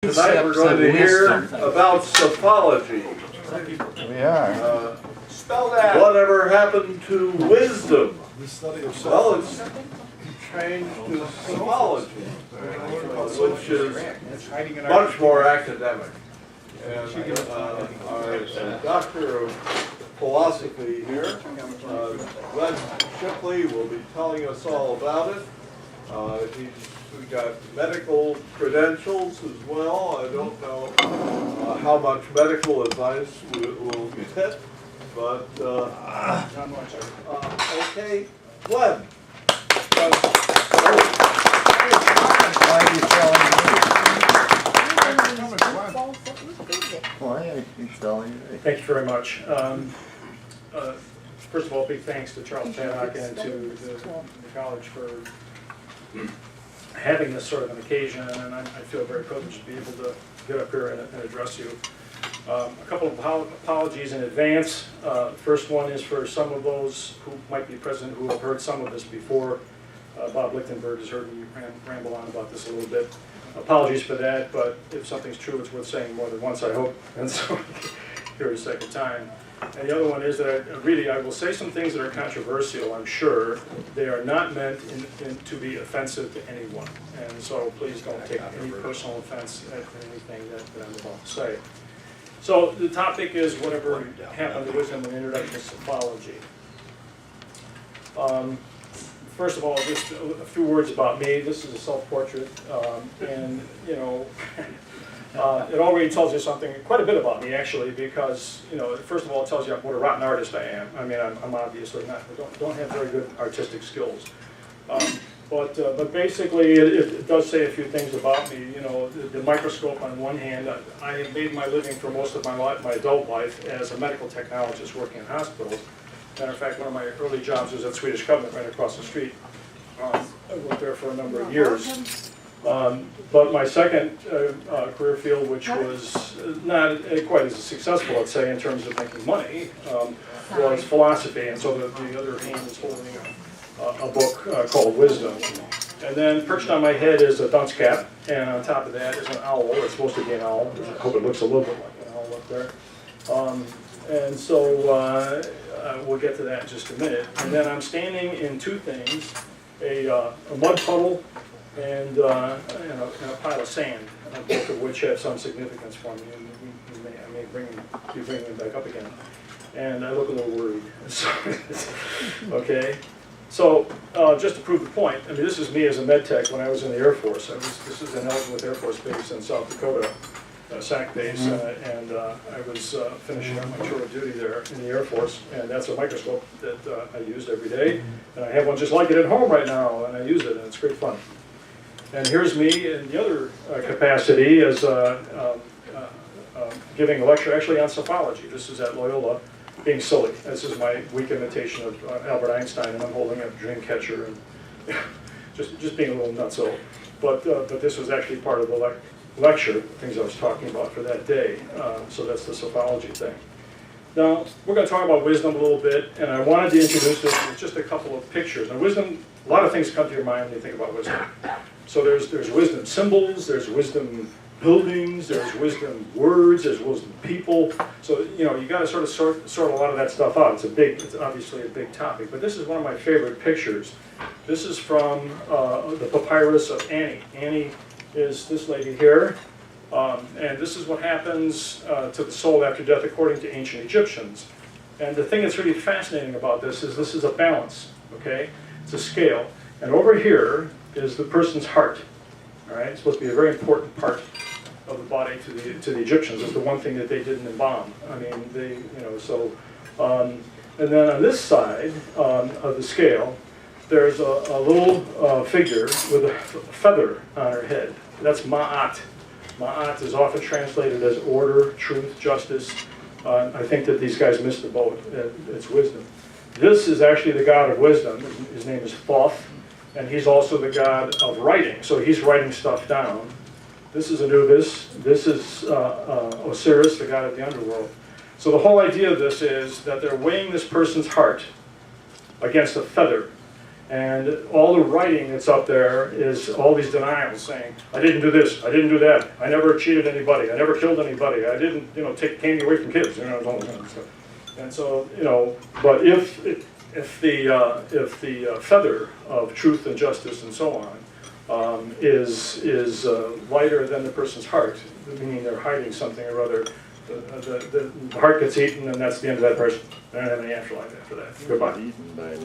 Tonight we're going to hear about sophology. We are. Spell that. Whatever happened to wisdom? Well, it's changed to sophology, which is much more academic. And our doctor of philosophy here, Glenn Shipley, will be telling us all about it. He's got medical credentials as well. I don't know how much medical advice we'll get, but okay, Glenn. Why are you telling me? Thank you very much. First of all, big thanks to Charles Paddock and to the college for having this sort of an occasion, and I feel very privileged to be able to get up here and address you. A couple of apologies in advance. First one is for some of those who might be present who have heard some of this before. Bob Lichtenberg has heard me ramble on about this a little bit. Apologies for that, but if something's true, it's worth saying more than once, I hope, and so here a second time. And the other one is that I will say some things that are controversial, I'm sure. They are not meant to be offensive to anyone, and so please don't take any personal offense at anything that I'm about to say. So the topic is whatever happened to wisdom and introduction to sophology. First of all, just a few words about me. This is a self-portrait, and you know, it already tells you something, quite a bit about me actually, because you know, first of all, it tells you what a rotten artist I am. I mean, I'm obviously not, don't have very good artistic skills. But basically, it does say a few things about me. You know, the microscope on one hand. I have made my living for most of my life, my adult life, as a medical technologist working in hospitals. Matter of fact, one of my early jobs was at Swedish Covenant right across the street. I worked there for a number of years. But my second career field, which was not quite as successful, let's say, in terms of making money, was philosophy. And so the other hand is holding a book called Wisdom. And then perched on my head is a dunce cap, and on top of that is an owl. It's supposed to be an owl. I hope it looks a little bit like an owl up there. And so we'll get to that in just a minute. And then I'm standing in two things, a mud puddle and a pile of sand, both of which have some significance for me. And I may be bringing them back up again. And I look a little worried. Okay? So just to prove the point, I mean, this is me as a med tech when I was in the Air Force. This is an Ellsworth Air Force Base in South Dakota. SAC base, and I was finishing up my tour of duty there in the Air Force, and that's a microscope that I used every day, and I have one just like it at home right now, and I use it, and it's great fun. And here's me in the other capacity as giving a lecture actually on sophology. This is at Loyola, being silly. This is my weak imitation of Albert Einstein, and I'm holding a dream catcher and just being a little nutso. But this was actually part of the lecture, things I was talking about for that day. So that's the sophology thing. Now, we're going to talk about wisdom a little bit, and I wanted to introduce this with just a couple of pictures. Now, wisdom, a lot of things come to your mind when you think about wisdom. So there's wisdom symbols, there's wisdom buildings, there's wisdom words, there's wisdom people. So, you know, you got to sort of sort a lot of that stuff out. It's obviously a big topic, but this is one of my favorite pictures. This is from the papyrus of Annie. Annie is this lady here, and this is what happens to the soul after death according to ancient Egyptians. And the thing that's really fascinating about this is a balance, okay? It's a scale. And over here is the person's heart, all right? It's supposed to be a very important part of the body to the Egyptians. It's the one thing that they didn't embalm. I mean, they, you know, so, and then on this side of the scale, there's a little figure with a feather on her head. That's Ma'at. Ma'at is often translated as order, truth, justice. I think that these guys missed the boat. It's wisdom. This is actually the god of wisdom. His name is Thoth, and he's also the god of writing. So he's writing stuff down. This is Anubis. This is Osiris, the god of the underworld. So the whole idea of this is that they're weighing this person's heart against a feather. And all the writing that's up there is all these denials saying, I didn't do this, I didn't do that, I never cheated anybody, I never killed anybody, I didn't, take candy away from kids, all this kind of stuff. And so, but if the feather of truth and justice and so on is lighter than the person's heart, meaning they're hiding something or other, the heart gets eaten, and that's the end of that person. They don't have any afterlife after that. Goodbye.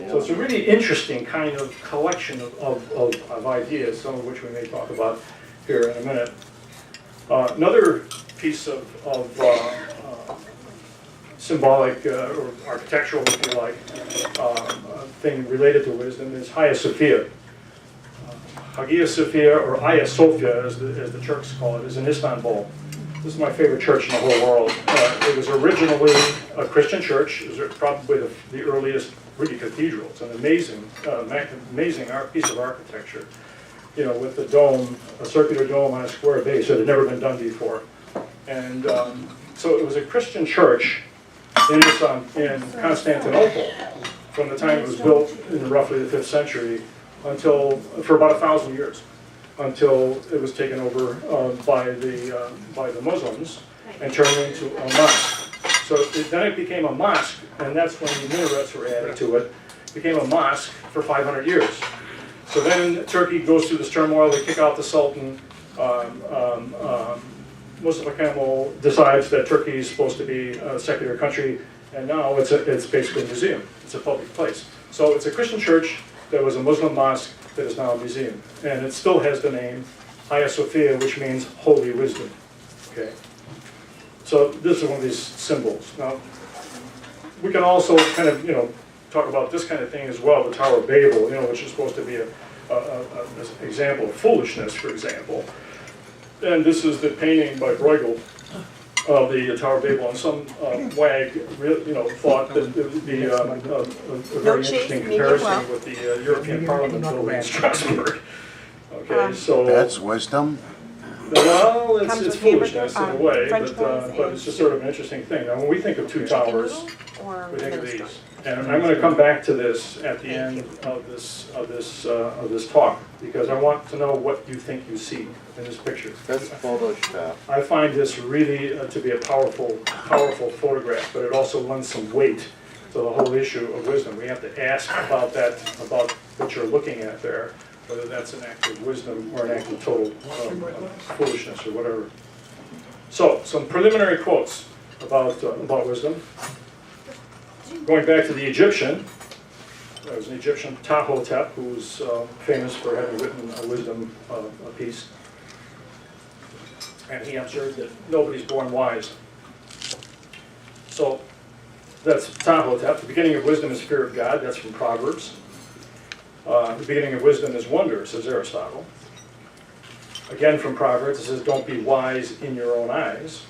So it's a really interesting kind of collection of ideas, some of which we may talk about here in a minute. Another piece of symbolic or architectural, if you like, thing related to wisdom is Hagia Sophia. Hagia Sophia, or Hagia Sophia, as the Turks call it, is in Istanbul. This is my favorite church in the whole world. It was originally a Christian church. It was probably the earliest really cathedral. It's an amazing piece of architecture. With the dome, a circular dome on a square base that had never been done before. And so it was a Christian church in Constantinople from the time it was built in roughly the 5th century for about 1,000 years. Until it was taken over by the Muslims and turned into a mosque. So then it became a mosque, and that's when the minarets were added to it. It became a mosque for 500 years. So then Turkey goes through this turmoil. They kick out the Sultan. Mustafa Kemal decides that Turkey is supposed to be a secular country, and now it's basically a museum. It's a public place. So it's a Christian church that was a Muslim mosque that is now a museum. And it still has the name Hagia Sophia, which means holy wisdom. Okay. So this is one of these symbols. Now, we can also kind of, talk about this kind of thing as well, the Tower of Babel, which is supposed to be an example of foolishness, for example. And this is the painting by Bruegel of the Tower of Babel, and some wag, thought that it would be a very interesting comparison with the European Parliament building in Strasbourg. Okay, so That's wisdom. well, it's foolishness in a way, but it's just sort of an interesting thing. Now, when we think of two towers, we think of these, and I'm going to come back to this at the end of this talk, because I want to know what you think you see in this picture. That's Photoshop. I find this really to be a powerful photograph, but it also lends some weight to the whole issue of wisdom. We have to ask about what you're looking at there, whether that's an act of wisdom or an act of total foolishness or whatever. So, some preliminary quotes about wisdom. Going back to the Egyptian, there was an Egyptian, Ptahhotep, who was famous for having written a wisdom piece. And he observed that nobody's born wise. So, that's Ptahhotep. The beginning of wisdom is fear of God. That's from Proverbs. The beginning of wisdom is wonder, says Aristotle. Again from Proverbs, it says, don't be wise in your own eyes.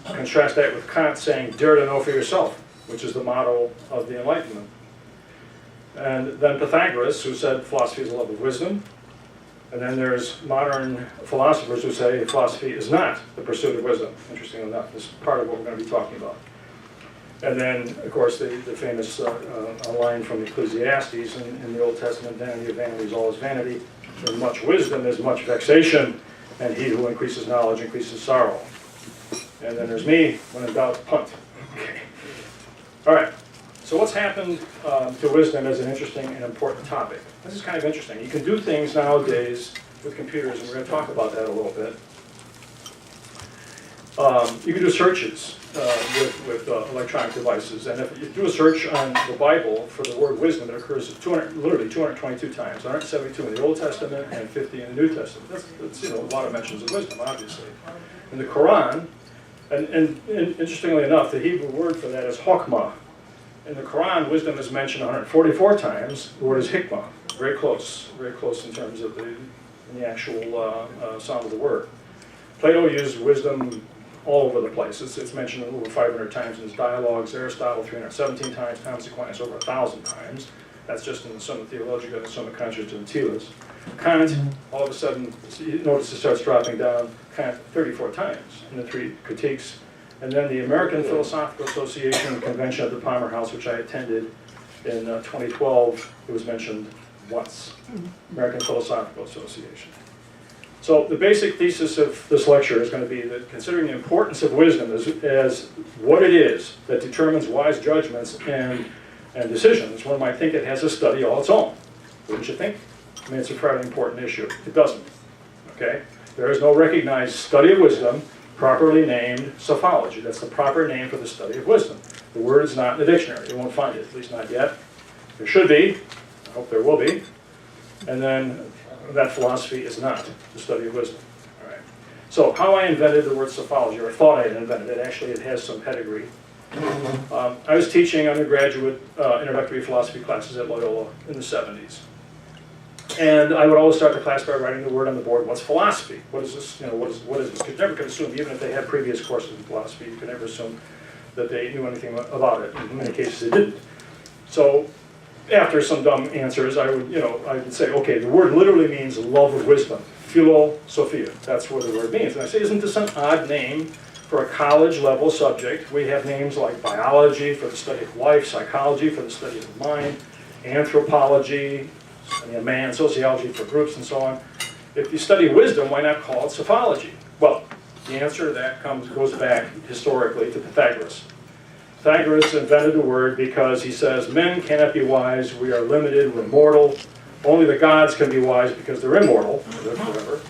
Contrast that with Kant saying, dare to know for yourself, which is the motto of the Enlightenment. And then Pythagoras, who said philosophy is a love of wisdom. And then there's modern philosophers who say philosophy is not the pursuit of wisdom. Interesting enough, this is part of what we're going to be talking about. And then, of course, the famous line from Ecclesiastes in the Old Testament, vanity of vanities, all is vanity. And much wisdom is much vexation, and he who increases knowledge increases sorrow. And then there's me, when in doubt, punt. Okay. All right, so what's happened to wisdom is an interesting and important topic. This is kind of interesting. You can do things nowadays with computers, and we're going to talk about that a little bit. You can do searches with electronic devices, and if you do a search on the Bible for the word wisdom, it occurs literally 222 times, 172 in the Old Testament and 50 in the New Testament. That's a lot of mentions of wisdom, obviously. In the Quran, and interestingly enough, the Hebrew word for that is chokmah. In the Quran, wisdom is mentioned 144 times. The word is hikmah, very close in terms of the actual sound of the word. Plato used wisdom all over the place. It's mentioned over 500 times in his dialogues. Aristotle 317 times. Thomas Aquinas over 1,000 times. That's just in the Summa Theologica and Summa Contra Gentiles. Kant, all of a sudden, notice it starts dropping down. Kant 34 times in the three critiques. And then the American Philosophical Association Convention at the Palmer House, which I attended, In 2012, it was mentioned once, American Philosophical Association. So the basic thesis of this lecture is going to be that considering the importance of wisdom as what it is that determines wise judgments and decisions, one might think it has a study all its own. Wouldn't you think? I mean, it's a fairly important issue. It doesn't. Okay? There is no recognized study of wisdom properly named Sophology. That's the proper name for the study of wisdom. The word is not in the dictionary. You won't find it, at least not yet. There should be. I hope there will be. And then that philosophy is not the study of wisdom. All right. So how I invented the word Sophology, or I thought I had invented it, actually it has some pedigree. I was teaching undergraduate introductory philosophy classes at Loyola in the 70s. And I would always start the class by writing the word on the board, what's philosophy? What is this? You know, what is this? You never could assume, even if they had previous courses in philosophy, you could never assume that they knew anything about it. In many cases they didn't. So after some dumb answers, I would say, okay, the word literally means love of wisdom. Philosophia, that's what the word means. And I say, isn't this an odd name for a college level subject? We have names like biology for the study of life, psychology for the study of the mind, anthropology, study of man, sociology for groups, and so on. If you study wisdom, why not call it Sophology? Well, the answer to that goes back historically to Pythagoras. Pythagoras invented the word because he says, men cannot be wise, we are limited, we're mortal. Only the gods can be wise because they're immortal, they live forever,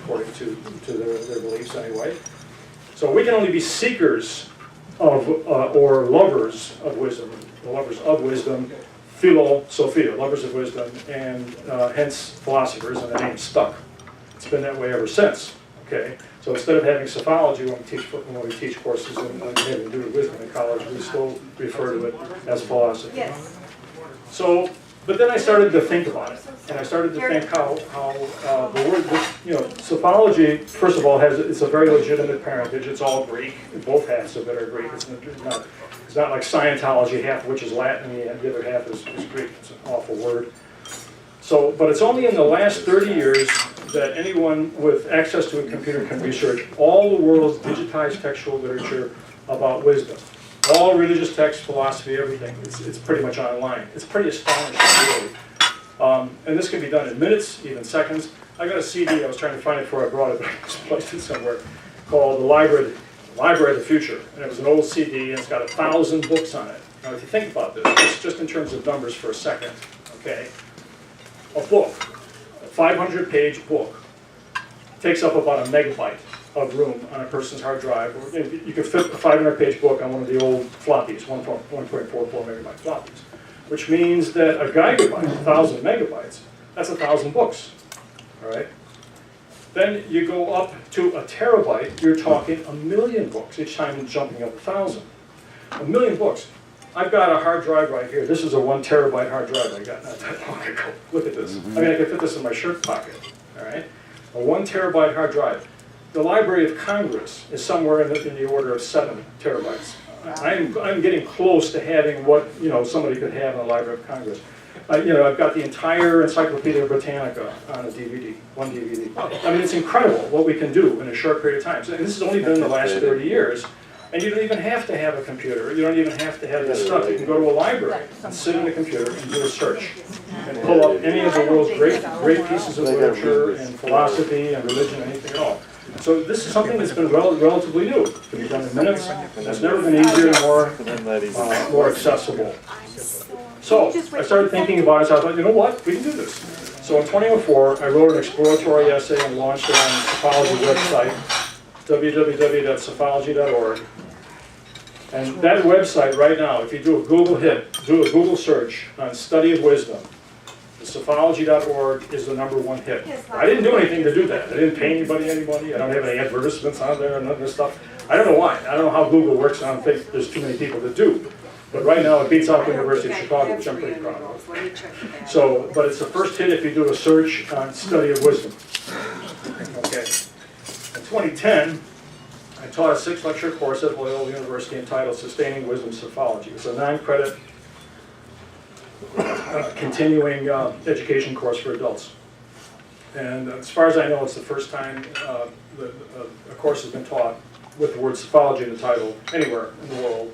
according to their beliefs anyway. So we can only be seekers of, or lovers of wisdom, philosophia, lovers of wisdom, and hence philosophers, and the name stuck. It's been that way ever since. Okay, so instead of having Sophology when we teach courses and having to do with wisdom in college, we still refer to it as philosophy. Yes. So, but then I started to think about it, and I started to think how the word, Sophology, first of all, it's a very legitimate parentage. It's all Greek. Both halves of it are Greek. It's not like Scientology, half of which is Latin and the other half is Greek. It's an awful word. So, but it's only in the last 30 years that anyone with access to a computer can research all the world's digitized textual literature about wisdom. All religious texts, philosophy, everything. It's pretty much online. It's pretty astonishing, really. And this can be done in minutes, even seconds. I got a CD, I was trying to find it before I brought it, but I misplaced it somewhere, called The Library of the Future. And it was an old CD, and it's got 1,000 books on it. Now, if you think about this, just in terms of numbers for a second, okay? A book, a 500-page book, takes up about a megabyte of room on a person's hard drive. You could fit a 500-page book on one of the old floppies, 1.44 megabyte floppies, which means that a gigabyte, 1,000 megabytes, that's 1,000 books, all right? Then you go up to a terabyte, you're talking 1,000,000 books, each time jumping up 1,000. 1,000,000 books. I've got a hard drive right here. This is a 1 terabyte hard drive I got not that long ago. Look at this. I mean, I could fit this in my shirt pocket, all right? A 1 terabyte hard drive. The Library of Congress is somewhere in the order of 7 terabytes. I'm getting close to having what somebody could have in the Library of Congress. I've got the entire Encyclopedia Britannica on a DVD, one DVD. I mean, it's incredible what we can do in a short period of time. So, and this has only been in the last 30 years. And you don't even have to have a computer. You don't even have to have this stuff. You can go to a library and sit in the computer and do a search and pull up any of the world's great pieces of literature and philosophy and religion, anything at all. So this is something that's been relatively new. It can be done in minutes. It's never been easier and more accessible. So I started thinking about it. So I thought, you know what? We can do this. So in 2004, I wrote an exploratory essay and launched it on the Sophology website, www.sophology.org. And that website right now, if you do a Google search on study of wisdom, the Sophology.org is the #1 hit. I didn't do anything to do that. I didn't pay anybody any money. I don't have any advertisements on there and none of this stuff. I don't know why. I don't know how Google works. I don't think there's too many people that do. But right now it beats out the University of Chicago, which I'm pretty proud of. So, but it's the first hit if you do a search on study of wisdom. Okay. In 2010, I taught a 6-lecture course at Loyola University entitled Sustaining Wisdom Sophology. It's a 9-credit continuing education course for adults. And as far as I know, it's the first time a course has been taught with the word Sophology in the title anywhere in the world.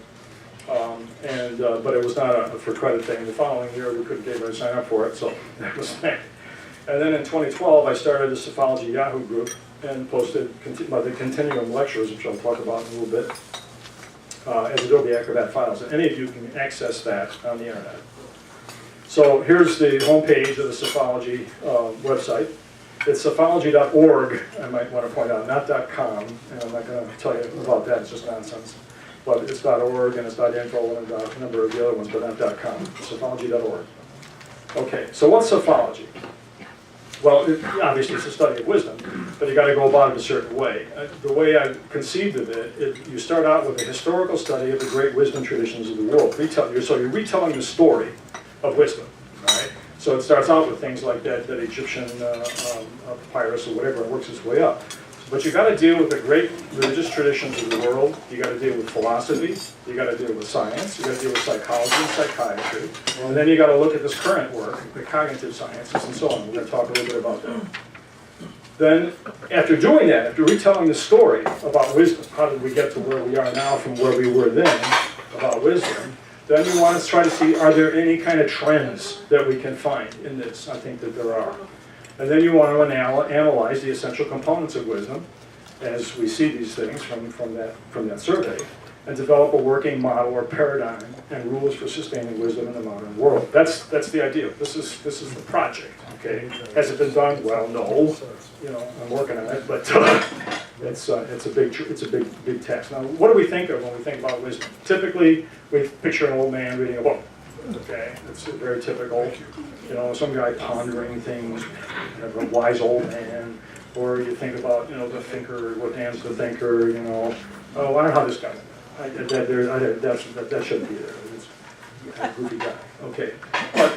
But it was not a for credit thing. The following year, we couldn't get anybody to sign up for it, so that was that. And then in 2012, I started the Sophology Yahoo group and posted the continuum lectures, which I'll talk about in a little bit, as Adobe Acrobat files. And any of you can access that on the internet. So here's the homepage of the Sophology website. It's sophology.org, I might want to point out, not .com, and I'm not going to tell you about that, it's just nonsense. But it's .org and it's .info and a number of the other ones, but not .com, sophology.org. Okay, so what's sophology? Well, obviously it's a study of wisdom, but you got to go about it a certain way. The way I conceived of it, you start out with a historical study of the great wisdom traditions of the world. So you're retelling the story of wisdom, all right? So it starts out with things like that Egyptian papyrus or whatever, and works its way up. But you got to deal with the great religious traditions of the world. You got to deal with philosophy. You got to deal with science. You got to deal with psychology and psychiatry. And then you got to look at this current work, the cognitive sciences and so on. We're going to talk a little bit about that. Then, after doing that, after retelling the story about wisdom, how did we get to where we are now from where we were then about wisdom, then you want to try to see, are there any kind of trends that we can find in this? I think that there are. And then you want to analyze the essential components of wisdom as we see these things from that survey, and develop a working model or paradigm and rules for sustaining wisdom in the modern world. That's the idea. This is the project. Okay, has it been done? Well, no. You know, I'm working on it, but it's a big task. Now, what do we think of when we think about wisdom? Typically, we picture an old man reading a book. Okay, it's very typical. You know, some guy pondering things, a wise old man, or you think about, you know, the thinker, what Dan's the thinker, you know. Oh, I don't know how this guy. That shouldn't be there. It's a goofy guy. Okay, but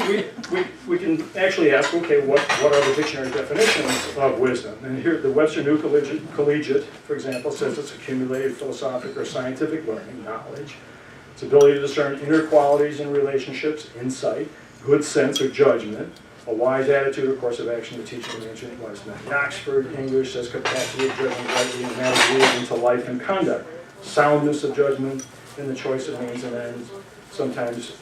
we can actually ask, okay, what are the dictionary definitions of wisdom? And here, the Webster New Collegiate, for example, says it's accumulated philosophic or scientific learning, knowledge. Its ability to discern inner qualities in relationships, insight, good sense or judgment, a wise attitude or course of action to teach and ancient wisdom. The Oxford English says capacity of judging rightly and navigating into life and conduct, soundness of judgment in the choice of means and ends, sometimes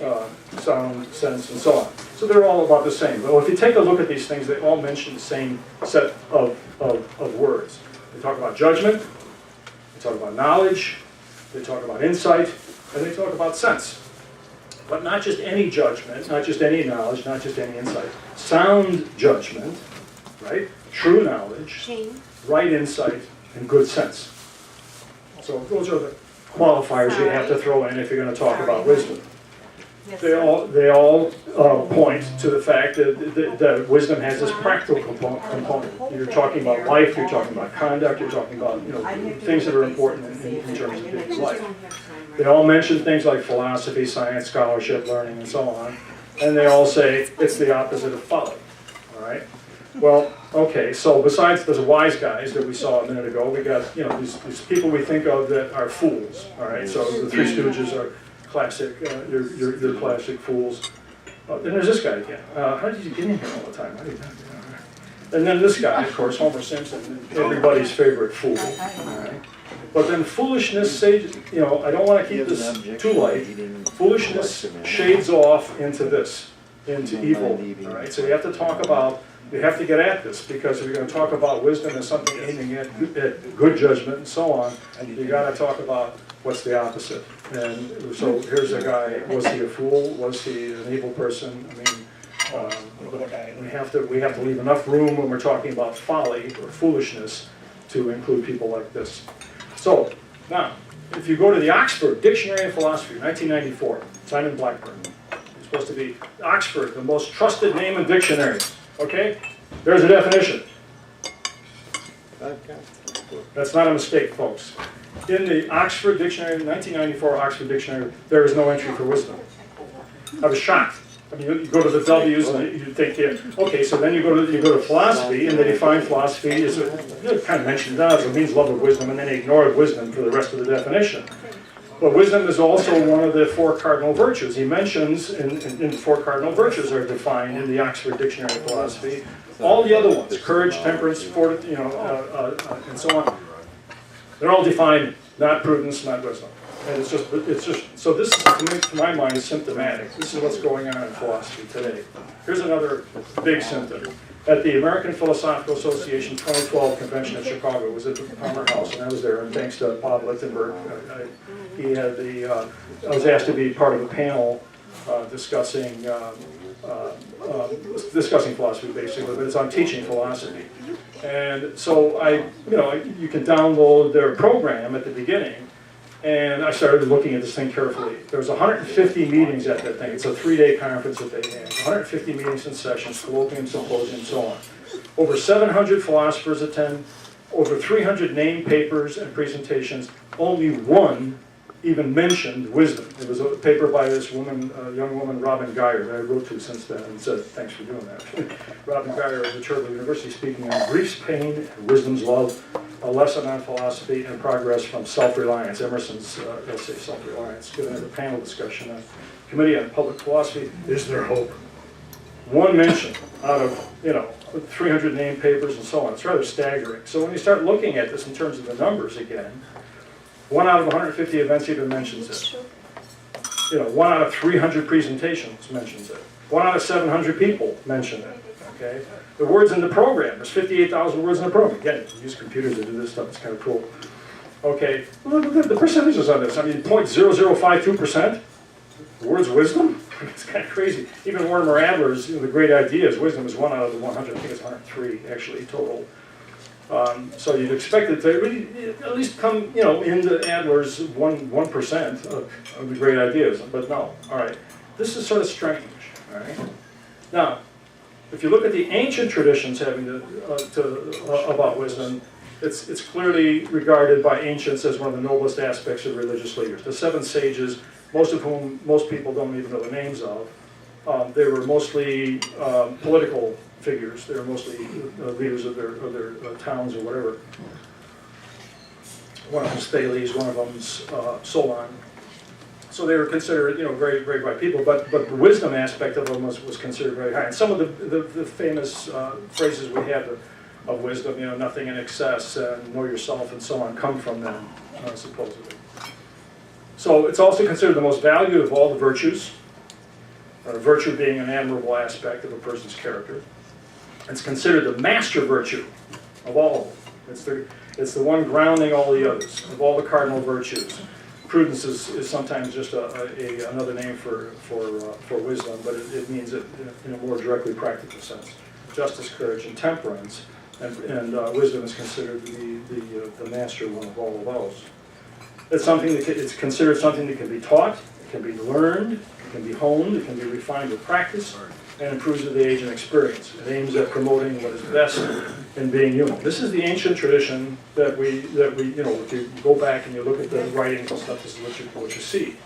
sound sense and so on. So they're all about the same. But if you take a look at these things, they all mention the same set of words. They talk about judgment, they talk about knowledge, they talk about insight, and they talk about sense. But not just any judgment, not just any knowledge, not just any insight. Sound judgment, right? True knowledge, right insight, and good sense. So those are the qualifiers you have to throw in if you're going to talk about wisdom. They all point to the fact that wisdom has this practical component. You're talking about life, you're talking about conduct, you're talking about, you know, things that are important in terms of daily life. They all mention things like philosophy, science, scholarship, learning, and so on. And they all say it's the opposite of folly. All right? Well, okay, so besides those wise guys that we saw a minute ago, we got, you know, these people we think of that are fools. All right, so the Three Stooges are classic, your classic fools. Oh, then there's this guy again. How did you get in here all the time? And then this guy, of course, Homer Simpson, everybody's favorite fool. All right? But then foolishness, you know, I don't want to keep this too light. Foolishness shades off into this, into evil. All right, so you have to talk about, you have to get at this, because if you're going to talk about wisdom as something aiming at good judgment and so on, you got to talk about what's the opposite. And so here's a guy. Was he a fool? Was he an evil person? I mean, we have to leave enough room when we're talking about folly or foolishness to include people like this. So, now, if you go to the Oxford Dictionary of Philosophy, 1994, Simon Blackburn. It's supposed to be Oxford, the most trusted name in dictionaries. Okay? There's a definition. That's not a mistake, folks. In the Oxford Dictionary, 1994 Oxford Dictionary, there is no entry for wisdom. I was shocked. I mean, you go to the W's and you think, yeah, okay, so then you go to philosophy, and they define philosophy as kind of mentioned that it means love of wisdom, and then they ignore wisdom for the rest of the definition. But wisdom is also one of the four cardinal virtues. He mentions in the four cardinal virtues are defined in the Oxford Dictionary of Philosophy. All the other ones, courage, temperance, and so on, they're all defined, not prudence, not wisdom. And it's just, so this is, to my mind, symptomatic. This is what's going on in philosophy today. Here's another big symptom. At the American Philosophical Association 2012 convention in Chicago, it was at the Palmer House, and I was there, and thanks to Bob Lichtenberg, I was asked to be part of a panel discussing philosophy, basically, but it's on teaching philosophy. And so you can download their program at the beginning, and I started looking at this thing carefully. There was 150 meetings at that thing. It's a 3-day conference that they had. 150 meetings and sessions, colloquium, symposium, and so on. Over 700 philosophers attend, over 300 named papers and presentations. Only one even mentioned wisdom. It was a paper by this woman, young woman, Robin Geyer, that I wrote to since then and said, thanks for doing that. Robin Geyer of the Cherbourg University, speaking on grief's pain and wisdom's love, a lesson on philosophy and progress from self-reliance, Emerson's essay, Self-Reliance, given at a panel discussion on Committee on Public Philosophy, Is There Hope? One mention out of, 300 named papers and so on. It's rather staggering. So when you start looking at this in terms of the numbers again, 1 out of 150 events even mentions it. 1 out of 300 presentations mentions it. 1 out of 700 people mention it. Okay? The words in the program, there's 58,000 words in the program. Again, you use computers to do this stuff, it's kind of cool. Okay, well, look at the percentages on this. I mean, 0.0052%. The word's wisdom? It's kind of crazy. Even Mortimer Adler's, the great ideas, wisdom is 1 out of the 100. I think it's 103, actually, total. So you'd expect it to really at least come, into Adler's 1% of the great ideas, but no. All right, this is sort of strange. All right. Now, if you look at the ancient traditions having about wisdom, it's clearly regarded by ancients as one of the noblest aspects of religious leaders. The 7 sages, most of whom most people don't even know the names of, they were mostly political figures. They were mostly leaders of their towns or whatever. One of them's Thales, one of them's Solon. So they were considered, very, very bright people, but the wisdom aspect of them was considered very high. And some of the famous phrases we have of wisdom, nothing in excess, and know yourself, and so on, come from them, supposedly. So it's also considered the most valued of all the virtues, virtue being an admirable aspect of a person's character. It's considered the master virtue of all of them. It's the one grounding all the others, of all the cardinal virtues. Prudence is sometimes just another name for wisdom, but it means it in a more directly practical sense. Justice, courage, and temperance, and wisdom is considered to be the master one of all of those. It's considered something that can be taught, it can be learned, it can be honed, it can be refined with practice, and improves with age and experience. It aims at promoting what is best in being human. This is the ancient tradition that we if you go back and you look at the writings and stuff, this is what you see.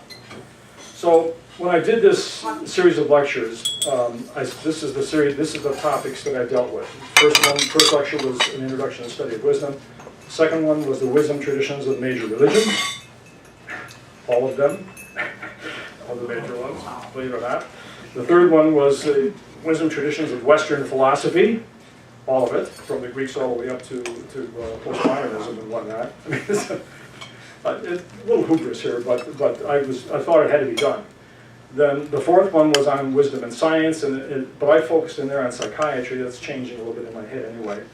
So when I did this series of lectures, this is the topics that I dealt with. First lecture was an introduction to the study of wisdom. Second one was the wisdom traditions of major religions, all of them, all the major ones, believe it or not. The third one was wisdom traditions of Western philosophy, all of it, from the Greeks all the way up to postmodernism and whatnot. I mean, it's a little hubris here, but I thought it had to be done. Then the fourth one was on wisdom and science, but I focused in there on psychiatry. That's changing a little bit in my head anyway.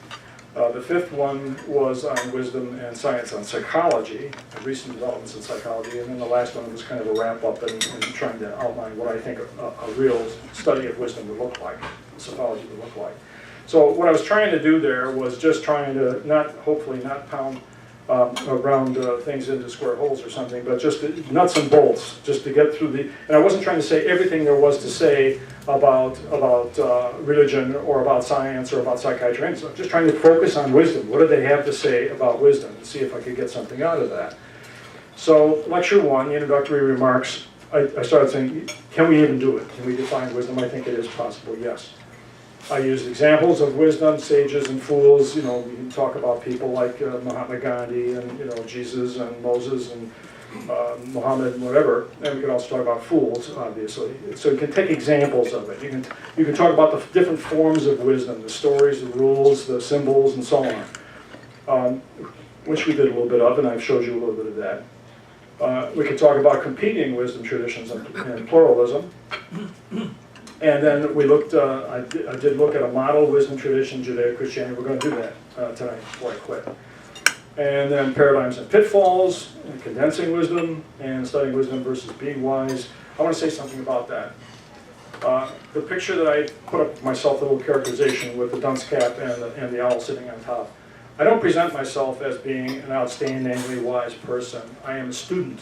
The fifth one was on wisdom and science on psychology, recent developments in psychology, and then the last one was kind of a wrap-up and trying to outline what I think a real study of wisdom would look like, Sophology would look like. So what I was trying to do there was just trying to hopefully not pound around things into square holes or something, but just nuts and bolts, just to get through and I wasn't trying to say everything there was to say about religion or about science or about psychiatry. So I'm just trying to focus on wisdom. What do they have to say about wisdom? And see if I could get something out of that. So lecture 1, the introductory remarks, I started saying, can we even do it? Can we define wisdom? I think it is possible, yes. I used examples of wisdom, sages and fools. We can talk about people like Mahatma Gandhi and Jesus and Moses and Muhammad and whatever. And we can also talk about fools, obviously. So you can take examples of it. You can talk about the different forms of wisdom, the stories, the rules, the symbols, and so on, which we did a little bit of, and I've showed you a little bit of that. We could talk about competing wisdom traditions and pluralism. And then we looked, I did look at a model wisdom tradition, Judeo-Christianity. We're going to do that tonight before I quit. And then paradigms and pitfalls, and condensing wisdom, and studying wisdom versus being wise. I want to say something about that. The picture that I put up myself, the little characterization with the dunce cap and the owl sitting on top. I don't present myself as being an outstandingly wise person. I am a student.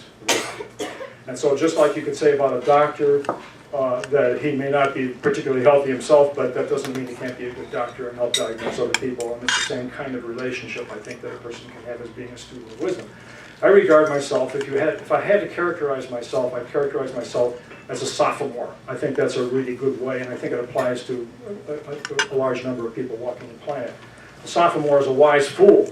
And so just like you could say about a doctor, that he may not be particularly healthy himself, but that doesn't mean he can't be a good doctor and help diagnose other people. And it's the same kind of relationship I think that a person can have as being a student of wisdom. I regard myself, if I had to characterize myself, I'd characterize myself as a sophomore. I think that's a really good way, and I think it applies to a large number of people walking the planet. A sophomore is a wise fool,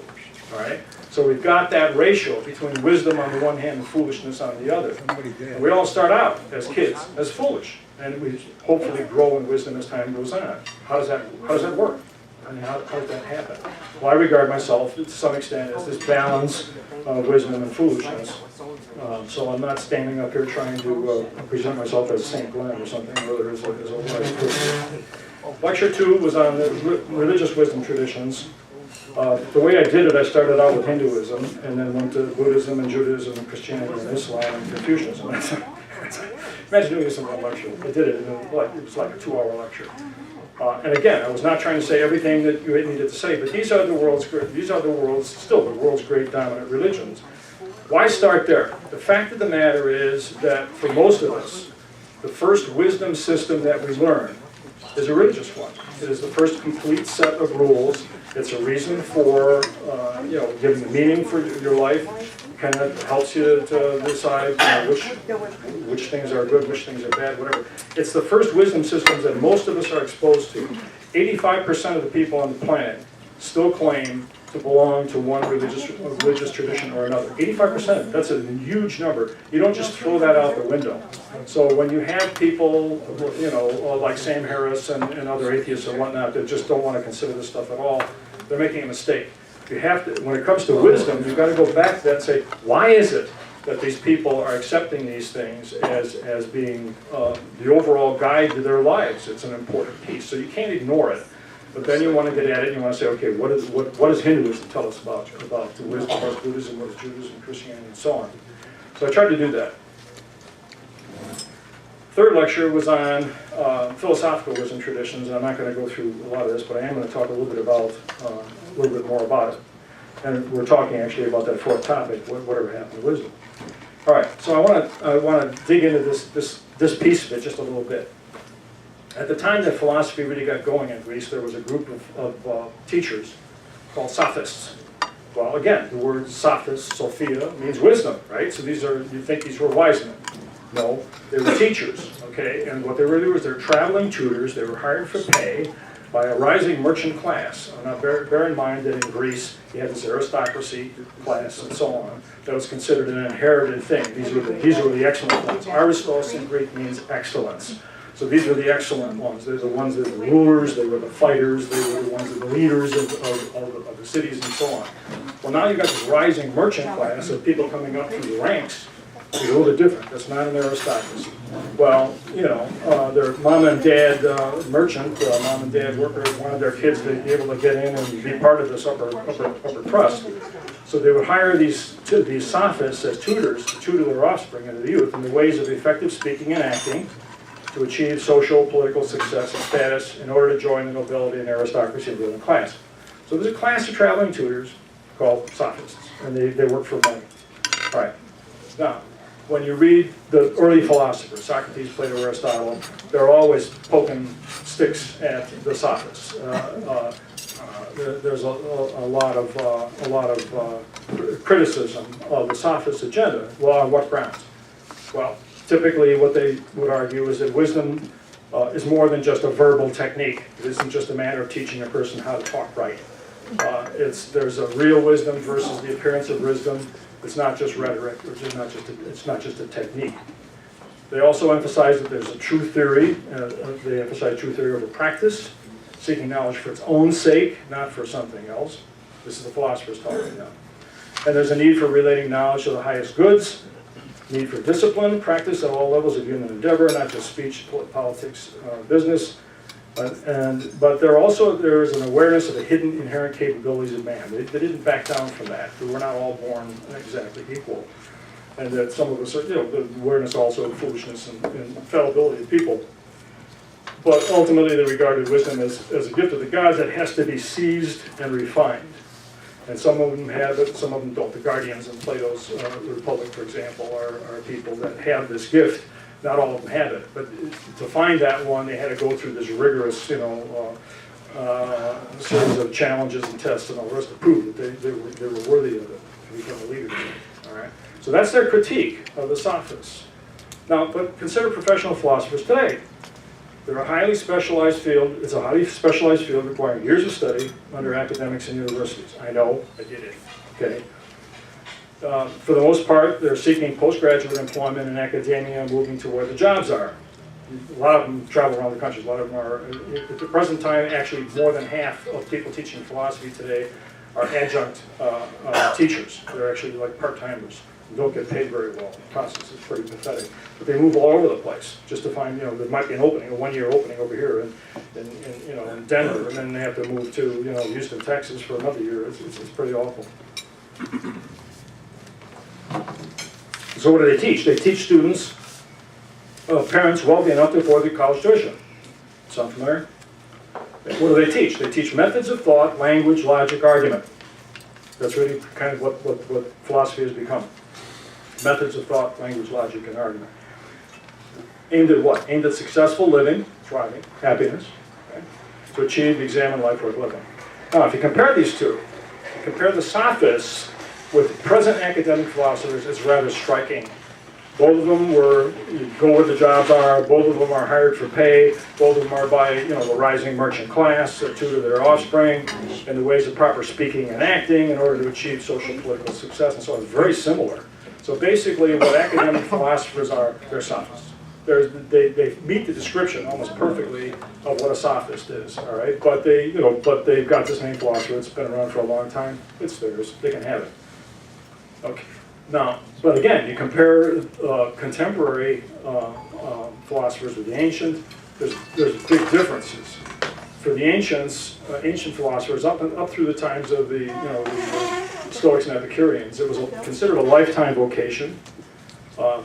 all right? So we've got that ratio between wisdom on the one hand and foolishness on the other. And we all start out as kids as foolish, and we hopefully grow in wisdom as time goes on. How does that work? I mean, how does that happen? Well, I regard myself to some extent as this balance of wisdom and foolishness. So I'm not standing up here trying to present myself as St. Glenn or something, or as a wise person. Lecture 2 was on the religious wisdom traditions. The way I did it, I started out with Hinduism, and then went to Buddhism and Judaism and Christianity and Islam and Confucianism. Imagine doing this in one lecture. I did it, and it was like a 2-hour lecture. And again, I was not trying to say everything that you needed to say, but these are the world's great dominant religions. Why start there? The fact of the matter is that for most of us, the first wisdom system that we learn is a religious one. It is the first complete set of rules. It's a reason for, giving meaning for your life. Kind of helps you to decide which things are good, which things are bad, whatever. It's the first wisdom systems that most of us are exposed to. 85% of the people on the planet still claim to belong to one religious tradition or another. 85%, that's a huge number. You don't just throw that out the window. So when you have people, like Sam Harris and other atheists and whatnot that just don't want to consider this stuff at all, they're making a mistake. You have to, when it comes to wisdom, you've got to go back to that and say, why is it that these people are accepting these things as being the overall guide to their lives? It's an important piece, so you can't ignore it. But then you want to get at it and you want to say, okay, what does Hinduism tell us about the wisdom, what is Buddhism, what is Judaism, Christianity, and so on. So I tried to do that. Third lecture was on philosophical wisdom traditions, and I'm not going to go through a lot of this, but I am going to talk a little bit more about it. And we're talking actually about that fourth topic, whatever happened to wisdom. All right, so I want to dig into this piece of it just a little bit. At the time that philosophy really got going in Greece, there was a group of teachers called sophists. Well, again, the word sophist, Sophia, means wisdom, right? So you think these were wise men. No, they were teachers, okay? And what they were doing was they're traveling tutors. They were hired for pay by a rising merchant class. Now, bear in mind that in Greece, you had this aristocracy class and so on that was considered an inherited thing. These were the excellent ones. Aristos in Greek means excellence. So these were the excellent ones. They're the ones that were the rulers, they were the fighters, they were the ones that were the leaders of the cities and so on. Well, now you've got this rising merchant class of people coming up through the ranks. It's a little bit different. That's not an aristocracy. Well, their mom and dad merchant, mom and dad workers wanted their kids to be able to get in and be part of this upper crust. So they would hire these sophists as tutors to tutor their offspring and the youth in the ways of effective speaking and acting to achieve social, political success and status in order to join the nobility and aristocracy of the ruling class. So there's a class of traveling tutors called sophists, and they work for money. All right. Now, when you read the early philosophers, Socrates, Plato, Aristotle, they're always poking sticks at the sophists. There's a lot of criticism of the sophist agenda. Well, on what grounds? Well, typically what they would argue is that wisdom is more than just a verbal technique. It isn't just a matter of teaching a person how to talk right. There's a real wisdom versus the appearance of wisdom. It's not just rhetoric, it's not just a technique. They also emphasize that there's a true theory. They emphasize true theory over practice, seeking knowledge for its own sake, not for something else. This is the philosophers talking now. And there's a need for relating knowledge to the highest goods, need for discipline, practice at all levels of human endeavor, not just speech, politics, business. But there is an awareness of the hidden inherent capabilities of man. They didn't back down from that. We're not all born exactly equal. And that some of us are, the awareness also of foolishness and fallibility of people. But ultimately they regarded wisdom as a gift of the gods that has to be seized and refined. And some of them have it, some of them don't. The guardians in Plato's Republic, for example, are people that have this gift. Not all of them have it, but to find that one, they had to go through this rigorous, series of challenges and tests and all the rest to prove that they were worthy of it, to become a leader. All right. So that's their critique of the sophists. Now, but consider professional philosophers today. They're a highly specialized field. It's a highly specialized field requiring years of study under academics and universities. I know, I did it. Okay. For the most part, they're seeking postgraduate employment in academia, moving to where the jobs are. A lot of them travel around the country. A lot of them are, at the present time, actually more than half of people teaching philosophy today are adjunct teachers. They're actually like part-timers. Don't get paid very well. The process is pretty pathetic. But they move all over the place just to find, there might be an opening, a one-year opening over here in Denver, and then they have to move to, Houston, Texas for another year. It's pretty awful. So what do they teach? They teach students, parents wealthy enough to afford the college tuition. Sound familiar? What do they teach? They teach methods of thought, language, logic, argument. That's really kind of what philosophy has become. Methods of thought, language, logic, and argument. Aimed at what? Aimed at successful living, thriving, happiness, okay? To achieve, examine life worth living. Now, if you compare these two, compare the sophists with present academic philosophers, it's rather striking. Both of them go where the jobs are, both of them are hired for pay, both of them are by the rising merchant class to tutor their offspring in the ways of proper speaking and acting in order to achieve social political success, and so on. It's very similar. So basically what academic philosophers are, they're sophists. They meet the description almost perfectly of what a sophist is, all right? But they've got this name philosopher, it's been around for a long time, it's theirs, they can have it. Okay. Now, but again, you compare contemporary philosophers with the ancient, there's big differences. For the ancients, ancient philosophers, up through the times of the Stoics and Epicureans, it was considered a lifetime vocation.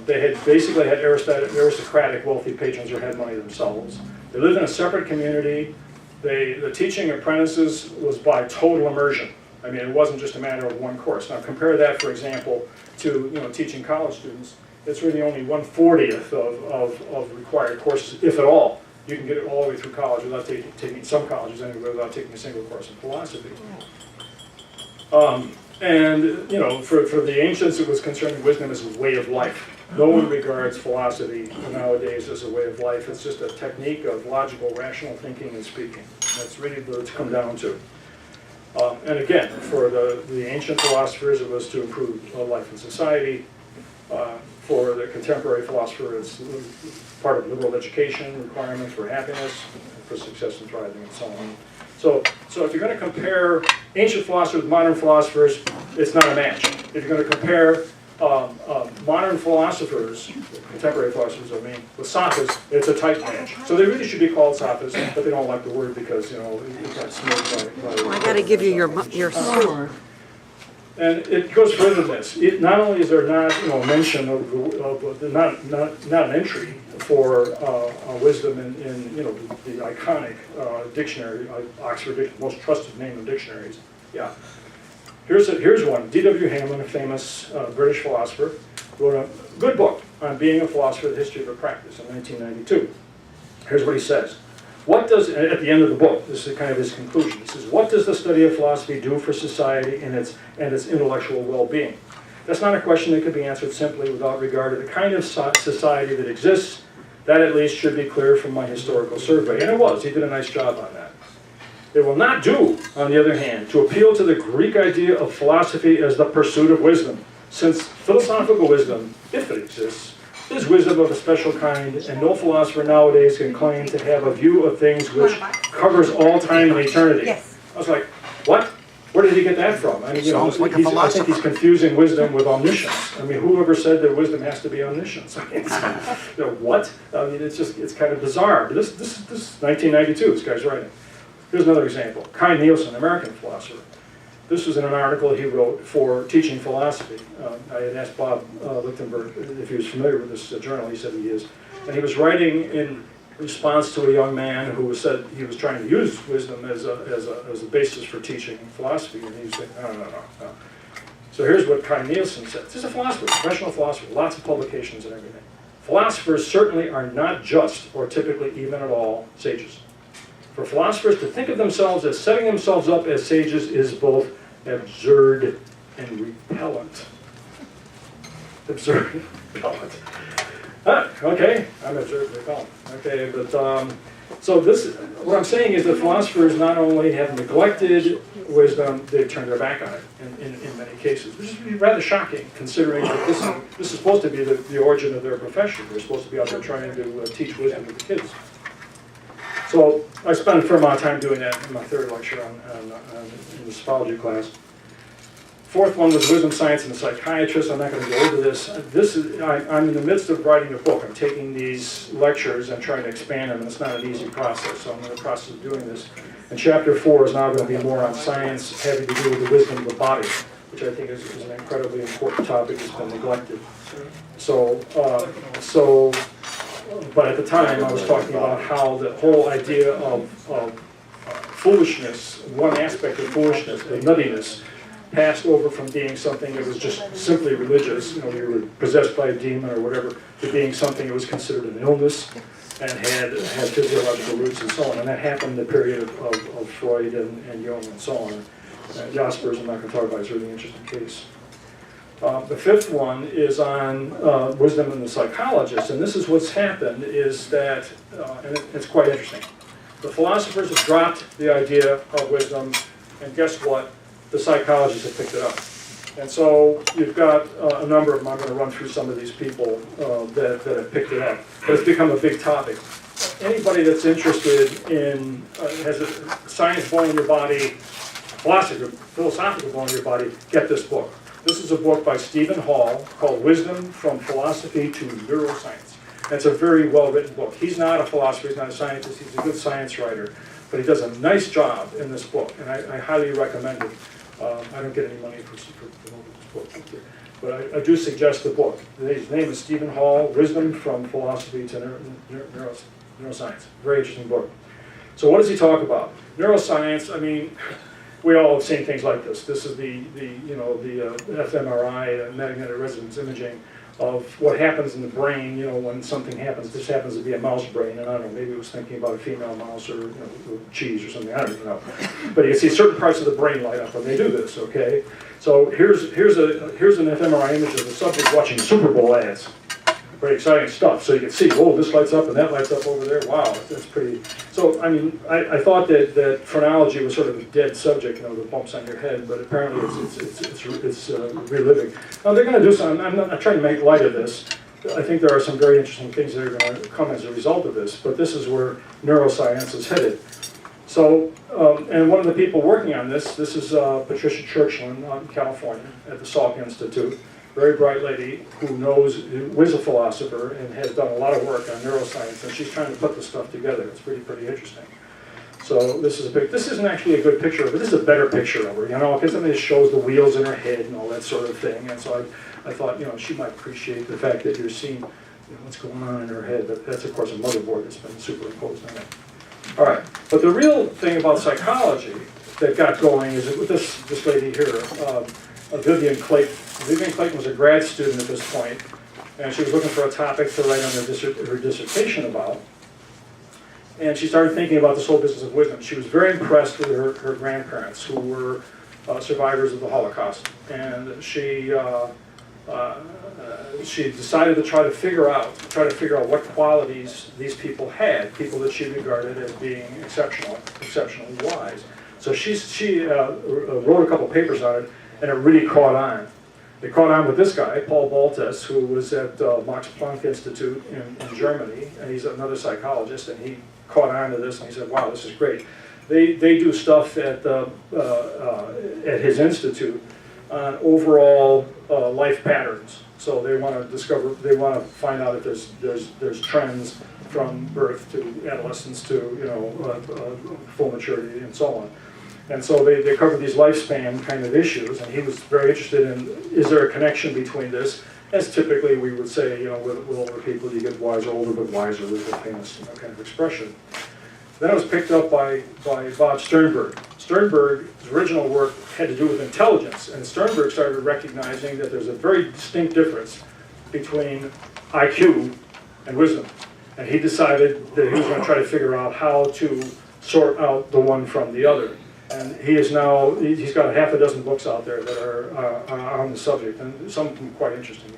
They had basically had aristocratic wealthy patrons who had money themselves. They lived in a separate community. The teaching apprentices was by total immersion. I mean, it wasn't just a matter of one course. Now compare that, for example, to teaching college students. It's really only 1/40th of required courses, if at all. You can get it all the way through college without taking some colleges anyway, without taking a single course in philosophy. And for the ancients, it was concerned wisdom as a way of life. No one regards philosophy nowadays as a way of life. It's just a technique of logical, rational thinking and speaking. That's really what it's come down to. And again, for the ancient philosophers, it was to improve life in society. For the contemporary philosopher, it's part of liberal education, requirements for happiness, for success and thriving, and so on. So if you're going to compare ancient philosophers with modern philosophers, it's not a match. If you're going to compare modern philosophers, contemporary philosophers, with sophists, it's a tight match. So they really should be called sophists, but they don't like the word because, it got smoked by I got to give you your soup. And it goes further than this. Not only is there not mention of not an entry for wisdom in the iconic dictionary, Oxford, most trusted name in dictionaries. Yeah. Here's one. D.W. Hammond, a famous British philosopher, wrote a good book on being a philosopher, the history of a practice, in 1992. Here's what he says. At the end of the book, this is kind of his conclusion. He says, what does the study of philosophy do for society and its intellectual well-being? That's not a question that could be answered simply without regard to the kind of society that exists. That at least should be clear from my historical survey. And it was. He did a nice job on that. It will not do, on the other hand, to appeal to the Greek idea of philosophy as the pursuit of wisdom, since philosophical wisdom, if it exists, is wisdom of a special kind, and no philosopher nowadays can claim to have a view of things which covers all time and eternity. Yes. I was like, what? Where did he get that from? I mean, you know, Sounds like a I think philosopher. he's confusing wisdom with omniscience. I mean, whoever said that wisdom has to be omniscience? I mean, you know, what? I mean, it's kind of bizarre. But this is 1992, this guy's writing. Here's another example. Kai Nielsen, American philosopher. This was in an article he wrote for Teaching Philosophy. I had asked Bob Lichtenberg if he was familiar with this journal. He said he is. And he was writing in response to a young man who said he was trying to use wisdom as a basis for teaching philosophy. And he said, no. So here's what Kai Nielsen said. He's a philosopher, professional philosopher, lots of publications and everything. Philosophers certainly are not just, or typically even at all, sages. For philosophers to think of themselves as setting themselves up as sages is both absurd and repellent. Absurd and repellent. Okay, I'm absurd and repellent. Okay, but so this, what I'm saying is that philosophers not only have neglected wisdom, they've turned their back on it in many cases, which is rather shocking considering that this is supposed to be the origin of their profession. They're supposed to be out there trying to teach wisdom to the kids. So I spent a fair amount of time doing that in my third lecture in the Sophology class. Fourth one was wisdom, science, and the psychiatrist. I'm not going to go over this. I'm in the midst of writing a book. I'm taking these lectures and trying to expand them, and it's not an easy process, so I'm in the process of doing this. And chapter 4 is now going to be more on science having to do with the wisdom of the body, which I think is an incredibly important topic that's been neglected. But at the time, I was talking about how the whole idea of foolishness, one aspect of foolishness, the nuttiness, passed over from being something that was just simply religious, you know, you were possessed by a demon or whatever, to being something that was considered an illness and had physiological roots and so on. And that happened in the period of Freud and Jung and so on. Jaspers, I'm not going to talk about, it's a really interesting case. The fifth one is on wisdom and the psychologist, and this is what's happened is that, and it's quite interesting, the philosophers have dropped the idea of wisdom, and guess what? The psychologists have picked it up. And so you've got a number of them, I'm going to run through some of these people that have picked it up, but it's become a big topic. Anybody that's interested in, has a science blowing your body, philosophical blowing your body, get this book. This is a book by Stephen Hall called Wisdom from Philosophy to Neuroscience. And it's a very well-written book. He's not a philosopher, he's not a scientist, he's a good science writer, but he does a nice job in this book, and I highly recommend it. I don't get any money for promoting this book, but I do suggest the book. His name is Stephen Hall, Wisdom from Philosophy to Neuroscience. Very interesting book. So what does he talk about? Neuroscience, I mean, we all have seen things like this. This is the fMRI, magnetic resonance imaging, of what happens in the brain, you know, when something happens. This happens to be a mouse brain, and I don't know, maybe it was thinking about a female mouse or, you know, cheese or something, I don't even know. But you can see certain parts of the brain light up when they do this, okay? So here's an fMRI image of the subject watching Super Bowl ads. Very exciting stuff. So you can see, oh, this lights up and that lights up over there. Wow, that's pretty. So, I mean, I thought that phrenology was sort of a dead subject, you know, the bumps on your head, but apparently it's reliving. Now, they're going to do something. I'm not trying to make light of this. I think there are some very interesting things that are going to come as a result of this, but this is where neuroscience is headed. So, and one of the people working on this is Patricia Churchland out in California at the Salk Institute. Very bright lady who is a philosopher and has done a lot of work on neuroscience, and she's trying to put this stuff together. It's pretty interesting. So this isn't actually a good picture of her, this is a better picture of her, you know, because it shows the wheels in her head and all that sort of thing. And so I thought, you know, she might appreciate the fact that you're seeing, you know, what's going on in her head. But that's, of course, a motherboard that's been superimposed on it. All right, but the real thing about psychology that got going is with this lady here, Vivian Clayton. Vivian Clayton was a grad student at this point, and she was looking for a topic to write on her dissertation about. And she started thinking about this whole business of wisdom. She was very impressed with her grandparents, who were survivors of the Holocaust. And she decided to try to figure out what qualities these people had, people that she regarded as being exceptionally wise. So she wrote a couple papers on it, and it really caught on. It caught on with this guy, Paul Baltes, who was at Max Planck Institute in Germany, and he's another psychologist, and he caught on to this, and he said, wow, this is great. They do stuff at his institute on overall life patterns. So they want to find out if there's trends from birth to adolescence to full maturity and so on. And so they cover these lifespan kind of issues, and he was very interested in, is there a connection between this? As typically we would say, with older people, you get wiser, older but wiser, with a famous kind of expression. Then it was picked up by Bob Sternberg. Sternberg's original work had to do with intelligence, and Sternberg started recognizing that there's a very distinct difference between IQ and wisdom. And he decided that he was going to try to figure out how to sort out the one from the other. And he's got half a dozen books out there that are on the subject, and some of them quite interesting.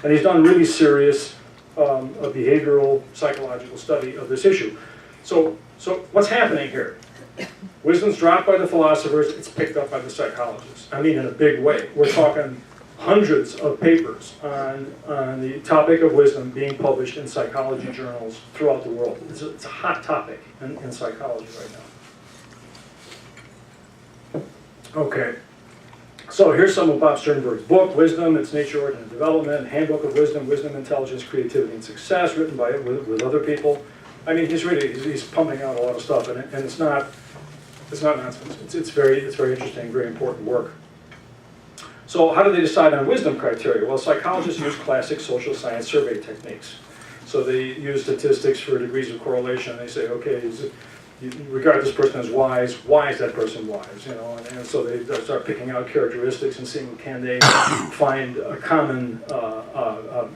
And he's done really serious a behavioral psychological study of this issue. So what's happening here? Wisdom's dropped by the philosophers, it's picked up by the psychologists. I mean, in a big way. We're talking hundreds of papers on the topic of wisdom being published in psychology journals throughout the world. It's a hot topic in psychology right now. Okay, so here's some of Bob Sternberg's book, Wisdom, Its Nature, Origin, and Development, Handbook of Wisdom, Wisdom, Intelligence, Creativity, and Success, written with other people. I mean, he's pumping out a lot of stuff, and it's not nonsense. It's very interesting, very important work. So how do they decide on wisdom criteria? Well, psychologists use classic social science survey techniques. So they use statistics for degrees of correlation. They say, okay, you regard this person as wise. Why is that person wise? And so they start picking out characteristics and seeing can they find a common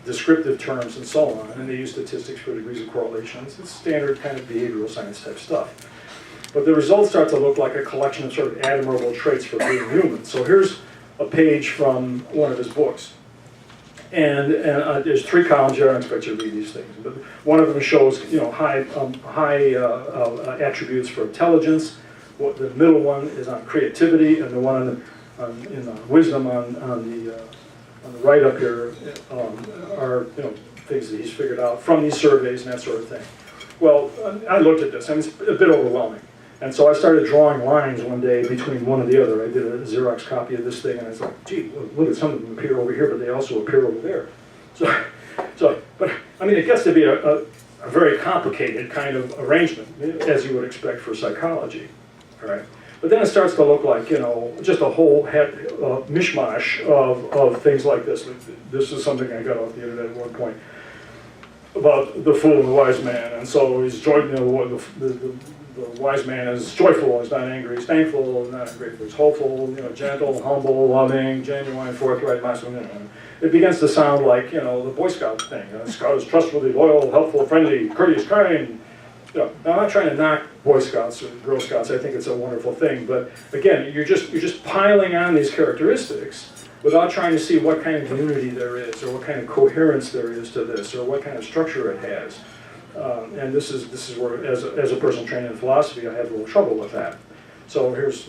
descriptive terms and so on. And they use statistics for degrees of correlation. It's standard kind of behavioral science type stuff. But the results start to look like a collection of sort of admirable traits for being human. So here's a page from one of his books. And there's 3 columns here. I don't expect you to read these things, but one of them shows high attributes for intelligence. The middle one is on creativity, and the one in wisdom on the right up here are things that he's figured out from these surveys and that sort of thing. Well, I looked at this, and it's a bit overwhelming. And so I started drawing lines one day between one and the other. I did a Xerox copy of this thing, and I was like, gee, look at some of them appear over here, but they also appear over there. But I mean, it gets to be a very complicated kind of arrangement, as you would expect for psychology, all right? But then it starts to look like, just a whole mishmash of things like this. This is something I got off the internet at one point about the fool and the wise man, and so he's joined, the wise man is joyful, he's not angry, he's thankful, he's not ungrateful, he's hopeful, gentle, humble, loving, genuine, forthright, masculine. It begins to sound like, the Boy Scout thing. A Scout is trustworthy, loyal, helpful, friendly, courteous, kind. Now, I'm not trying to knock Boy Scouts or Girl Scouts. I think it's a wonderful thing. But again, you're just piling on these characteristics without trying to see what kind of unity there is, or what kind of coherence there is to this, or what kind of structure it has. And this is where, as a person trained in philosophy, I have a little trouble with that. So here's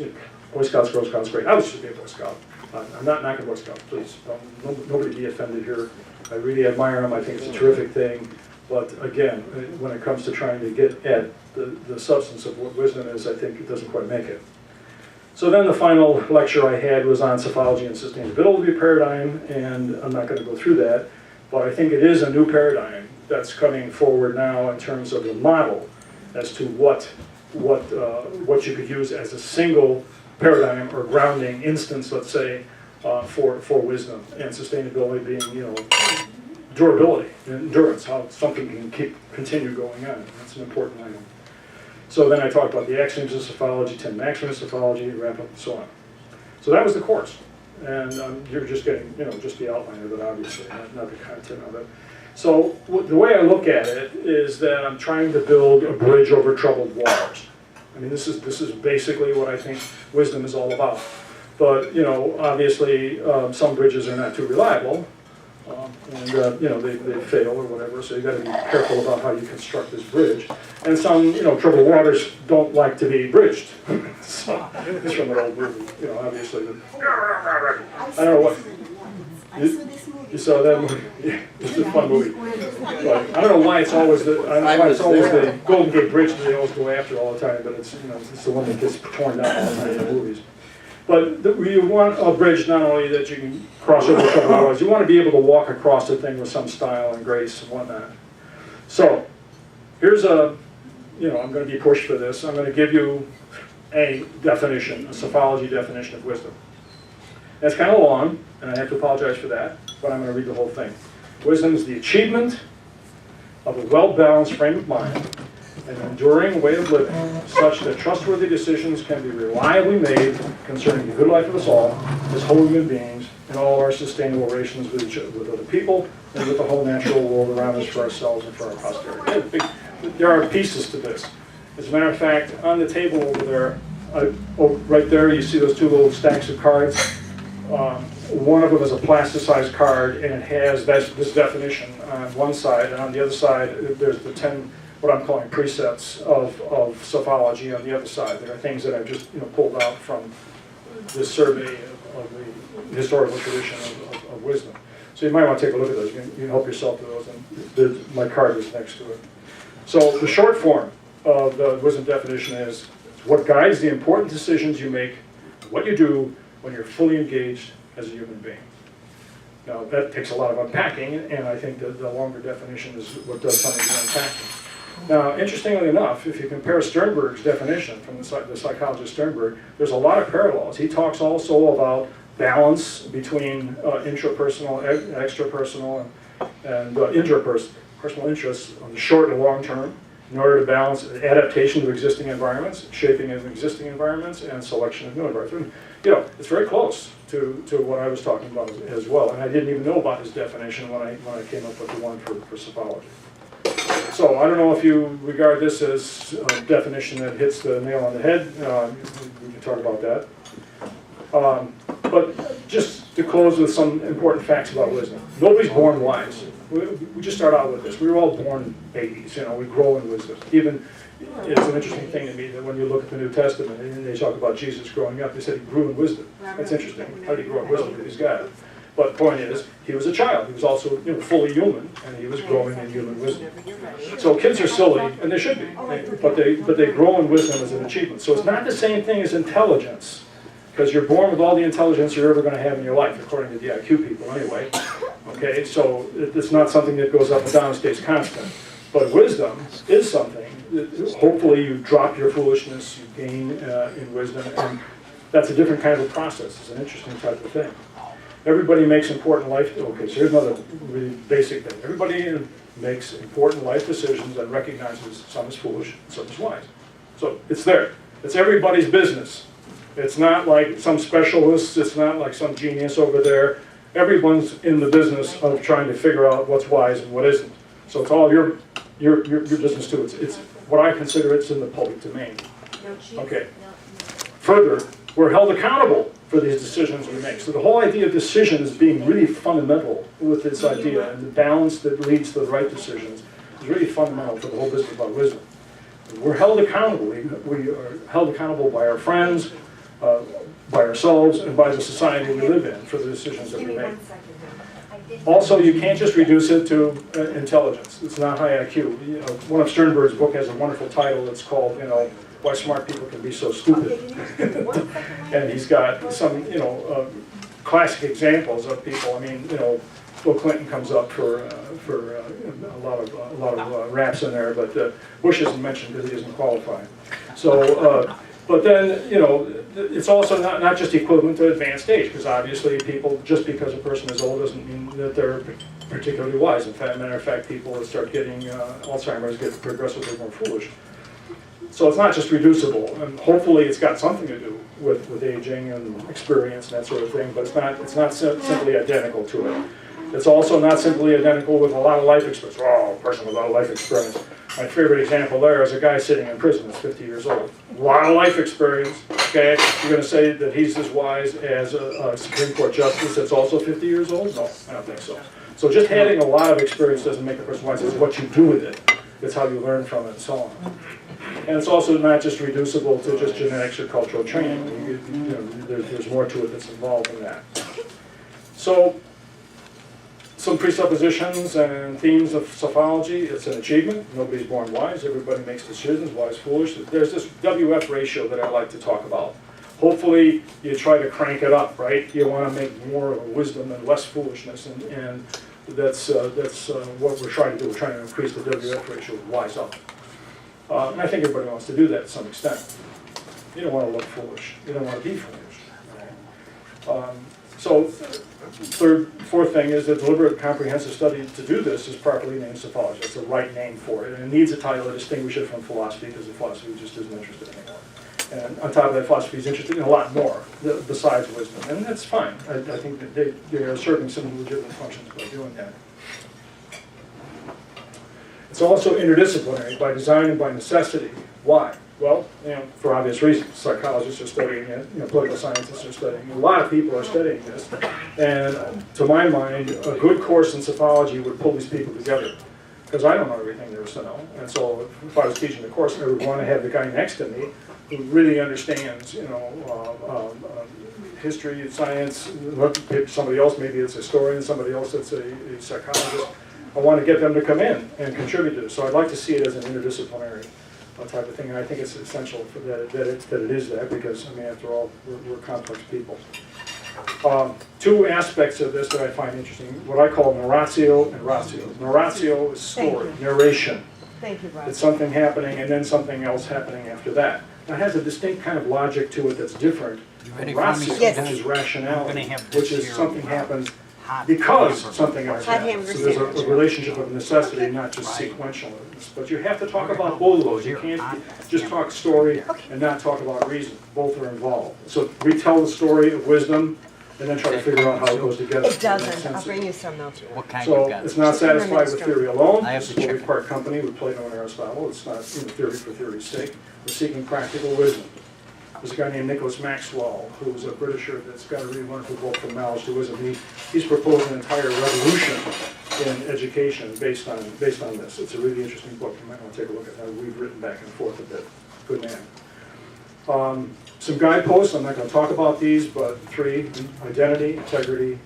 Boy Scouts, Girl Scouts, great. I was just be a Boy Scout. I'm not knocking Boy Scouts, please. Nobody be offended here. I really admire them. I think it's a terrific thing. But again, when it comes to trying to get at the substance of what wisdom is, I think it doesn't quite make it. So then the final lecture I had was on Sophology and sustainability paradigm, and I'm not going to go through that, but I think it is a new paradigm that's coming forward now in terms of the model as to what you could use as a single paradigm or grounding instance, let's say, for wisdom, and sustainability being, durability, endurance, how something can continue going on. That's an important item. So then I talked about the axioms of Sophology, 10 maxims of Sophology, wrap up, and so on. So that was the course. And you're just getting, just the outline of it, obviously, not the content of it. So the way I look at it is that I'm trying to build a bridge over troubled waters. I mean, this is basically what I think wisdom is all about. But, obviously, some bridges are not too reliable. They fail or whatever, so you've got to be careful about how you construct this bridge. And some, troubled waters don't like to be bridged. So, it's from an old movie, obviously. I don't know what. I saw this movie. So then, yeah, it's a fun movie. But I don't know why it's always the, I don't know why it's always the Golden Gate Bridge that they always go after all the time, but it's, you know, it's the one that gets torn down all the time in the movies. But you want a bridge not only that you can cross over a couple of hours, you want to be able to walk across the thing with some style and grace and whatnot. So here's a, you know, I'm going to be pushed for this. I'm going to give you a definition, a Sophology definition of wisdom. That's kind of long, and I have to apologize for that, but I'm going to read the whole thing. Wisdom is the achievement of a well-balanced frame of mind, an enduring way of living, such that trustworthy decisions can be reliably made concerning the good life of us all, as whole human beings, in all our sustainable relations with each other, with other people, and with the whole natural world around us, for ourselves and for our posterity. There are pieces to this. As a matter of fact, on the table over there, right there, you see those two little stacks of cards. One of them is a plasticized card, and it has this definition on one side, and on the other side, there's the 10, what I'm calling precepts of Sophology on the other side. There are things that I've just, you know, pulled out from this survey of the historical tradition of wisdom. So you might want to take a look at those. You can help yourself to those, and my card is next to it. So the short form of the wisdom definition is what guides the important decisions you make, what you do when you're fully engaged as a human being. Now that takes a lot of unpacking, and I think that the longer definition is what does some of the unpacking. Now, interestingly enough, if you compare Sternberg's definition from the psychologist Sternberg, there's a lot of parallels. He talks also about balance between intrapersonal, extrapersonal, and personal interests on the short and long term, in order to balance adaptation to existing environments, shaping of existing environments, and selection of new environments. You know, it's very close to what I was talking about as well, and I didn't even know about his definition when I came up with the one for Sophology. So I don't know if you regard this as a definition that hits the nail on the head. We can talk about that. But just to close with some important facts about wisdom. Nobody's born wise. We just start out with this. We were all born babies. You know, we grow in wisdom. Even it's an interesting thing to me that when you look at the New Testament and they talk about Jesus growing up, they said he grew in wisdom. That's interesting. How did he grow in wisdom? He's got it. But the point is, he was a child. He was also, you know, fully human, and he was growing in human wisdom. So kids are silly, and they should be, but they grow in wisdom as an achievement. So it's not the same thing as intelligence, because you're born with all the intelligence you're ever going to have in your life, according to the IQ people anyway. Okay, so it's not something that goes up and down and stays constant. But wisdom is something that hopefully you drop your foolishness, you gain in wisdom, and that's a different kind of a process. It's an interesting type of thing. Everybody makes important life, okay, so here's another really basic thing. Everybody makes important life decisions and recognizes some is foolish, some is wise. So it's there. It's everybody's business. It's not like some specialist, it's not like some genius over there. Everyone's in the business of trying to figure out what's wise and what isn't. So it's all your business too. It's what I consider it's in the public domain. Okay. Further, we're held accountable for these decisions we make. So the whole idea of decision is being really fundamental with this idea, and the balance that leads to the right decisions is really fundamental for the whole business about wisdom. We're held accountable. We are held accountable by our friends, by ourselves, and by the society we live in for the decisions that we make. Also, you can't just reduce it to intelligence. It's not high IQ. You know, one of Sternberg's book has a wonderful title that's called, you know, Why Smart People Can Be So Stupid. And he's got some, you know, classic examples of people. I mean, you know, Bill Clinton comes up for a lot of raps in there, but Bush isn't mentioned because he isn't qualified. So, but then, you know, it's also not just equivalent to advanced age, because obviously people, just because a person is old doesn't mean that they're particularly wise. In fact, matter of fact, people that start getting Alzheimer's get progressively more foolish. So it's not just reducible, and hopefully it's got something to do with aging and experience and that sort of thing, but it's not simply identical to it. It's also not simply identical with a lot of life experience. Oh, a person with a lot of life experience. My favorite example there is a guy sitting in prison that's 50 years old. A lot of life experience, okay? You're going to say that he's as wise as a Supreme Court justice that's also 50 years old? No, I don't think so. So just having a lot of experience doesn't make a person wise. It's what you do with it. It's how you learn from it and so on. And it's also not just reducible to just genetics or cultural training. You know, there's more to it that's involved in that. So Some presuppositions and themes of sophology. It's an achievement. Nobody's born wise. Everybody makes decisions, wise, foolish. There's this WF ratio that I like to talk about. Hopefully you try to crank it up, right? You want to make more of wisdom and less foolishness, and that's what we're trying to do. We're trying to increase the WF ratio, wise up. And I think everybody wants to do that to some extent. You don't want to look foolish. You don't want to be foolish. Right? Fourth thing is that deliberate comprehensive study to do this is properly named sophology. That's the right name for it. And it needs a title to distinguish it from philosophy, because the philosophy just isn't interested anymore. And on top of that, philosophy is interested in a lot more besides wisdom. And that's fine. I think that they are serving some legitimate functions by doing that. It's also interdisciplinary by design and by necessity. Why? Well, for obvious reasons. Psychologists are studying it, political scientists are studying it. A lot of people are studying this. And to my mind, a good course in sophology would pull these people together. Because I don't know everything there is to know. And so if I was teaching the course, I would want to have the guy next to me who really understands, history, science, somebody else, maybe it's a historian, somebody else that's a psychologist. I want to get them to come in and contribute to this. So I'd like to see it as an interdisciplinary type of thing, and I think it's essential for that it is that, because, I mean, after all, we're complex people. Two aspects of this that I find interesting, what I call narratio and ratio. Narratio is story, narration. Thank you, Rob. It's something happening and then something else happening after that. Now, it has a distinct kind of logic to it that's different from ratio, Yes. which is rationality, have which is something happens because something else happens. So there's a relationship of necessity, not just sequential. But you have to talk about both of those. You can't just talk story and not talk about reason. Both are involved. So we tell the story of wisdom and then try to figure out how it goes together. It doesn't. I'll bring you some now. What kind So you got? it's not satisfied with theory alone. I have This is to what we check. part company with Plato and Aristotle. It's not theory for theory's sake. We're seeking practical wisdom. There's a guy named Nicholas Maxwell, who was a Britisher that's got a really wonderful book, From Knowledge to Wisdom. He's proposed an entire revolution in education based on this. It's a really interesting book. You might want to take a look at that. We've written back and forth a bit. Good man. Some guideposts. I'm not going to talk about these, but 3: identity, integrity,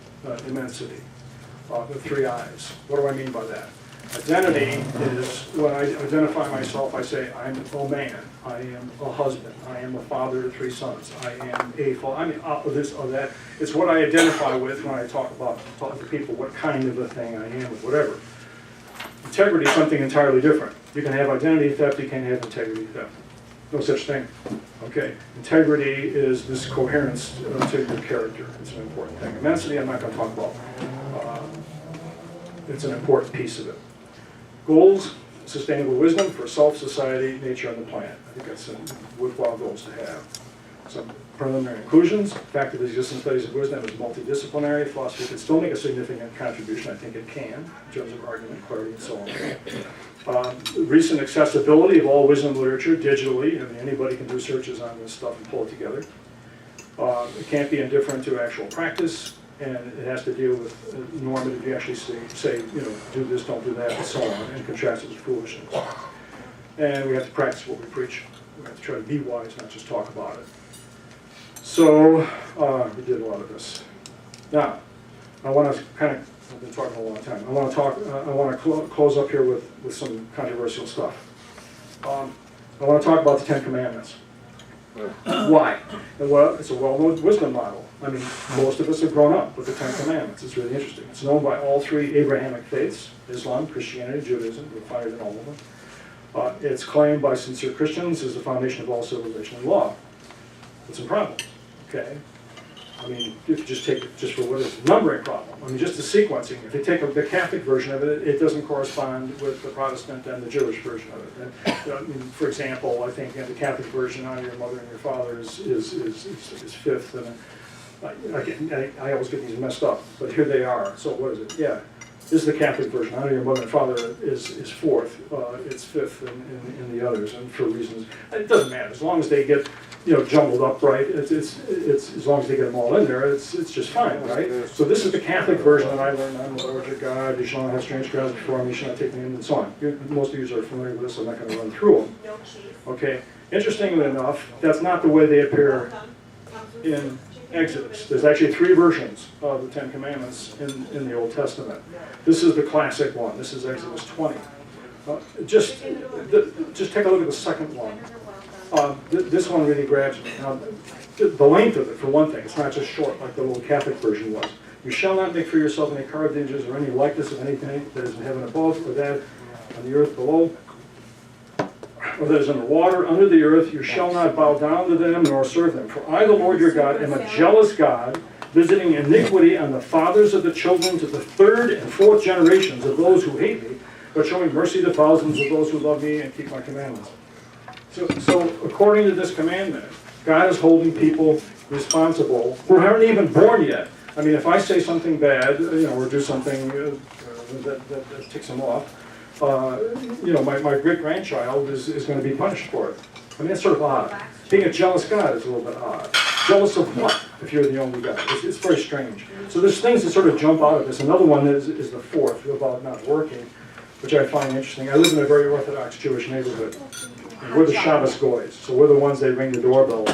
immensity. The 3 I's. What do I mean by that? Identity is when I identify myself, I say, I'm a man, I am a husband, I am a father to 3 sons, I am a father, I mean, this or that. It's what I identify with when I talk to people, what kind of a thing I am, or whatever. Integrity is something entirely different. You can have identity theft, you can't have integrity theft. No such thing. Okay, integrity is this coherence to your character. It's an important thing. Immensity, I'm not going to talk about. It's an important piece of it. Goals: sustainable wisdom for self, society, nature, and the planet. I think that's some worthwhile goals to have. Some preliminary conclusions: the fact of the existing studies of wisdom is multidisciplinary. Philosophy can still make a significant contribution. I think it can, in terms of argument, clarity, and so on. Recent accessibility of all wisdom literature digitally. I mean, anybody can do searches on this stuff and pull it together. It can't be indifferent to actual practice. And it has to deal with normative. You actually say, do this, don't do that, and so on, and contrast it with foolishness. And we have to practice what we preach. We have to try to be wise, not just talk about it. So we did a lot of this. Now, I want to I've been talking a long time. I want to close up here with some controversial stuff. I want to talk about the 10 Commandments. Why? Well, it's a well-known wisdom model. I mean, most of us have grown up with the 10 Commandments. It's really interesting. It's known by all 3 Abrahamic faiths: Islam, Christianity, Judaism. We'll find it in all of them. It's claimed by sincere Christians as the foundation of all civilization and law. With some problems, okay? I mean, if you just take it just for what is a numbering problem. I mean, just the sequencing. If you take the Catholic version of it, it doesn't correspond with the Protestant and the Jewish version of it. And, I mean, for example, I think the Catholic version, honor your mother and your father, is 5th, and I always get these messed up. But here they are. So what is it? Yeah, this is the Catholic version. Honor your mother and father is 4th. It's 5th in the others, and for reasons it doesn't matter as long as they get jumbled up right. It's as long as they get them all in there, it's just fine, right? So this is the Catholic version that I learned. I'm the Lord your God. You shall not have strange gods before me. You shall not take names, and so on. Most of you are familiar with this. So I'm not going to run through them. Okay. Interestingly enough, that's not the way they appear in Exodus. There's actually 3 versions of the Ten Commandments in the Old Testament. This is the classic one. This is Exodus 20. Just take a look at the second one. This one really grabs me. Now, the length of it, for one thing, it's not just short like the little Catholic version was. You shall not make for yourself any carved images or any likeness of anything that is in heaven above, or that on the earth below, or that is in the water under the earth. You shall not bow down to them nor serve them. For I, the Lord your God, am a jealous God, visiting iniquity on the fathers of the children to the 3rd and 4th generations of those who hate me, but showing mercy to thousands of those who love me and keep my commandments. So according to this commandment, God is holding people responsible who aren't even born yet. I mean, if I say something bad, or do something that ticks them off, my great-grandchild is going to be punished for it. I mean, it's sort of odd. Being a jealous God is a little bit odd. Jealous of what, if you're the only God? It's very strange. So there's things that sort of jump out of this. Another one is the 4th, about not working, which I find interesting. I live in a very Orthodox Jewish neighborhood. We're the Shabbos goys, so we're the ones that ring the doorbell to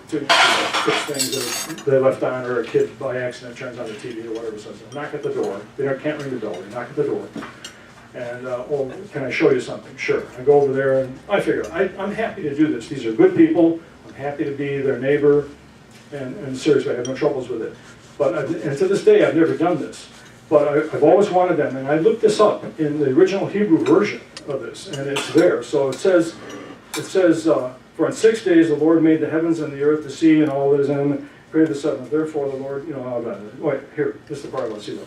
fix things that they left on, or a kid by accident turns on the TV or whatever, says, knock at the door. They can't ring the bell, they knock at the door. And, can I show you something? Sure. I go over there and I figure, I'm happy to do this. These are good people. I'm happy to be their neighbor. And seriously, I have no troubles with it. And to this day, I've never done this. But I've always wanted them. And I looked this up in the original Hebrew version of this, and it's there. So it says, for in 6 days the Lord made the heavens and the earth, the sea, and all that is in them, created the 7th. Therefore the Lord, wait, here, this is the part I want to see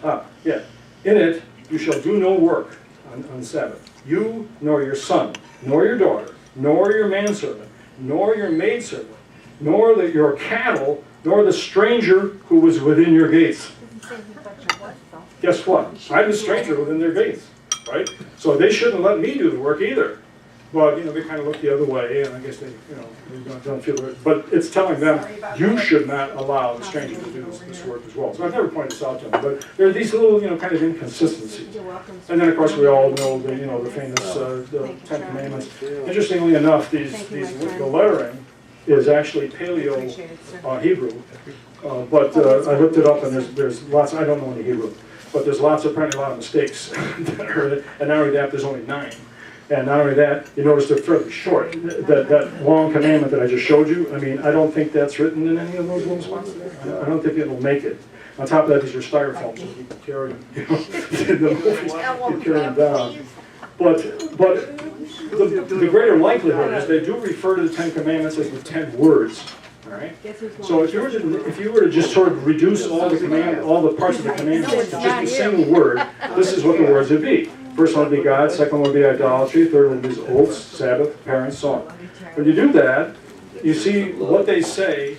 though. Yeah. In it you shall do no work on the Sabbath. You, nor your son, nor your daughter, nor your manservant, nor your maidservant, nor your cattle, nor the stranger who was within your gates. Guess what? I'm the stranger within their gates, right? So they shouldn't let me do the work either. But, they kind of look the other way, and I guess they don't feel it. But it's telling them, you should not allow the stranger to do this work as well. So I've never pointed this out to them, but there are these little, kind of inconsistencies. And then, of course, we all know the famous the 10 Commandments. Interestingly enough, the lettering is actually Paleo Hebrew. But I looked it up, and there's lots. I don't know any Hebrew, but there's apparently a lot of mistakes that are in it. And not only that, there's only 9. And not only that, you notice they're fairly short. That long commandment that I just showed you, I mean, I don't think that's written in any of those little spots there. I don't think it'll make it. On top of that, these are styrofoam, so you can carry them, carry them down. But the greater likelihood is they do refer to the 10 Commandments as the 10 words. All right. So if you were to just sort of reduce all the parts of the commandments to just a single word, this is what the words would be. First one would be God, second one would be idolatry, third one would be oaths, Sabbath, parents, so on. When you do that, you see what they say,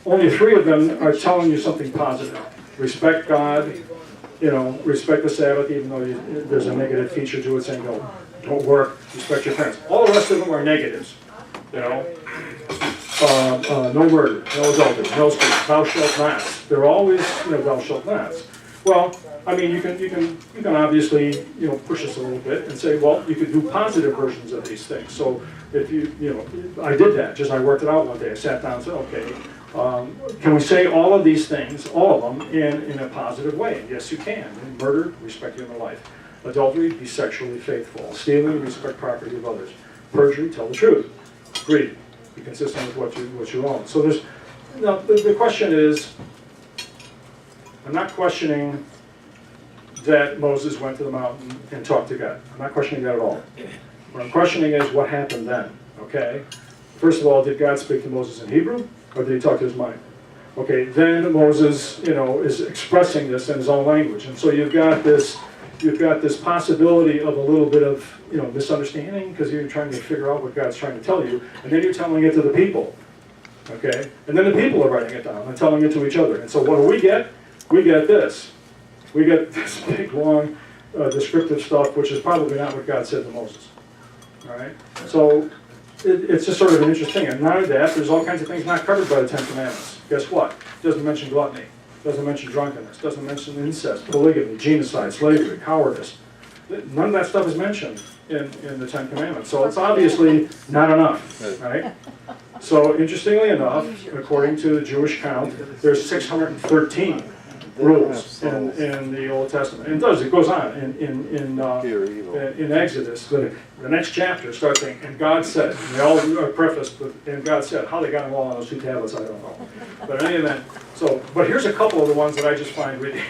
only 3 of them are telling you something positive. Respect God, respect the Sabbath, even though there's a negative feature to it saying don't work, respect your parents. All the rest of them are negatives, no murder, no adultery, no stealing, thou shalt not. They're always, thou shalt not. Well, I mean, you can obviously, push this a little bit and say, well, you could do positive versions of these things. So if I did that, I worked it out one day. I sat down and said, okay, can we say all of these things, all of them, in a positive way? And yes, you can. Murder, respect human life. Adultery, be sexually faithful. Stealing, respect property of others. Perjury, tell the truth. Greed, be consistent with what you own. So the question is, I'm not questioning that Moses went to the mountain and talked to God. I'm not questioning that at all. What I'm questioning is what happened then, okay? First of all, did God speak to Moses in Hebrew, or did he talk to his mind? Okay, then Moses, is expressing this in his own language. And so you've got this possibility of a little bit of, misunderstanding, because you're trying to figure out what God's trying to tell you, and then you're telling it to the people, okay? And then the people are writing it down and telling it to each other. And so what do we get? We get this. We get this big, long, descriptive stuff, which is probably not what God said to Moses. All right? So it's just sort of an interesting thing. And not only that, there's all kinds of things not covered by the 10 Commandments. Guess what? It doesn't mention gluttony. It doesn't mention drunkenness. It doesn't mention incest, polygamy, genocide, slavery, cowardice. None of that stuff is mentioned in the 10 Commandments. So it's obviously not enough, right? So interestingly enough, according to the Jewish count, there's 613 rules in the Old Testament. And it goes on in Exodus. The next chapter starts saying, and God said, and they all are prefaced with, and God said. How they got them all on those two tablets, I don't know. But in any event, but here's a couple of the ones that I just find really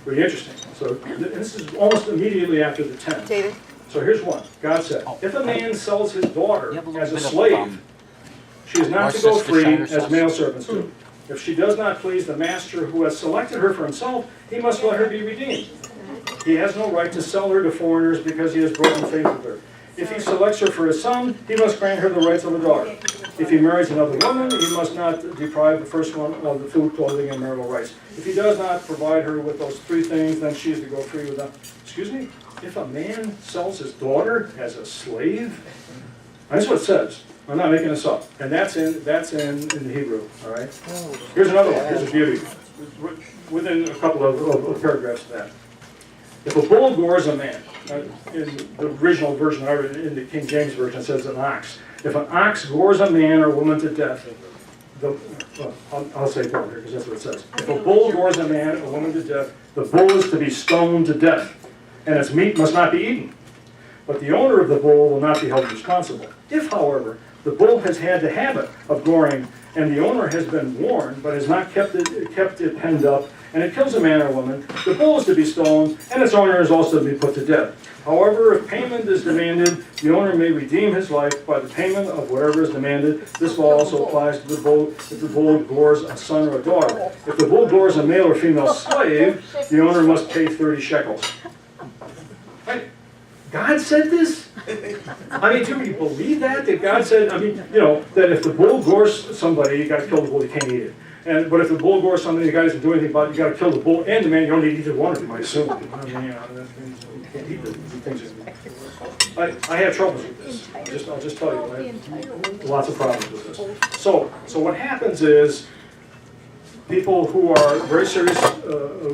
interesting. So this is almost immediately after the 10. David? So here's one. God said, if a man sells his daughter as a slave, she is not to go free as male servants do. If she does not please the master who has selected her for himself, he must let her be redeemed. He has no right to sell her to foreigners because he has broken faith with her. If he selects her for his son, he must grant her the rights of a daughter. If he marries another woman, he must not deprive the first one of the food, clothing, and marital rights. If he does not provide her with those three things, then she is to go free with them. Excuse me? If a man sells his daughter as a slave? That's what it says. I'm not making this up. And that's in the Hebrew, all right? Here's another one. Here's a beauty. Within a couple of paragraphs of that. If a bull gores a man, in the original version, in the King James Version, it says an ox. If an ox gores a man or woman to death, I'll say bull here because that's what it says. If a bull gores a man or woman to death, the bull is to be stoned to death, and its meat must not be eaten. But the owner of the bull will not be held responsible. If, however, the bull has had the habit of goring, and the owner has been warned, but has not kept it penned up, and it kills a man or woman, the bull is to be stoned, and its owner is also to be put to death. However, if payment is demanded, the owner may redeem his life by the payment of whatever is demanded. This law also applies to the bull if the bull gores a son or a daughter. If the bull gores a male or female slave, the owner must pay 30 shekels. Right? God said this? I mean, do you believe that? That God said, I mean, you know, that if the bull gores somebody, you got to kill the bull, you can't eat it. But if the bull gores somebody, the guy doesn't do anything about it, you got to kill the bull and the man. You don't need either one of them, I assume. I mean, you can't eat the things. I have troubles with this. I'll just tell you, I have lots of problems with this. So what happens is, people who are very serious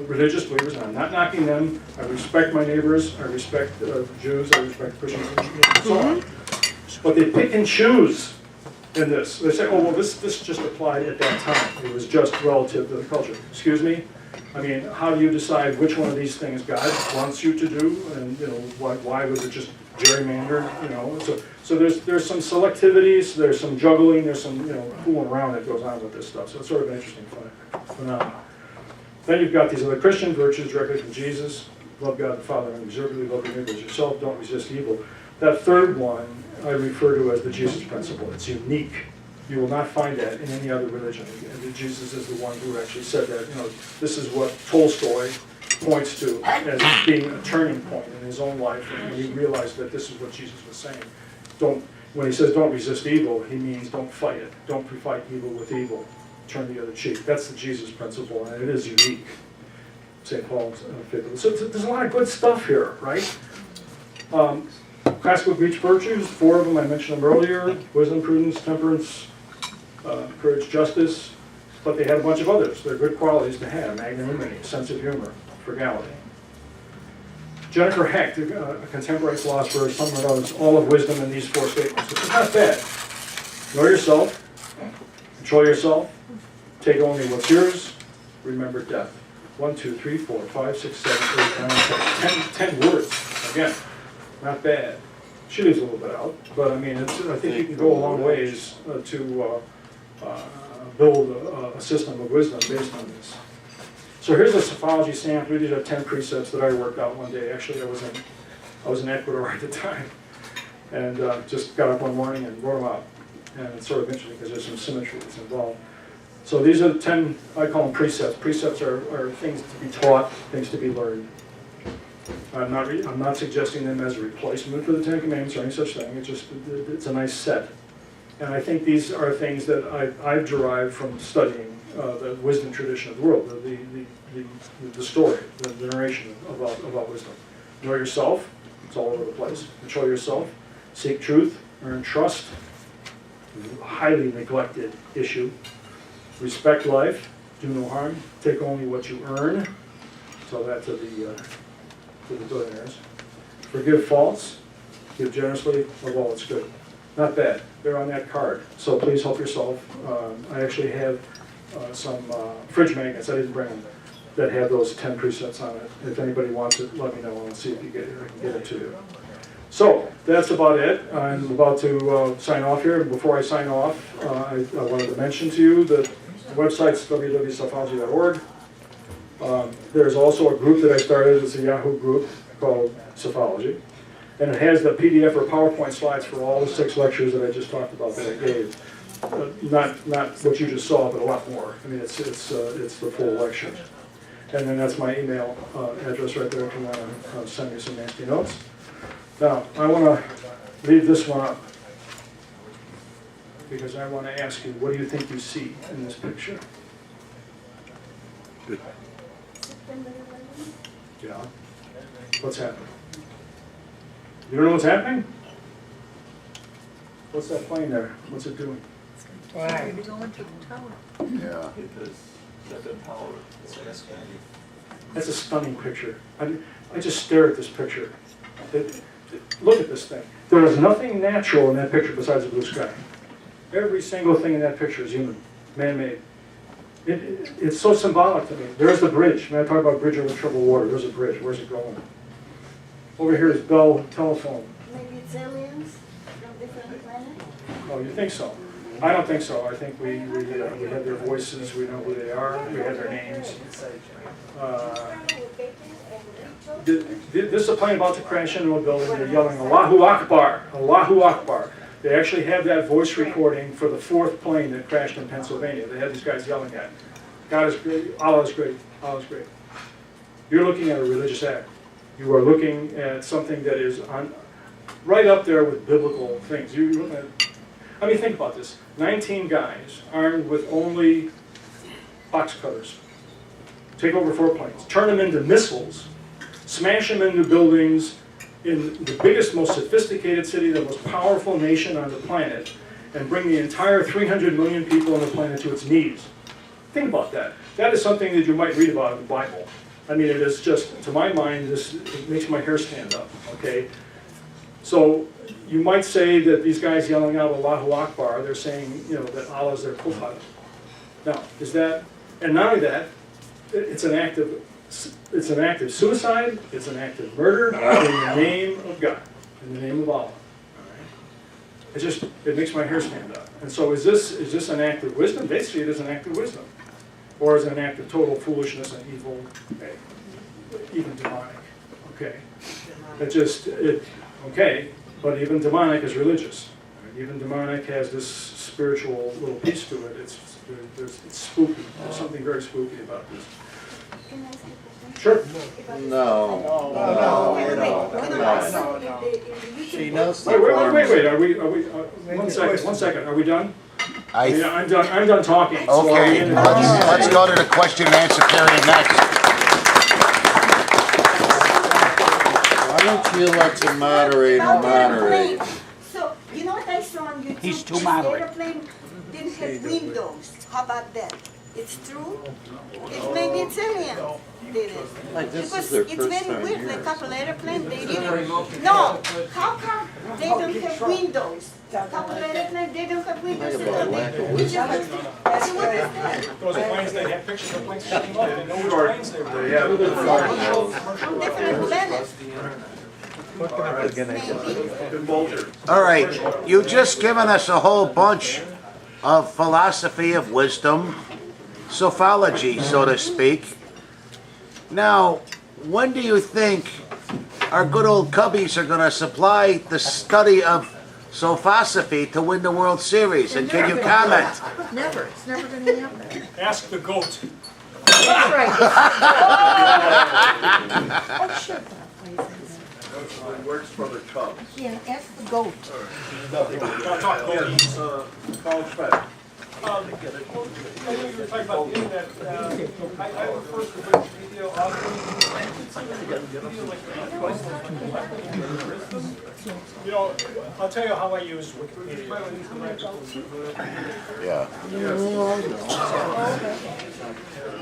religious believers, and I'm not knocking them, I respect my neighbors, I respect Jews, I respect Christians, and so on. But they pick and choose in this. They say, oh, well, this just applied at that time. It was just relative to the culture. Excuse me? I mean, how do you decide which one of these things God wants you to do? And, you know, why was it just gerrymandered? You know, so there's some selectivities, there's some juggling, there's some, you know, fooling around that goes on with this stuff. So it's sort of an interesting phenomenon. Then you've got these other Christian virtues directly from Jesus. Love God the Father unreservedly, love your neighbor as yourself, don't resist evil. That third one I refer to as the Jesus principle. It's unique. You will not find that in any other religion. And Jesus is the one who actually said that. You know, this is what Tolstoy points to as being a turning point in his own life, and he realized that this is what Jesus was saying. When he says don't resist evil, he means don't fight it. Don't fight evil with evil. Turn the other cheek. That's the Jesus principle, and it is unique. St. Paul's figure. So there's a lot of good stuff here, right? Classical Greek virtues, 4 of them, I mentioned them earlier: wisdom, prudence, temperance, courage, justice. But they had a bunch of others. They're good qualities to have: magnanimity, sense of humor, frugality. Jennifer Hecht, a contemporary philosopher, summarized all of wisdom in these 4 statements, which is not bad. Know yourself, control yourself, take only what's yours, remember death. 1, 2, 3, 4, 5, 6, 7, 8, 9, 10 words. Again, not bad. She leaves a little bit out, but I mean, I think you can go a long ways to build a system of wisdom based on this. So here's a Sophology sample. These are 10 precepts that I worked out one day. Actually, I was in Ecuador at the time, and just got up one morning and wrote them out. And it's sort of interesting because there's some symmetry that's involved. So these are the 10, I call them precepts. Precepts are things to be taught, things to be learned. I'm not suggesting them as a replacement for the 10 Commandments or any such thing. It's a nice set. And I think these are things that I've derived from studying the wisdom tradition of the world, the story, the narration about wisdom. Know yourself. It's all over the place. Control yourself. Seek truth. Earn trust. Highly neglected issue. Respect life. Do no harm. Take only what you earn. Tell that to the billionaires. Forgive faults. Give generously. Love all that's good. Not bad. They're on that card, so please help yourself. I actually have some fridge magnets, I didn't bring them, that have those 10 presets on it. If anybody wants it, let me know and see if you get it. I can get it to you. So that's about it. I'm about to sign off here. Before I sign off, I wanted to mention to you that the website's www.sophology.org. There's also a group that I started. It's a Yahoo group called Sophology. And it has the PDF or PowerPoint slides for all the 6 lectures that I just talked about that I gave. Not what you just saw, but a lot more. I mean, it's the full lecture. And then that's my email address right there if you want to send me some nasty notes. Now, I want to leave this one up because I want to ask you, what do you think you see in this picture? Yeah. What's happening? You don't know what's happening? What's that plane there? What's it doing? Why? Yeah. That's a stunning picture. I just stare at this picture. Look at this thing. There is nothing natural in that picture besides the blue sky. Every single thing in that picture is human, man-made. It's so symbolic to me. There's the bridge. When I talk about bridge over troubled water, there's a bridge. Where's it going? Over here is Bell Telephone. Maybe it's aliens from different planets? Oh, you think so? I don't think so. I think we have their voices. We know who they are. We have their names. This is a plane about to crash into a building. They're yelling, Allahu Akbar, Allahu Akbar. They actually have that voice recording for the 4th plane that crashed in Pennsylvania. They had these guys yelling at it. God is great, Allah is great, Allah is great. You're looking at a religious act. You are looking at something that is right up there with biblical things. You're looking at, I mean, think about this. 19 guys armed with only box cutters. Take over 4 planes. Turn them into missiles. Smash them into buildings in the biggest, most sophisticated city, the most powerful nation on the planet, and bring the entire 300 million people on the planet to its knees. Think about that. That is something that you might read about in the Bible. I mean, it is just, to my mind, it makes my hair stand up, okay? So you might say that these guys yelling out Allahu Akbar, they're saying, you know, that Allah is their prophet. Now, is that, and not only that, it's an act of suicide, it's an act of murder in the name of God, in the name of Allah. All right? It makes my hair stand up. And so is this an act of wisdom? They see it as an act of wisdom. Or as an act of total foolishness and evil, even demonic. Okay. Okay, but even demonic is religious. Right? Even demonic has this spiritual little piece to it. It's spooky. There's something very spooky about this. Can I ask you a question? Sure. No. She knows the Wait. forms. Are we? 1 second. Are we done? I'm Okay, done talking. So are we in? let's go to the question and answer period next. Why don't you let the moderator moderate? So, you know what I saw on YouTube? He's too This moderate. airplane didn't have windows. How about that? It's true? Maybe it's alien. Like, this Because is their it's first very time weird, here. a couple airplanes, they didn't. No, how come they don't have windows? Couple airplanes, they don't have windows. Think about lack of Which is, what is that? Those planes, they have pictures of planes taking off. They know which Sure. planes they were. They have From different planets. been bolted. All right, you've just given us a whole bunch of philosophy of wisdom, sophology, so to speak. Now, when do you think our good old Cubbies are going to supply the study of sophosophy to win the World Series? And can you comment? Never. It's never going to happen. Ask the goat. That's right. Oh, shut up. It works for the Cubs. Yeah, ask the goat. Yes, College Fed. I know you were talking about the internet. I have a first video of You know, I'll tell you how I use Wikipedia. Yeah.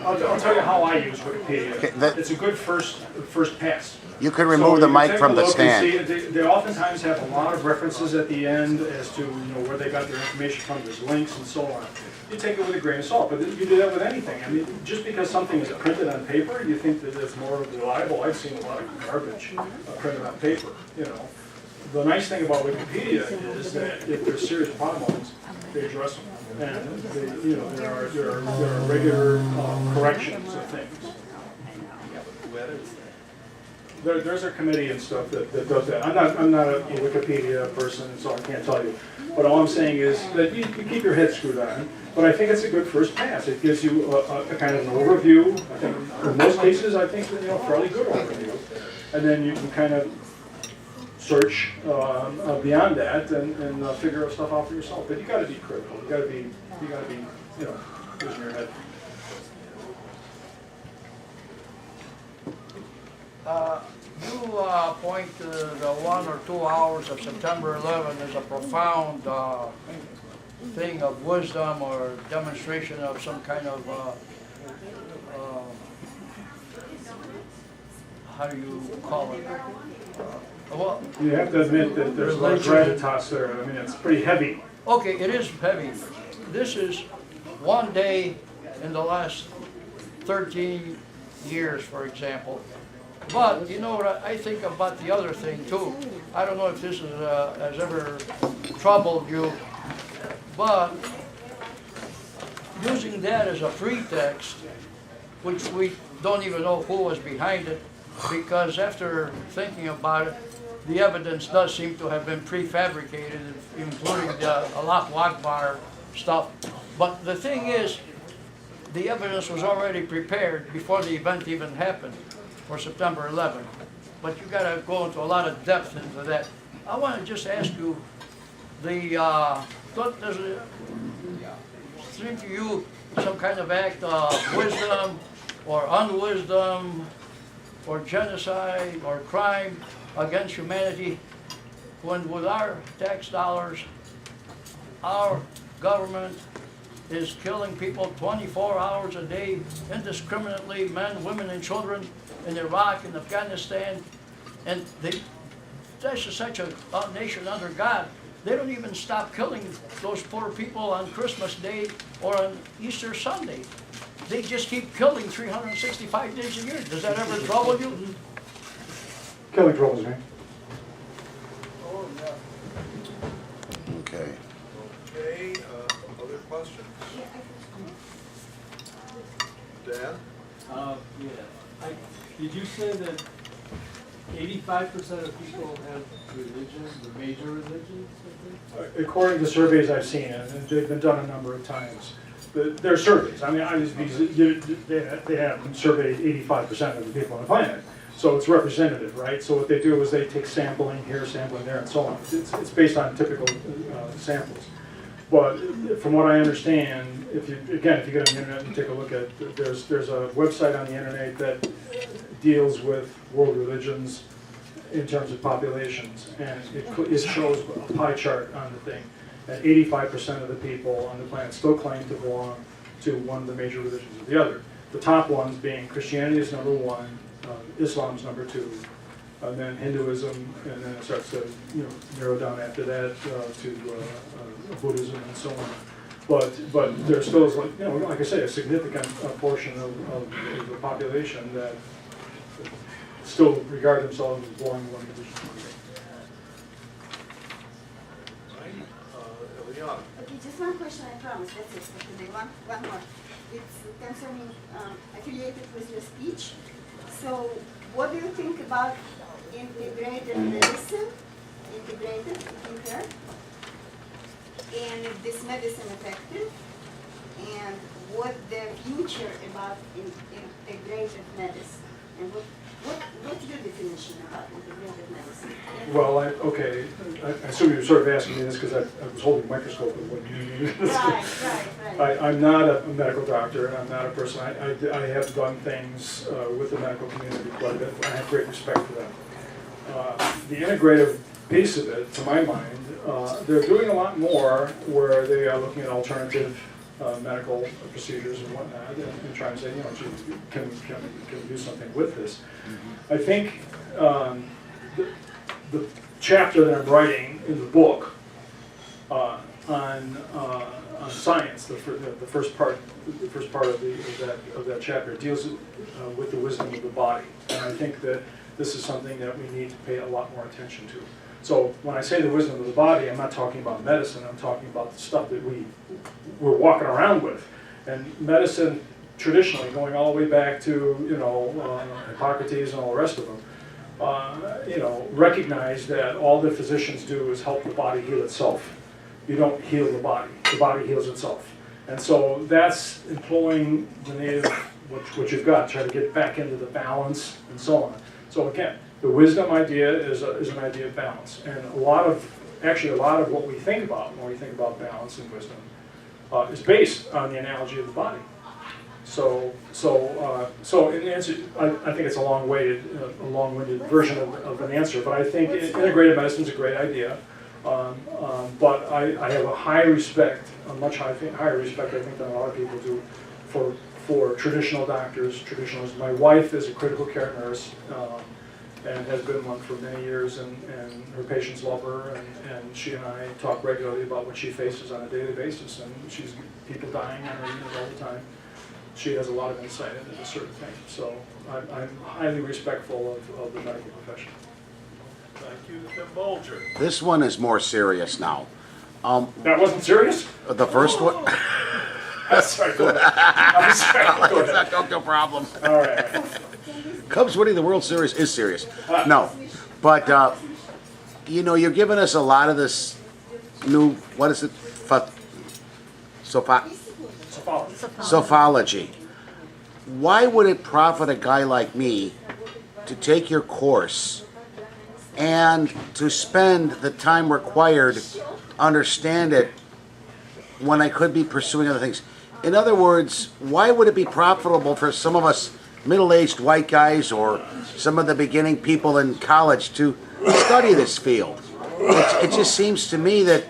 I'll tell you how I use Wikipedia. Okay, that- It's a good first pass. You can remove the So you mic take from a the look and stand. see, they oftentimes have a lot of references at the end as to where they got their information from, there's links and so on. You take it with a grain of salt, but you do that with anything. I mean, just because something is printed on paper, you think that it's more reliable. I've seen a lot of garbage printed on paper, you know. The nice thing about Wikipedia is that if there's serious problems, they address them. And they, there are regular corrections of things. There's a committee and stuff that does that. I'm not a Wikipedia person, so I can't tell you. But all I'm saying is that you keep your head screwed on. But I think it's a good first pass. It gives you a kind of an overview. I think in most cases, I think fairly good overview. And then you can kind of search beyond that and figure stuff out for yourself. But you got to be critical. You got to be using your head. You point to the 1 or 2 hours of September 11 as a profound thing of wisdom or demonstration of some kind of, how do you call it? Well, You have to admit that there's a lot of gravitas there. I mean, it's pretty heavy. okay, it is heavy. This is one day in the last 13 years, for example. But you know what I think about the other thing too. I don't know if this has ever troubled you, but using that as a pretext, which we don't even know who was behind it, because after thinking about it, the evidence does seem to have been prefabricated, including the Allahu Akbar stuff. But the thing is, the evidence was already prepared before the event even happened for September 11. But you got to go into a lot of depth into that. I want to just ask you, does it seem to you some kind of act of wisdom or unwisdom or genocide or crime against humanity when with our tax dollars, our government is killing people 24 hours a day indiscriminately, men, women, and children in Iraq and Afghanistan, and that's just such a nation under God. They don't even stop killing those poor people on Christmas Day or on Easter Sunday. They just keep killing 365 days a year. Does that ever trouble you? Killing troubles me. Okay. Okay, other questions? Dan? Did you say that 85% of people have religion, the major religions, I think? According to surveys I've seen, and they've been done a number of times, there are surveys. I mean, they have surveyed 85% of the people on the planet. So it's representative, right? So what they do is they take sampling here, sampling there, and so on. It's based on typical samples. But from what I understand, if you get on the internet and take a look at, there's a website on the internet that deals with world religions in terms of populations, and it shows a pie chart on the thing. And 85% of the people on the planet still claim to belong to one of the major religions or the other. The top ones being Christianity is number 1, Islam's number 2, and then Hinduism, and then it starts to narrow down after that to Buddhism and so on. But there still is, like I say, a significant portion of the population that still regard themselves as belonging to one religion. Eliana? Okay, just one question, I promise, that's it for today, one more. It's concerning, affiliated with your speech. So, what do you think about integrated medicine, integrated in here? And if this medicine effective? And what the future about integrated medicine? And what's your definition about integrated medicine? Well, okay, I assume you're sort of asking me this because I was holding a microscope and what you Right. I'm not a medical doctor, and I'm not a person, I have done things with the medical community quite a bit, and I have great respect for them. The integrative piece of it, to my mind, they're doing a lot more where they are looking at alternative medical procedures and whatnot, and trying to say, you know, gee, can we do something with this? I think the chapter that I'm writing in the book on science, the first part of that chapter deals with the wisdom of the body, and I think that this is something that we need to pay a lot more attention to. So when I say the wisdom of the body, I'm not talking about medicine. I'm talking about the stuff that we're walking around with, and medicine traditionally, going all the way back to Hippocrates and all the rest of them. Recognize that all the physicians do is help the body heal itself. You don't heal the body heals itself. And so that's employing the native, what you've got, try to get back into the balance and so on. So again, the wisdom idea is an idea of balance. And a lot of what we think about when we think about balance and wisdom is based on the analogy of the body. So in answer, I think it's a long-winded version of an answer, but I think integrative medicine is a great idea. But I have a high respect, a much higher respect, I think, than a lot of people do for traditional doctors, traditionalists. My wife is a critical care nurse and has been one for many years, and her patients love her, and she and I talk regularly about what she faces on a daily basis, and she's people dying on her unit all the time. She has a lot of insight into this sort of thing. So I'm highly respectful of the medical profession. Thank you, Tim Bolger. This one is more serious now. That wasn't serious? The first one? Sorry, go ahead. I'm sorry, go ahead. No problem. All right. Cubs winning the World Series is serious. No, but you're giving us a lot of this new, what is it? Sophology. Why would it profit a guy like me to take your course and to spend the time required to understand it when I could be pursuing other things? In other words, why would it be profitable for some of us middle-aged white guys or some of the beginning people in college to study this field? It just seems to me that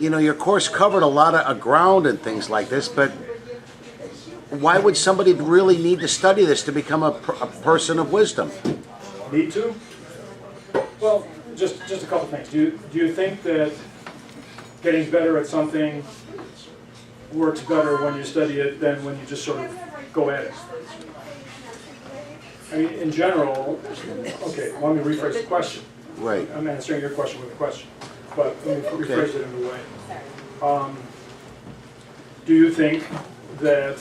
your course covered a lot of ground and things like this, but why would somebody really need to study this to become a person of wisdom? Need to? Well, just a couple things. Do you think that getting better at something works better when you study it than when you just sort of go at it? I mean, in general, okay, let me rephrase the question. Right. I'm answering your question with a question, but let me rephrase it in a way. Do you think that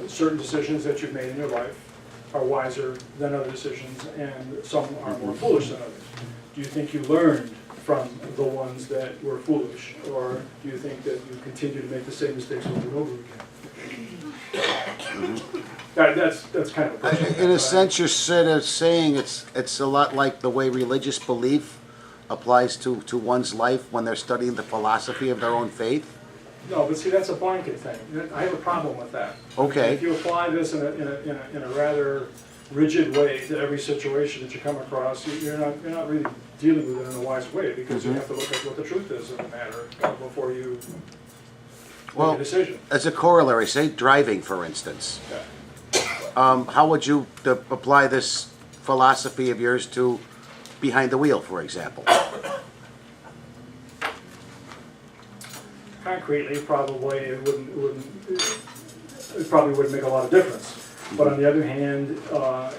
certain decisions that you've made in your life are wiser than other decisions, and some are more foolish than others? Do you think you learned from the ones that were foolish, or do you think that you continue to make the same mistakes over and over again? That's kind of a question. In a sense, you're sort of saying it's a lot like the way religious belief applies to one's life when they're studying the philosophy of their own faith. No, but see, that's a blanket thing. I have a problem with that. Okay. If you apply this in a rather rigid way to every situation that you come across, you're not really dealing with it in a wise way, because you have to look at what the truth is of the matter before you make a decision. As a corollary, say driving, for instance. Yeah. How would you apply this philosophy of yours to behind the wheel, for example? Concretely, probably it probably wouldn't make a lot of difference. But on the other hand,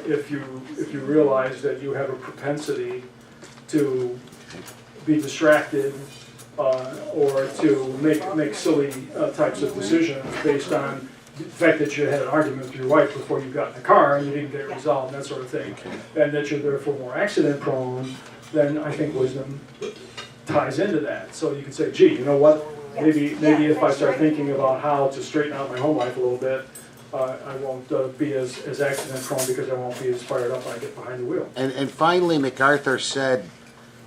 if you realize that you have a propensity to be distracted or to make silly types of decisions based on the fact that you had an argument with your wife before you got in the car and you didn't get it resolved and that sort of thing, and that you're therefore more accident prone, then I think wisdom ties into that. So you can say, gee, you know what? Maybe if I start thinking about how to straighten out my home life a little bit, I won't be as accident prone, because I won't be as fired up when I get behind the wheel. And finally, MacArthur said,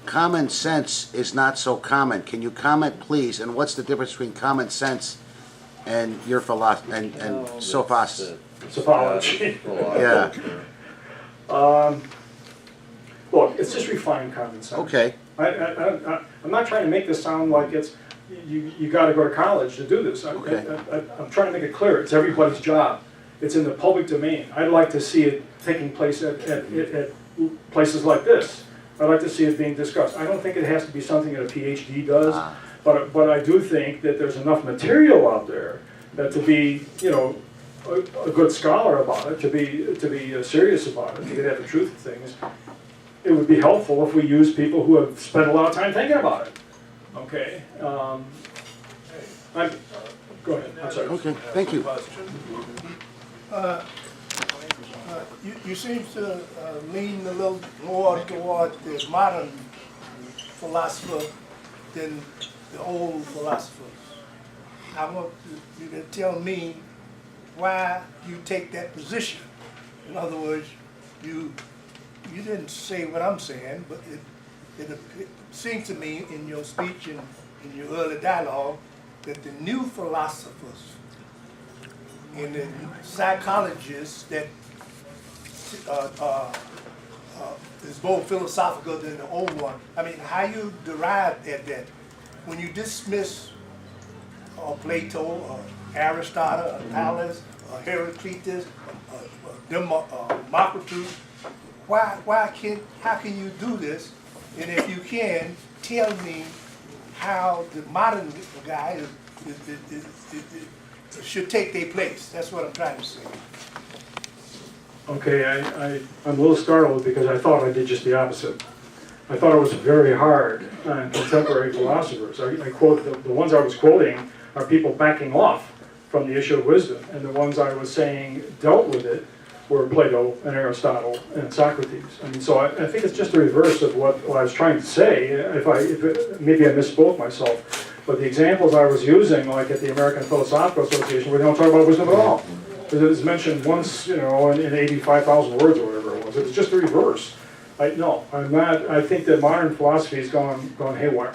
common sense is not so common. Can you comment, please? And what's the difference between common sense and your philosophy and sophos? Sophology. Yeah. Look, it's just refined common sense. Okay. I'm not trying to make this sound like it's, you gotta go to college to do this. I'm trying to make it clear, it's everybody's job. It's in the public domain. I'd like to see it taking place at places like this. I'd like to see it being discussed. I don't think it has to be something that a PhD does, but I do think that there's enough material out there that to be, you know, a good scholar about it, to be serious about it, to get at the truth of things. It would be helpful if we use people who have spent a lot of time thinking about it. Okay. Go ahead. I'm sorry. Okay, thank you. You seem to lean a little more toward the modern philosopher than the old philosophers. I want you to tell me why you take that position. In other words, you didn't say what I'm saying, but it seems to me in your speech and in your early dialogue that the new philosophers and the psychologists that is more philosophical than the old one. I mean, how you derived at that? When you dismiss Plato, or Aristotle, or Thales, or Heraclitus, Democritus, how can you do this? And if you can, tell me how the modern guy should take their place. That's what I'm trying to say. Okay, I'm a little startled because I thought I did just the opposite. I thought it was very hard on contemporary philosophers. I quote, the ones I was quoting are people backing off from the issue of wisdom, and the ones I was saying dealt with it were Plato and Aristotle and Socrates. I mean, so I think it's just the reverse of what I was trying to say. Maybe I misspoke myself, but the examples I was using, like at the American Philosophical Association, where they don't talk about wisdom at all. It was mentioned once, you know, in 85,000 words or whatever it was. It was just the reverse. No, I'm not. I think that modern philosophy has gone haywire.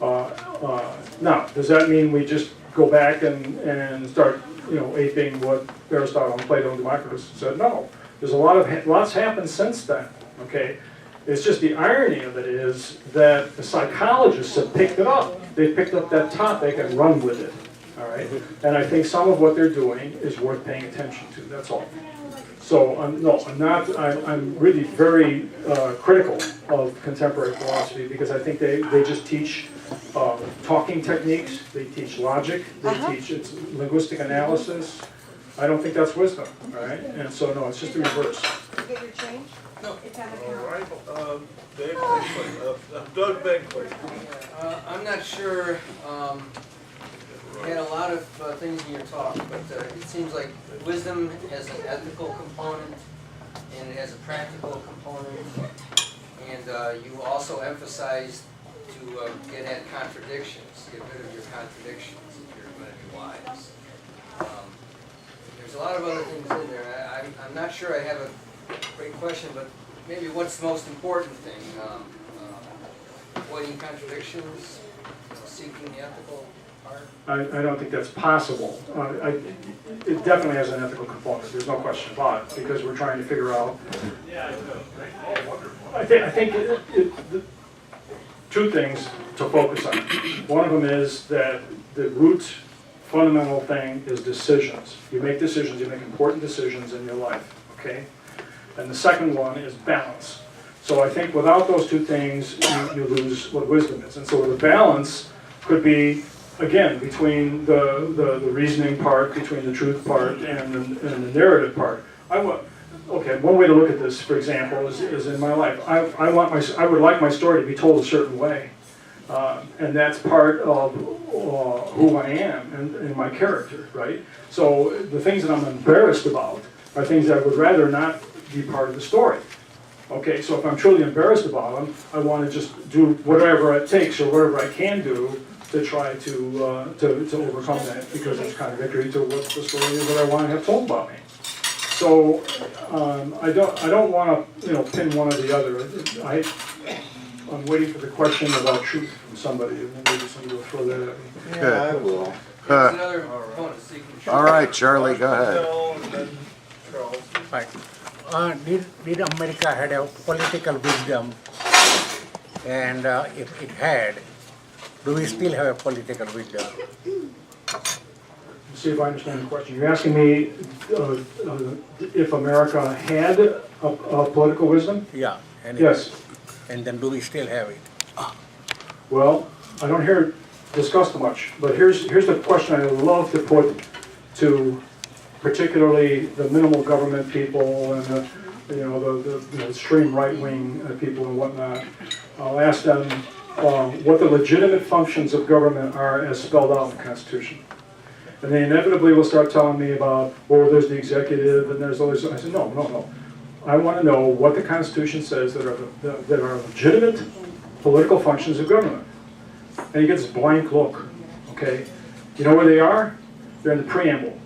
Now, does that mean we just go back and start, you know, aping what Aristotle and Plato and Democritus said? No. There's lots happened since then. Okay, it's just the irony of it is that the psychologists have picked it up. They picked up that topic and run with it. All right, and I think some of what they're doing is worth paying attention to. That's all. So I'm really very critical of contemporary philosophy because I think they just teach talking techniques. They teach logic. They teach linguistic analysis. I don't think that's wisdom. All right, and so no, it's just the reverse. You get your change? No. It's on the All counter. right, Doug Bankley. I'm not sure, you had a lot of things in your talk, but it seems like wisdom has an ethical component and it has a practical component, and you also emphasized to get at contradictions, get rid of your contradictions if you're going to be wise. There's a lot of other things in there. I'm not sure I have a great question, but maybe what's the most important thing? Avoiding contradictions, seeking the ethical part? I don't think that's possible. It definitely has an ethical component. There's no question about it because we're trying to figure out. I think two things to focus on. One of them is that the root fundamental thing is decisions. You make decisions. You make important decisions in your life. Okay. And the second one is balance. So I think without those two things, you lose what wisdom is. And so the balance could be, again, between the reasoning part, between the truth part, and the narrative part. Okay, one way to look at this, for example, is in my life. I would like my story to be told a certain way. And that's part of who I am and my character, right? So the things that I'm embarrassed about are things that I would rather not be part of the story. Okay, so if I'm truly embarrassed about them, I want to just do whatever it takes or whatever I can do to try to overcome that because it's contradictory to what the story is that I want to have told about me. So I don't want to pin one or the other. I'm waiting for the question about truth from somebody, and then maybe somebody will throw that at me. Yeah, I will. There's another opponent seeking truth. All right, Charlie, go ahead. And then Charles. Right. Did America had a political wisdom? And if it had, do we still have a political wisdom? See if I understand the question. You're asking me if America had a political wisdom? Yeah. And Yes. And then do we still have it? Well, I don't hear it discussed much, but here's the question I love to put to particularly the minimal government people and the extreme right-wing people and whatnot. I'll ask them what the legitimate functions of government are as spelled out in the Constitution. And they inevitably will start telling me about, oh, there's the executive and there's others. I said, no. I want to know what the Constitution says that are legitimate political functions of government. And you get this blank look, okay? You know where they are? They're in the preamble.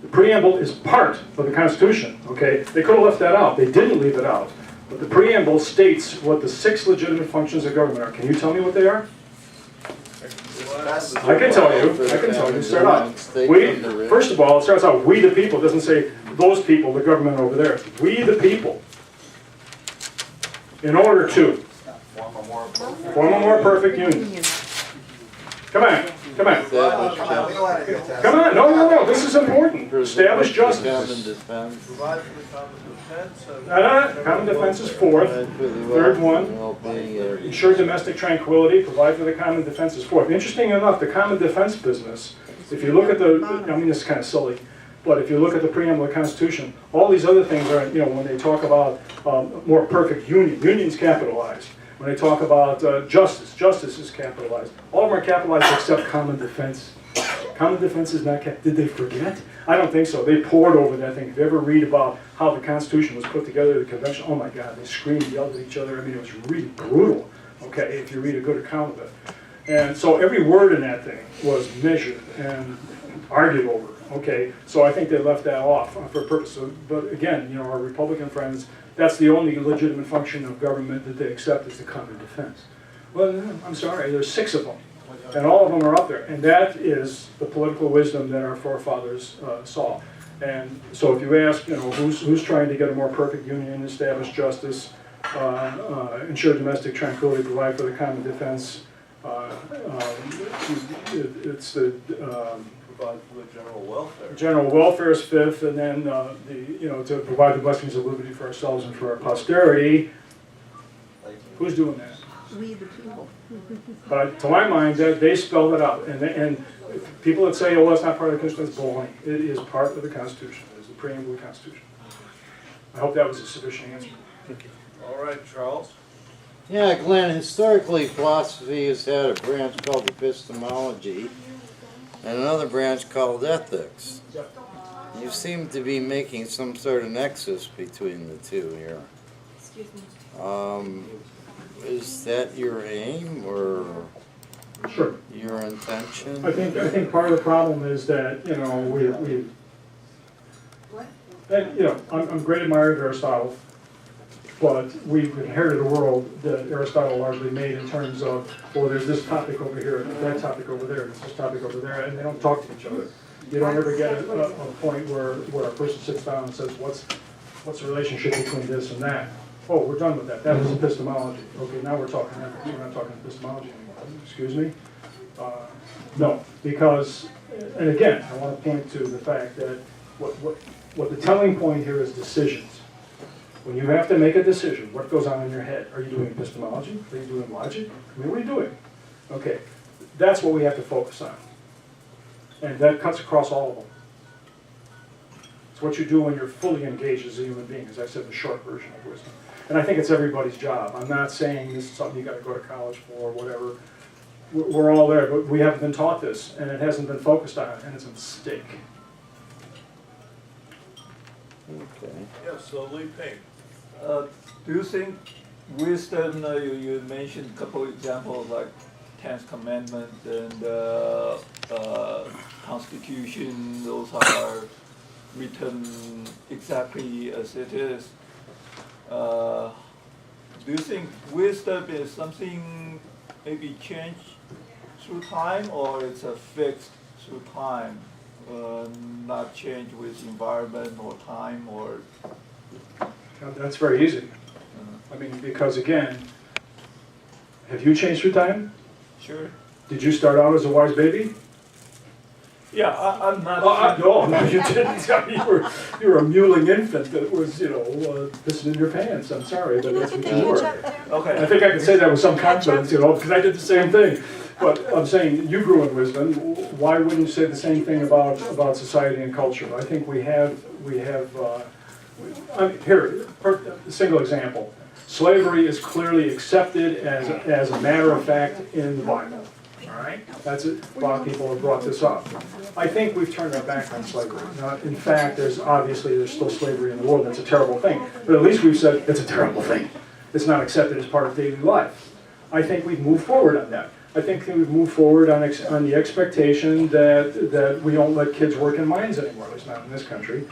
The preamble is part of the Constitution, okay? They could have left that out. They didn't leave it out. But the preamble states what the 6 legitimate functions of government are. Can you tell me what they are? I can tell you. Start out. We, first of all, it starts out, we the people. It doesn't say those people, the government over there. We the people. In order to form a more perfect union. Come on. Come on, no, this is important. Establish justice. Provide for the common defense. Common defense is 4th. Third one, ensure domestic tranquility, provide for the common defense is 4th. Interesting enough, the common defense business, if you look at this is kind of silly, but if you look at the preamble of the Constitution, all these other things are, when they talk about more perfect union, union's capitalized. When they talk about justice is capitalized. All of them are capitalized except common defense. Common defense is not capitalized. Did they forget? I don't think so. They poured over that thing. If you ever read about how the Constitution was put together, the convention, oh my God, they screamed, yelled at each other. I mean, it was really brutal, okay, if you read a good account of it. And so every word in that thing was measured and argued over, okay? So I think they left that off for a purpose. But again, our Republican friends, that's the only legitimate function of government that they accept is the common defense. Well, I'm sorry, there's 6 of them, and all of them are up there. And that is the political wisdom that our forefathers saw. And so if you ask, who's trying to get a more perfect union, establish justice, ensure domestic tranquility, provide for the common defense, it's the Provide for the general welfare. General welfare is 5th, and then to provide the blessings of liberty for ourselves and for our posterity. Who's doing that? We the people. But to my mind, they spelled it out, and people that say, "Oh, that's not part of the Constitution," that's baloney. It is part of the Constitution. It is the preamble of the Constitution. I hope that was a sufficient answer. All right, Charles. Yeah, Glenn, historically philosophy has had a branch called epistemology and another branch called ethics. You seem to be making some sort of nexus between the two here. Excuse me. Is that your aim or Sure. your intention? I think part of the problem is that I'm a great admirer of Aristotle, but we've inherited a world that Aristotle largely made in terms of, well, there's this topic over here, that topic over there, there's this topic over there, and they don't talk to each other. You don't ever get a point where a person sits down and says, what's the relationship between this and that? Oh, we're done with that. That was epistemology. Okay, now we're talking ethics. We're not talking epistemology anymore. Excuse me? No, because, and again, I want to point to the fact that what the telling point here is decisions. When you have to make a decision, what goes on in your head? Are you doing epistemology? Are you doing logic? I mean, what are you doing? Okay, that's what we have to focus on. And that cuts across all of them. It's what you do when you're fully engaged as a human being, as I said, the short version of wisdom. And I think it's everybody's job. I'm not saying this is something you got to go to college for or whatever. We're all there, but we haven't been taught this, and it hasn't been focused on, and it's a mistake. Okay. Yeah, so Lee Ping. Do you think wisdom, you mentioned a couple of examples like 10th Commandment and Constitution, those are written exactly as it is. do you think wisdom is something maybe changed through time, or it's a fixed through time, not change with environment or time, or? That's very easy. I mean, because again, have you changed through time? Sure. Did you start out as a wise baby? Yeah, I'm not. No, you didn't. I mean, you were a mewling infant that was, pissing in your pants. I'm sorry, but that's what you were. Okay. I think I can say that with some confidence, because I did the same thing. But I'm saying, you grew in wisdom. Why wouldn't you say the same thing about society and culture? I think we have. Here, a single example. Slavery is clearly accepted as a matter of fact in the Bible. All right? That's it. A lot of people have brought this up. I think we've turned our back on slavery. Now, in fact, there's still slavery in the world. That's a terrible thing. But at least we've said it's a terrible thing. It's not accepted as part of daily life. I think we've moved forward on that. I think we've moved forward on the expectation that we don't let kids work in mines anymore. At least not in this country.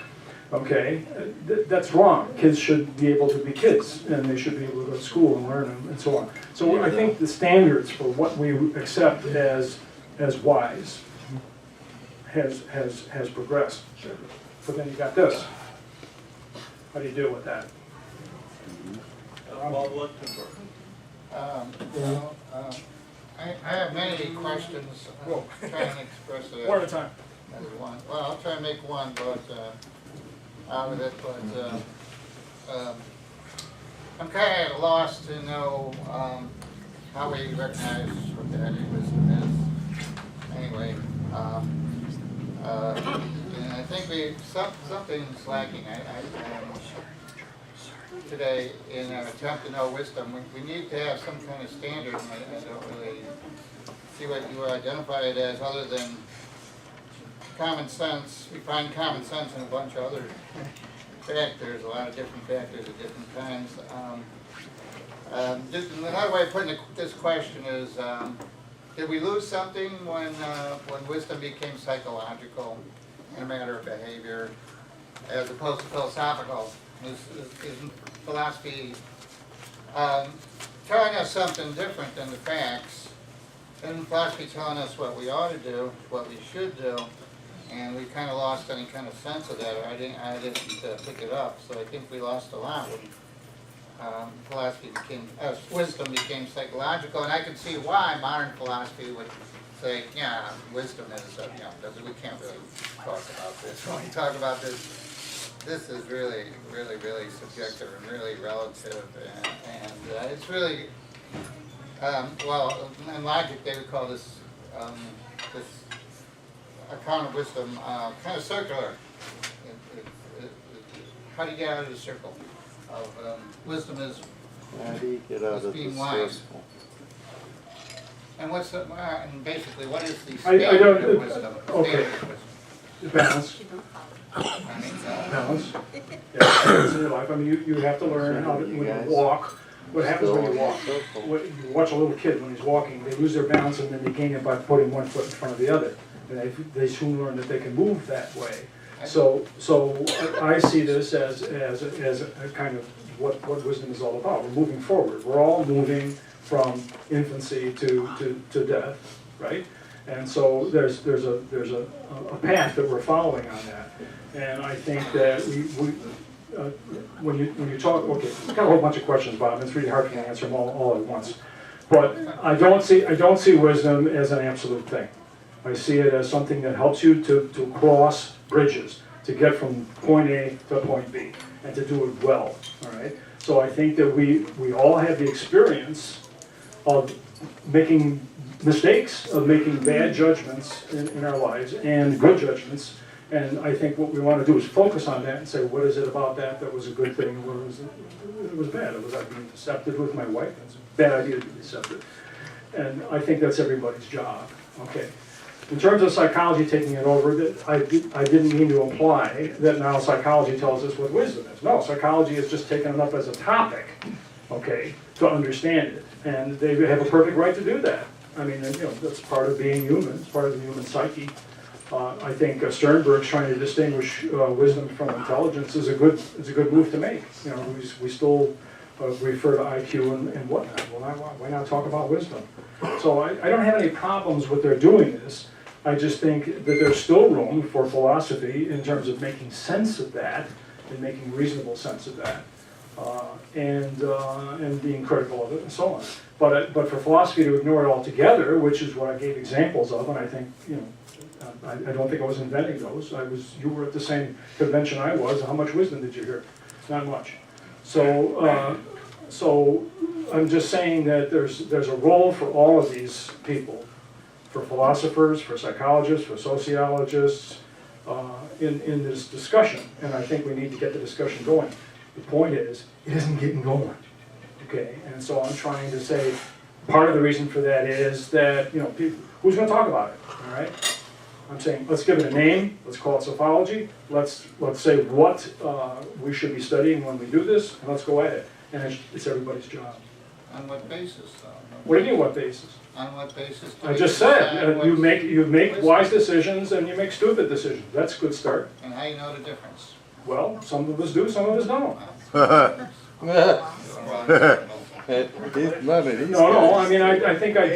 Okay, that's wrong. Kids should be able to be kids, and they should be able to go to school and learn and so on. So I think the standards for what we accept as wise has progressed. But then you got this. How do you deal with that? I have many questions. I'll try and express it. One at a time. Well, I'll try and make one, but out of it. But I'm kind of at a loss to know how we recognize what the heck wisdom is. Anyway, and I think something's lacking. Today, in our attempt to know wisdom, we need to have some kind of standard. And I don't really see what you identify it as, other than common sense. We find common sense in a bunch of other factors, a lot of different factors at different times. Another way of putting this question is, did we lose something when wisdom became psychological in a matter of behavior, as opposed to philosophical? Is philosophy telling us something different than the facts? And philosophy telling us what we ought to do, what we should do, and we kind of lost any kind of sense of that, or I didn't pick it up. So I think we lost a lot when wisdom became psychological, and I can see why modern philosophy would say, yeah, wisdom is, we can't really talk about this. When we talk about this, this is really, really, really subjective and really relative, and it's really, well, in logic they would call this account of wisdom kind of circular. How do you get out of the circle of wisdom is being wise? And what's and basically what is the standard of wisdom? Okay. Balance. Balance. Yeah, in your life. I mean, you have to learn how to, when you walk. What happens when you walk? You watch a little kid when he's walking. They lose their balance and then they gain it by putting one foot in front of the other. And they soon learn that they can move that way. So I see this as a kind of what wisdom is all about. We're moving forward. We're all moving from infancy to death, right? And so there's a path that we're following on that. And I think that when you talk, okay, I've got a whole bunch of questions, Bob, and it's really hard for me to answer them all at once. But I don't see wisdom as an absolute thing. I see it as something that helps you to cross bridges, to get from point A to point B, and to do it well, all right? So I think that we all have the experience of making mistakes, of making bad judgments in our lives, and good judgments. And I think what we want to do is focus on that and say, what is it about that was a good thing, and what was it was bad? Was I being deceptive with my wife? It's a bad idea to be deceptive. And I think that's everybody's job. Okay. In terms of psychology taking it over, I didn't mean to imply that now psychology tells us what wisdom is. No, psychology is just taken it up as a topic, okay, to understand it. And they have a perfect right to do that. I mean, that's part of being human. It's part of the human psyche. I think Sternberg's trying to distinguish wisdom from intelligence is a good move to make. We still refer to IQ and whatnot. Why not talk about wisdom? So I don't have any problems with their doing this. I just think that there's still room for philosophy in terms of making sense of that and making reasonable sense of that, and being critical of it and so on. But for philosophy to ignore it altogether, which is what I gave examples of, and I think, you know, I don't think I was inventing those. You were at the same convention I was. How much wisdom did you hear? Not much. So I'm just saying that there's a role for all of these people, for philosophers, for psychologists, for sociologists, in this discussion. And I think we need to get the discussion going. The point is, it isn't getting going. Okay, and so I'm trying to say, part of the reason for that is that, you know, people, who's going to talk about it, all right? I'm saying, let's give it a name, let's call it sophology, let's say what we should be studying when we do this, and let's go at it. And it's everybody's job. On what basis, though? What do you mean, what basis? On what basis? I just said, you make wise decisions and you make stupid decisions. That's a good start. And how you know the difference? Well, some of us do, some of us don't. No, I mean, I think I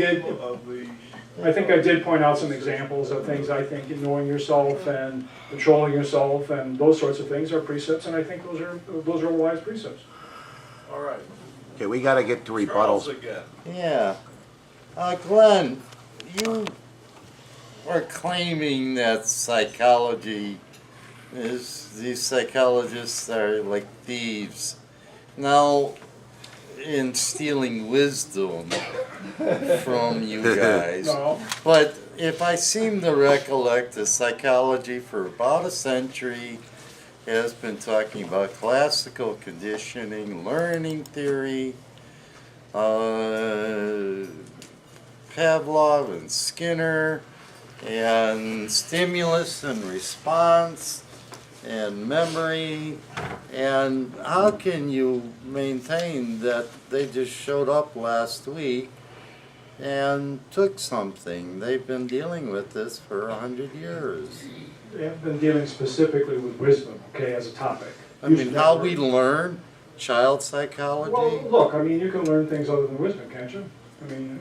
did point out some examples of things. I think knowing yourself and controlling yourself and those sorts of things are precepts, and I think those are wise precepts. All right. Okay, we gotta get to rebuttals. Charles again. Yeah. Glenn, you are claiming that psychology is, these psychologists are like thieves. Now, in stealing wisdom from you guys. No. But if I seem to recollect, the psychology for about a century has been talking about classical conditioning, learning theory, Pavlov and Skinner, and stimulus and response, and memory. And how can you maintain that they just showed up last week and took something? They've been dealing with this for 100 years. They have been dealing specifically with wisdom, okay, as a topic. I mean, how we learn child psychology? Well, look, I mean, you can learn things other than wisdom, can't you? I mean,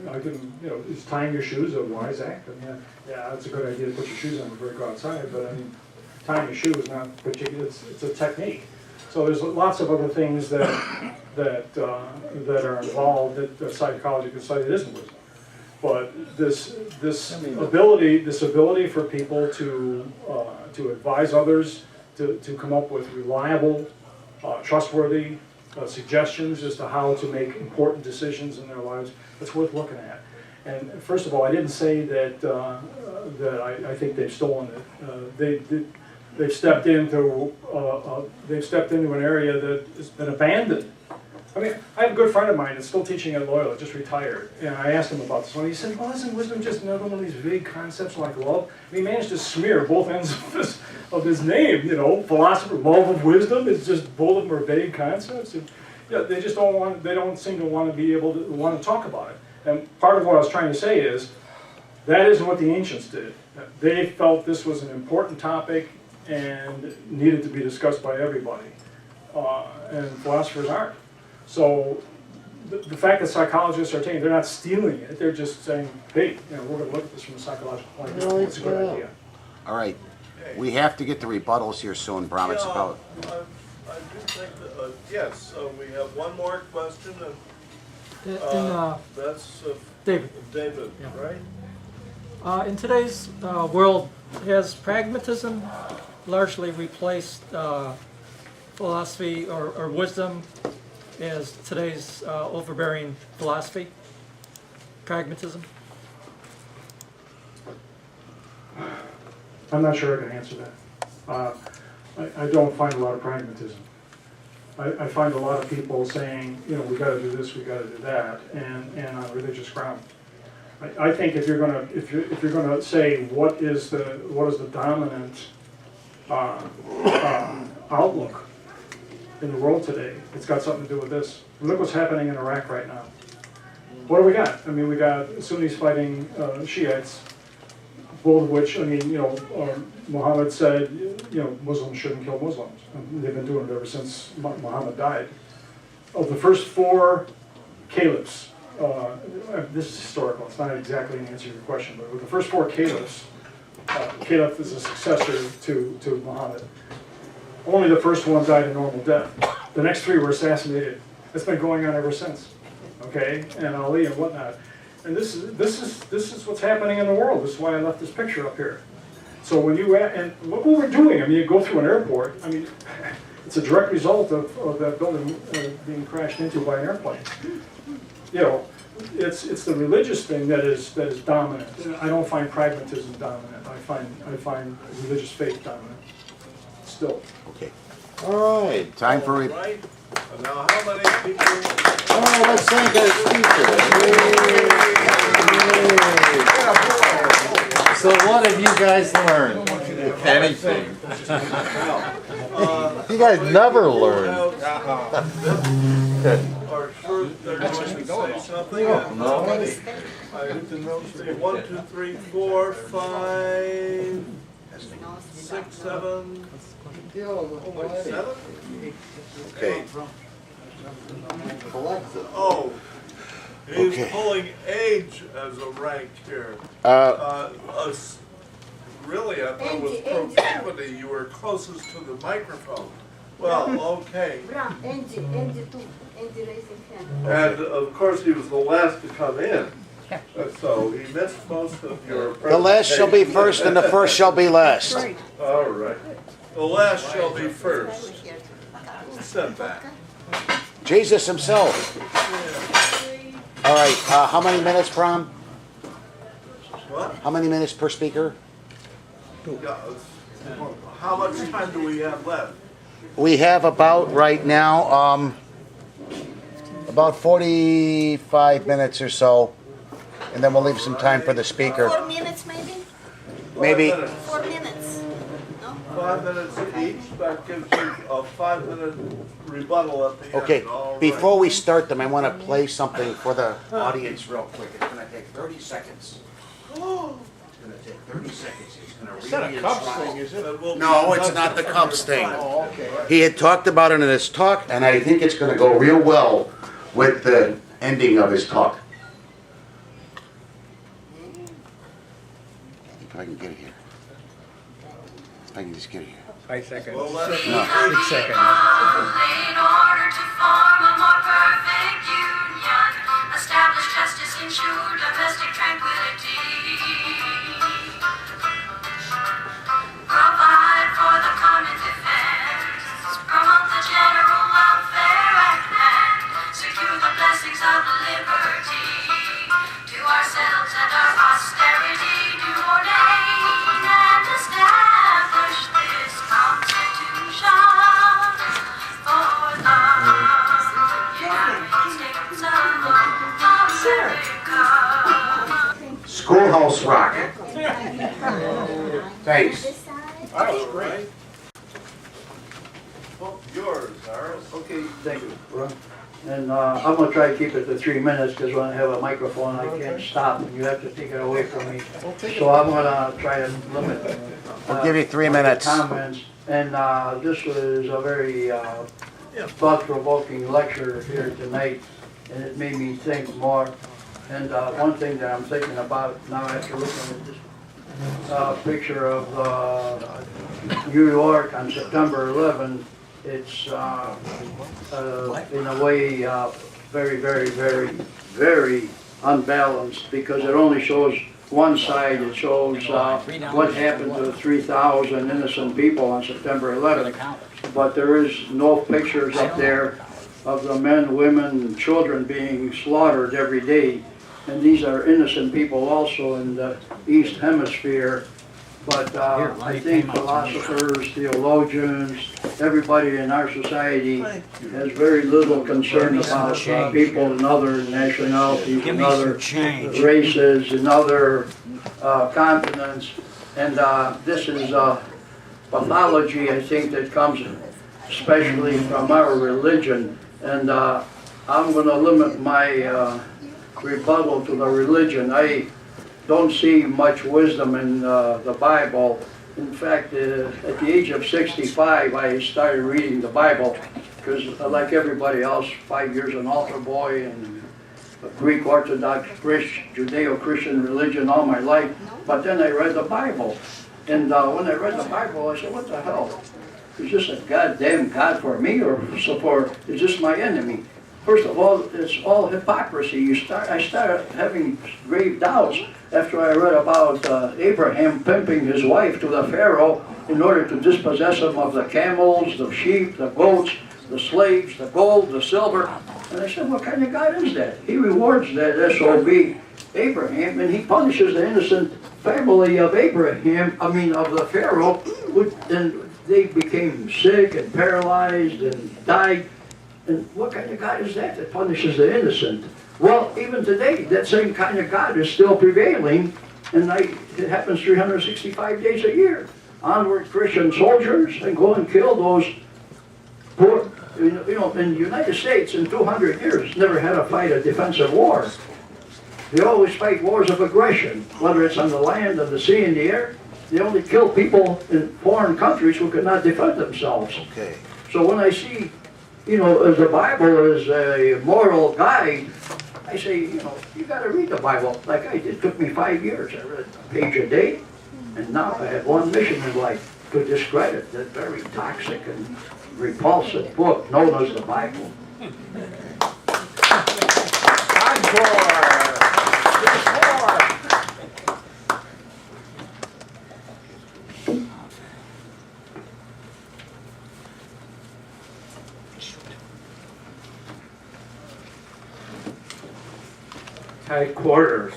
you know, is tying your shoes a wise act? I mean, yeah, it's a good idea to put your shoes on before you go outside, but I mean, tying your shoe is not particular, it's a technique. So there's lots of other things that are involved that psychology can study that isn't wisdom. But this ability for people to advise others, to come up with reliable, trustworthy suggestions as to how to make important decisions in their lives, that's worth looking at. And first of all, I didn't say that I think they've stolen it. They've stepped into an area that has been abandoned. I mean, I have a good friend of mine that's still teaching at Loyola, just retired, and I asked him about this one. He said, well, isn't wisdom just another one of these vague concepts like love? And he managed to smear both ends of his name, you know, philosopher, love of wisdom. It's just both of them are vague concepts. And, yeah, they just don't seem to want to be able to want to talk about it. And part of what I was trying to say is, that isn't what the ancients did. They felt this was an important topic and needed to be discussed by everybody. And philosophers aren't. So the fact that psychologists are they're not stealing it, they're just saying, hey, you know, we're going to look at this from a psychological point of view. It's a good idea. All right, we have to get the rebuttals here soon, Bram. It's about... I do think that, yes, we have one more question, and that's David, yeah. Right? in today's world, has pragmatism largely replaced philosophy or wisdom as today's overbearing philosophy? Pragmatism? I'm not sure I can answer that. I don't find a lot of pragmatism. I find a lot of people saying, you know, we got to do this, we got to do that, and on religious ground. I think if you're gonna say what is the dominant outlook in the world today, it's got something to do with this. Look what's happening in Iraq right now. What do we got? I mean, we got Sunnis fighting Shiites, both of which, I mean, you know, Muhammad said, you know, Muslims shouldn't kill Muslims. And they've been doing it ever since Muhammad died. of the first 4 caliphs, this is historical, it's not exactly an answer to your question, but with the first 4 caliphs, caliph is a successor to Muhammad. Only the first one died a normal death. The next 3 were assassinated. It's been going on ever since, okay? And Ali and whatnot. And this is what's happening in the world. This is why I left this picture up here. So when you, and what we were doing, I mean, you go through an airport, I mean, it's a direct result of that building being crashed into by an airplane. You know, it's the religious thing that is dominant. I don't find pragmatism dominant. I find religious faith dominant. Still. Okay. All right, time for... Right? Now, how many people? Oh, let's thank our speaker. Yay. So what have you guys learned? If anything. You guys never learn. Are sure they're going to say something? No. I hit the notes. 1, 2, 3, 4, 5, 6, 7. Oh, wait, 7? Okay. Oh, he's Okay. pulling age as a rank here. Really, I thought it was proclivity. You were closest to the microphone. Well, okay. Andy too. Andy raising hand. And of course, he was the last to come in. So he missed most of your presentation. The last shall be first and the first shall be last. All right. The last shall be first. Step back. Jesus himself. All right, how many minutes, Prom? What? How many minutes per speaker? How much time do we have left? We have about, right now, about 45 minutes or so, and then we'll leave some time for the speaker. 4 minutes maybe? Maybe. 4 minutes. No? 5 minutes each. That gives you a 5-minute rebuttal at the Okay, end. All right. before we start them, I want to play something for the audience real quick. It's going to take 30 seconds. It's going to take 30 seconds. He's going to read It's not a the cups instructions. thing, is it? That will be No, it's discussed not the on cups your thing. side. Oh, okay. He had talked about it in his talk, and I think it's going to go real well with the ending of his talk. If I can get it here. If I can just get it here. 5 seconds. Well, let's- No. 6 seconds. In order to form a more perfect union, establish justice, ensure domestic tranquility, provide for the common defense, promote the general welfare at hand, secure the blessings of liberty, to ourselves and our posterity, do ordain and establish this Constitution for the United States of America. Schoolhouse Rock. Thanks. That was great. Oh, yours, Iris. Okay, thank you, Ron. And I'm gonna try to keep it to 3 minutes, because when I have a microphone, I can't stop, and you have to take it away from me. So I'm gonna try to limit. We'll give you 3 minutes. Comments, and this was a very thought-provoking lecture here tonight, and it made me think more. And one thing that I'm thinking about now after looking at this picture of New York on September 11th, it's in a way very, very, very, very unbalanced, because it only shows one side. It shows what happened to 3,000 innocent people on September 11th, but there is no pictures up there of the men, women, and children being slaughtered every day. And these are innocent people also in the East Hemisphere. But I think philosophers, theologians, everybody in our society has very little concern about people in other nationalities, in other races, in other continents. And this is pathology, I think, that comes especially from our religion. And I'm going to limit my rebuttal to the religion. I don't see much wisdom in the Bible. In fact, at the age of 65, I started reading the Bible, because like everybody else, 5 years an altar boy and a Greek Orthodox Judeo-Christian religion all my life. But then I read the Bible. And when I read the Bible, I said, what the hell? Is this a goddamn God for me, or is this my enemy? First of all, it's all hypocrisy. I started having grave doubts after I read about Abraham pimping his wife to the Pharaoh in order to dispossess him of the camels, the sheep, the goats, the slaves, the gold, the silver. And I said, what kind of God is that? He rewards that SOB Abraham, and he punishes the innocent family of of the Pharaoh, and they became sick and paralyzed and died. And what kind of God is that punishes the innocent? Well, even today, that same kind of God is still prevailing, and it happens 365 days a year. Onward Christian soldiers and go and kill those poor, in the United States in 200 years never had to fight a defensive war. They always fight wars of aggression, whether it's on the land, on the sea, in the air. They only kill people in foreign countries who could not defend themselves. Okay. So when I see, the Bible is a moral guide, I say, you got to read the Bible like I did. It took me 5 years. I read a page a day, and now I have one mission in life, to discredit that very toxic and repulsive book known as the Bible. Tight quarters.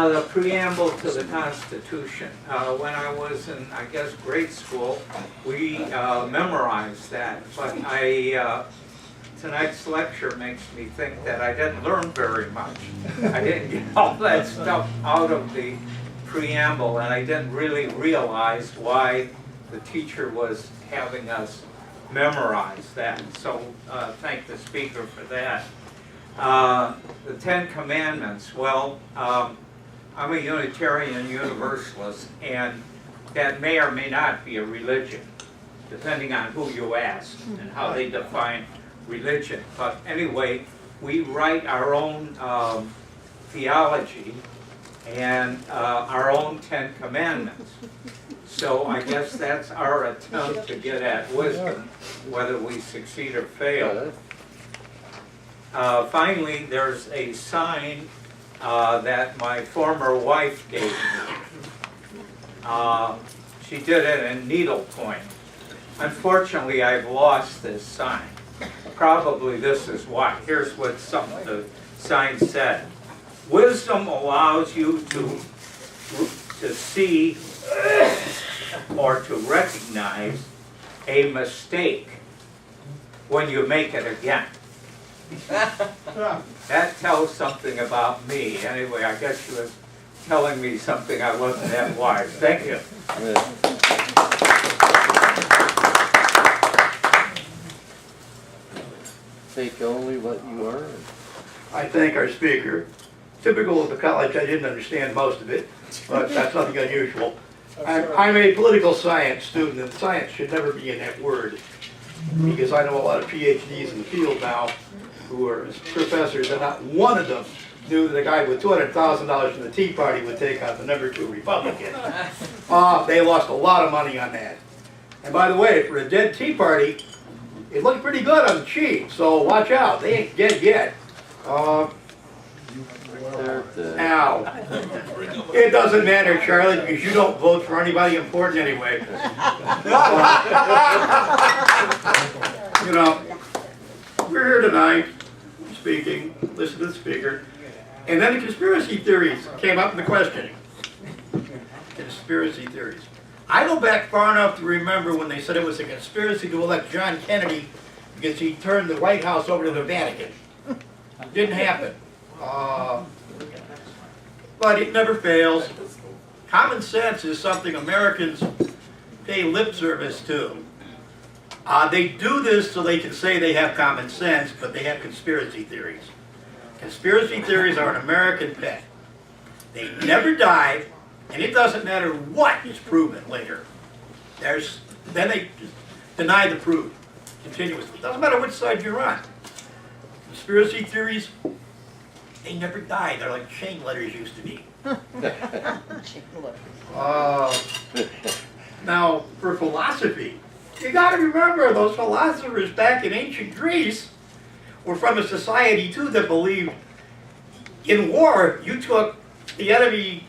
The preamble to the Constitution. When I was in, I guess, grade school, we memorized that. But tonight's lecture makes me think that I didn't learn very much. I didn't get all that stuff out of the preamble, and I didn't really realize why the teacher was having us memorize that. So thank the speaker for that. The Ten Commandments, well, I'm a Unitarian Universalist, and that may or may not be a religion, depending on who you ask and how they define religion. But anyway, we write our own theology and our own Ten Commandments. So I guess that's our attempt to get at wisdom, whether we succeed or fail. Finally, there's a sign that my former wife gave me. She did it in needlepoint. Unfortunately, I've lost this sign. Probably this is why. Here's what some of the sign said. Wisdom allows you to see or to recognize a mistake when you make it again. That tells something about me. Anyway, I guess she was telling me something I wasn't that wise. Thank you. Take only what you earn. I thank our speaker. Typical of the college, I didn't understand most of it, but that's nothing unusual. I'm a political science student, and science should never be in that word, because I know a lot of PhDs in the field now who are professors, and not one of them knew that a guy with $200,000 from the Tea Party would take on the #2 Republican. They lost a lot of money on that. And by the way, for a dead Tea Party, it looked pretty good on the cheap, so watch out. They ain't dead yet. Ow. It doesn't matter, Charlie, because you don't vote for anybody important anyway. We're here tonight, speaking, listen to the speaker, and then the conspiracy theories came up in the questioning. Conspiracy theories. I go back far enough to remember when they said it was a conspiracy to elect John Kennedy because he turned the White House over to the Vatican. Didn't happen. But it never fails. Common sense is something Americans pay lip service to. They do this so they can say they have common sense, but they have conspiracy theories. Conspiracy theories are an American pet. They never die, and it doesn't matter what is proven later. Then they deny the proof continuously. Doesn't matter which side you're on. Conspiracy theories, they never die. They're like chain letters used to be. Now, for philosophy, you got to remember those philosophers back in ancient Greece were from a society too that believed in war you took the enemy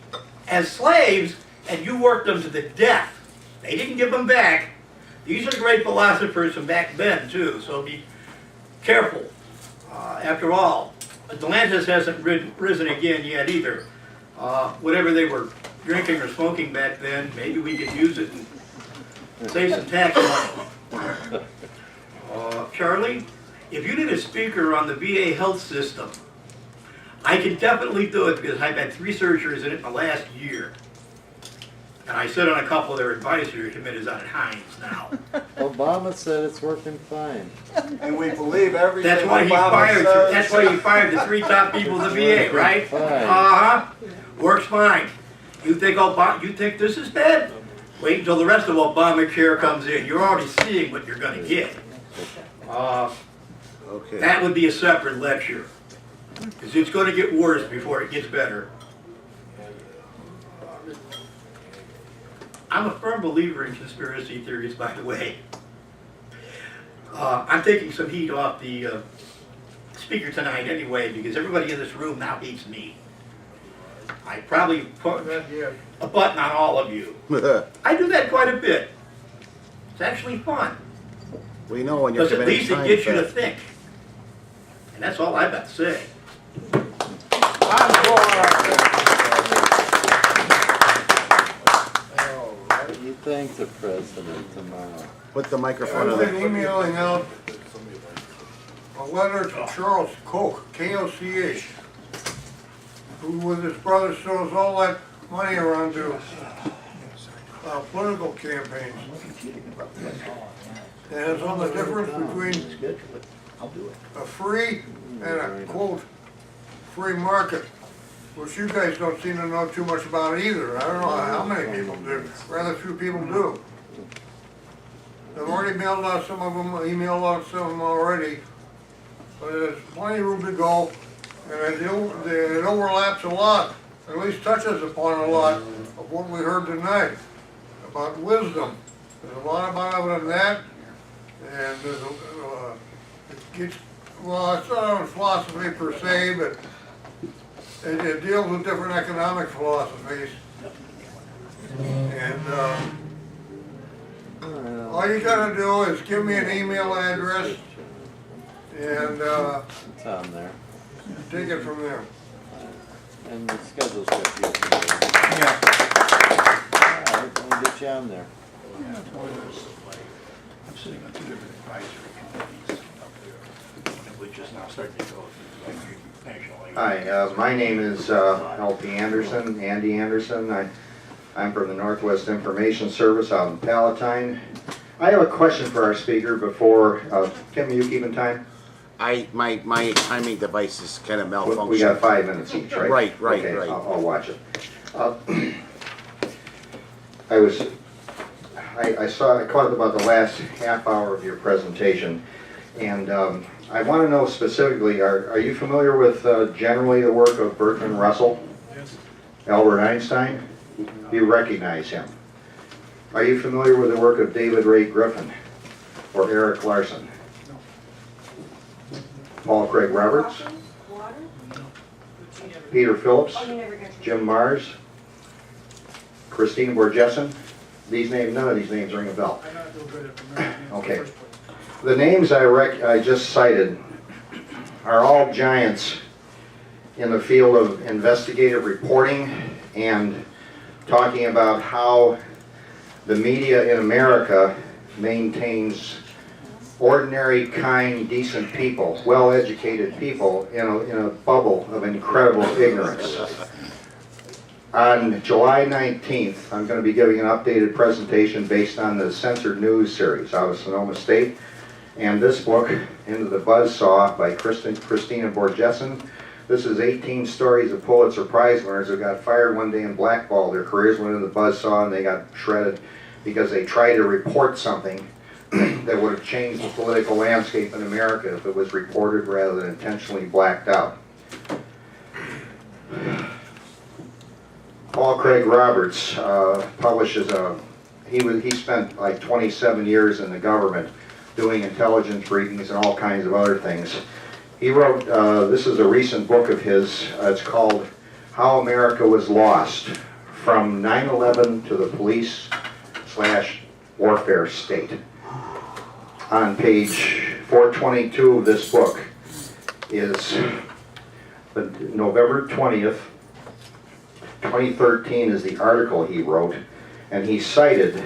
as slaves and you worked them to the death. They didn't give them back. These are the great philosophers from back then too, so be careful. After all, Atlantis hasn't risen again yet either. Whatever they were drinking or smoking back then, maybe we could use it and save some tax money. Charlie, if you need a speaker on the VA health system, I can definitely do it because I've had 3 surgeries in it in the last year. And I sit on a couple of their advisory committees out at Hines now. Obama said it's working fine. And we believe everything That's why he fired. That's why he fired the 3 top people in the VA, right? Works fine. You think this is bad? Wait until the rest of Obamacare comes in. You're already seeing what you're going to get. That would be a separate lecture, because it's going to get worse before it gets better. I'm a firm believer in conspiracy theories, by the way. I'm taking some heat off the speaker tonight anyway, because everybody in this room now hates me. I probably put a button on all of you. I do that quite a bit. It's actually fun. We know when you're Because at least it gets you to think. And that's all I've got to say. You thank the president tomorrow. Put the microphone I've on. been emailing out a letter to Charles Koch, K-O-C-H, who with his brother throws all that money around to political campaigns. And it's on the difference between a free and a, quote, free market, which you guys don't seem to know too much about either. I don't know how many people do. Rather few people do. I've already mailed out some of them, emailed out some of them already, but there's plenty of room to go, and it overlaps a lot, at least touches upon a lot of what we heard tonight about wisdom. There's a lot about it in that, and there's it gets, well, it's not on philosophy per se, but it deals with different economic philosophies. And all you gotta do is give me an email address and it's on there. take it from there. And the schedule's got you. Yeah. All right, we'll get you on there. I'm sitting on 2 different advisory committees, which is now starting to go nationally. Hi, my name is L.P. Anderson, Andy Anderson. I'm from the Northwest Information Service out in Palatine. I have a question for our speaker before, Tim, are you keeping time? My timing device is kind of malfunctioning. We got 5 minutes each, right? Right. Okay, I'll watch it. I caught about the last half hour of your presentation, and I want to know specifically, are you familiar with generally the work of Bertrand Russell? Yes. Albert Einstein? You recognize him. Are you familiar with the work of David Ray Griffin or Eric Larson? Paul Craig Roberts? Peter Phillips? Jim Mars? Christina Borgeson? These names, none of these names ring a bell. Okay. The names I just cited are all giants in the field of investigative reporting and talking about how the media in America maintains ordinary, kind, decent people, well-educated people in a bubble of incredible ignorance. On July 19th, I'm going to be giving an updated presentation based on the Censored News series out of Sonoma State. And this book, Into the Buzzsaw, by Christina Borgeson, This is 18 stories of Pulitzer Prize winners who got fired one day and blackballed. Their careers went in the buzzsaw and they got shredded because they tried to report something that would have changed the political landscape in America if it was reported rather than intentionally blacked out. Paul Craig Roberts publishes he spent like 27 years in the government doing intelligence briefings and all kinds of other things. He wrote, this is a recent book of his, it's called How America Was Lost, From 9/11 to the Police/Warfare State. On page 422 of this book is November 20th, 2013 is the article he wrote, and he cited,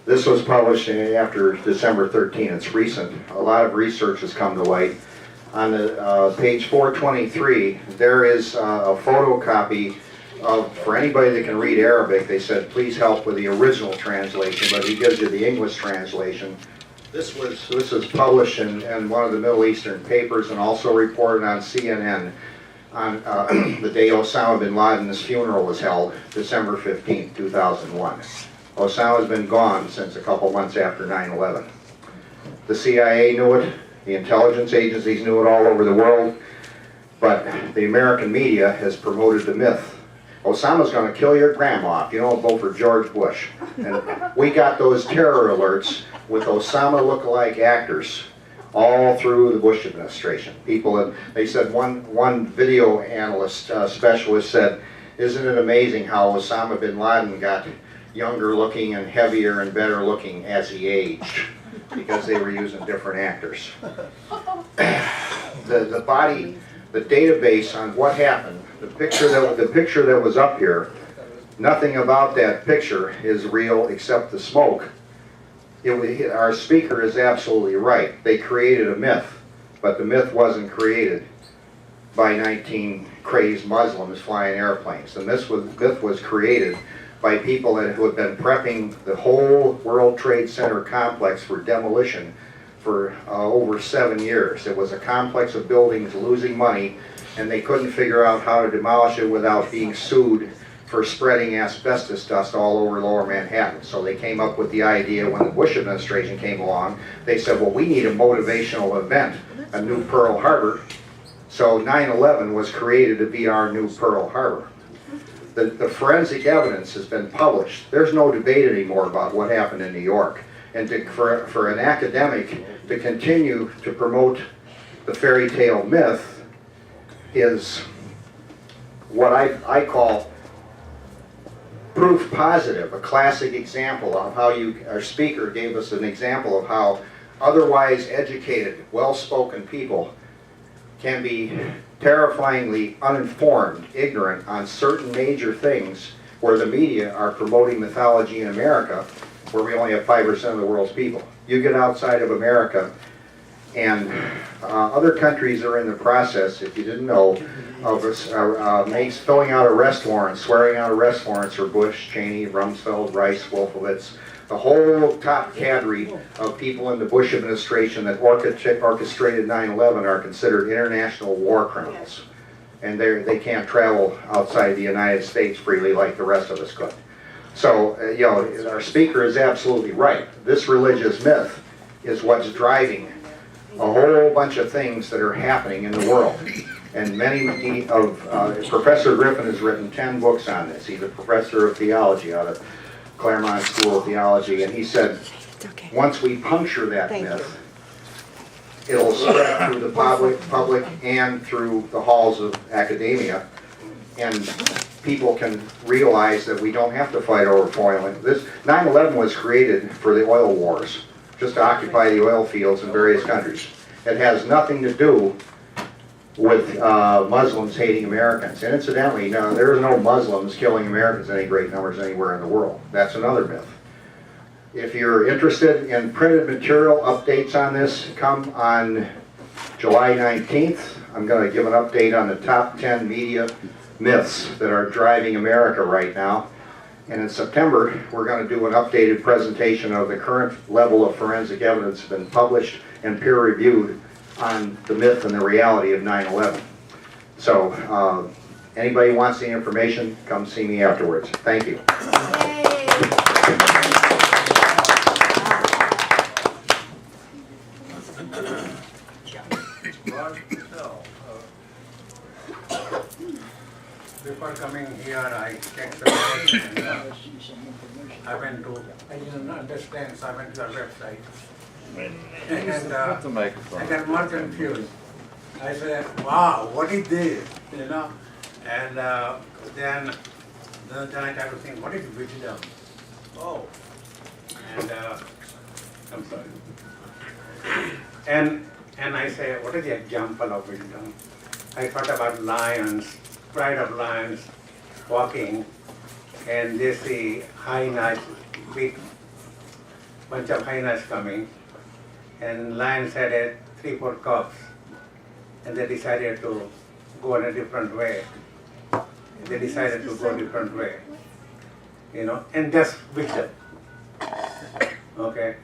this was published after December 13, it's recent, a lot of research has come to light. On the page 423, there is a photocopy of, for anybody that can read Arabic, they said please help with the original translation, but he gives you the English translation. This was published in one of the Middle Eastern papers and also reported on CNN on the day Osama bin Laden's funeral was held, December 15, 2001. Osama's been gone since a couple months after 9/11. The CIA knew it, the intelligence agencies knew it all over the world, but the American media has promoted the myth. Osama's going to kill your grandma if you don't vote for George Bush. And we got those terror alerts with Osama look-alike actors all through the Bush administration. People, they said one video analyst specialist said, isn't it amazing how Osama bin Laden got younger looking and heavier and better looking as he aged, because they were using different actors. The database on what happened, the picture that was up here, nothing about that picture is real except the smoke. Our speaker is absolutely right. They created a myth, but the myth wasn't created by 19 crazed Muslims flying airplanes. The myth was created by people who had been prepping the whole World Trade Center complex for demolition for over 7 years. It was a complex of buildings losing money, and they couldn't figure out how to demolish it without being sued for spreading asbestos dust all over lower Manhattan. So they came up with the idea when the Bush administration came along. They said, well, we need a motivational event, a new Pearl Harbor. So 9/11 was created to be our new Pearl Harbor. The forensic evidence has been published. There's no debate anymore about what happened in New York. And for an academic to continue to promote the fairy tale myth is what I call proof positive, a classic example of how our speaker gave us an example of how otherwise educated, well-spoken people can be terrifyingly uninformed, ignorant on certain major things where the media are promoting mythology in America, where we only have 5% of the world's people. You get outside of America, and other countries are in the process, if you didn't know, of filling out arrest warrants, swearing out arrest warrants for Bush, Cheney, Rumsfeld, Rice, Wolfowitz, the whole top cadre of people in the Bush administration that orchestrated 9/11 are considered international war criminals. And they can't travel outside the United States freely like the rest of us could. So, our speaker is absolutely right. This religious myth is what's driving a whole bunch of things that are happening in the world. And many of, Professor Griffin has written 10 books on this. He's a professor of theology out of Claremont School of Theology, and he said, once we puncture that myth, it'll spread through the public and through the halls of academia, and people can realize that we don't have to fight over foreign. 9/11 was created for the oil wars, just to occupy the oil fields in various countries. It has nothing to do with Muslims hating Americans. And incidentally, no, there are no Muslims killing Americans in any great numbers anywhere in the world. That's another myth. If you're interested in printed material, updates on this come on July 19th. I'm going to give an update on the top 10 media myths that are driving America right now. And in September, we're going to do an updated presentation of the current level of forensic evidence that's been published and peer-reviewed on the myth and the reality of 9/11. So, anybody wants the information, come see me afterwards. Thank you. Before coming here, I checked the website and I went to, I didn't understand, so I went to your website. And I got more confused. I said, wow, what is this, you know? And then I tried to think, what is wisdom? Oh. And I'm sorry. And I say, what is the example of wisdom? I thought about lions, pride of lions walking, and they see hyenas, big bunch of hyenas coming, and lions had 3-4 cubs, and they decided to go in a different way. They decided to go a different way, you know, and that's wisdom. Okay.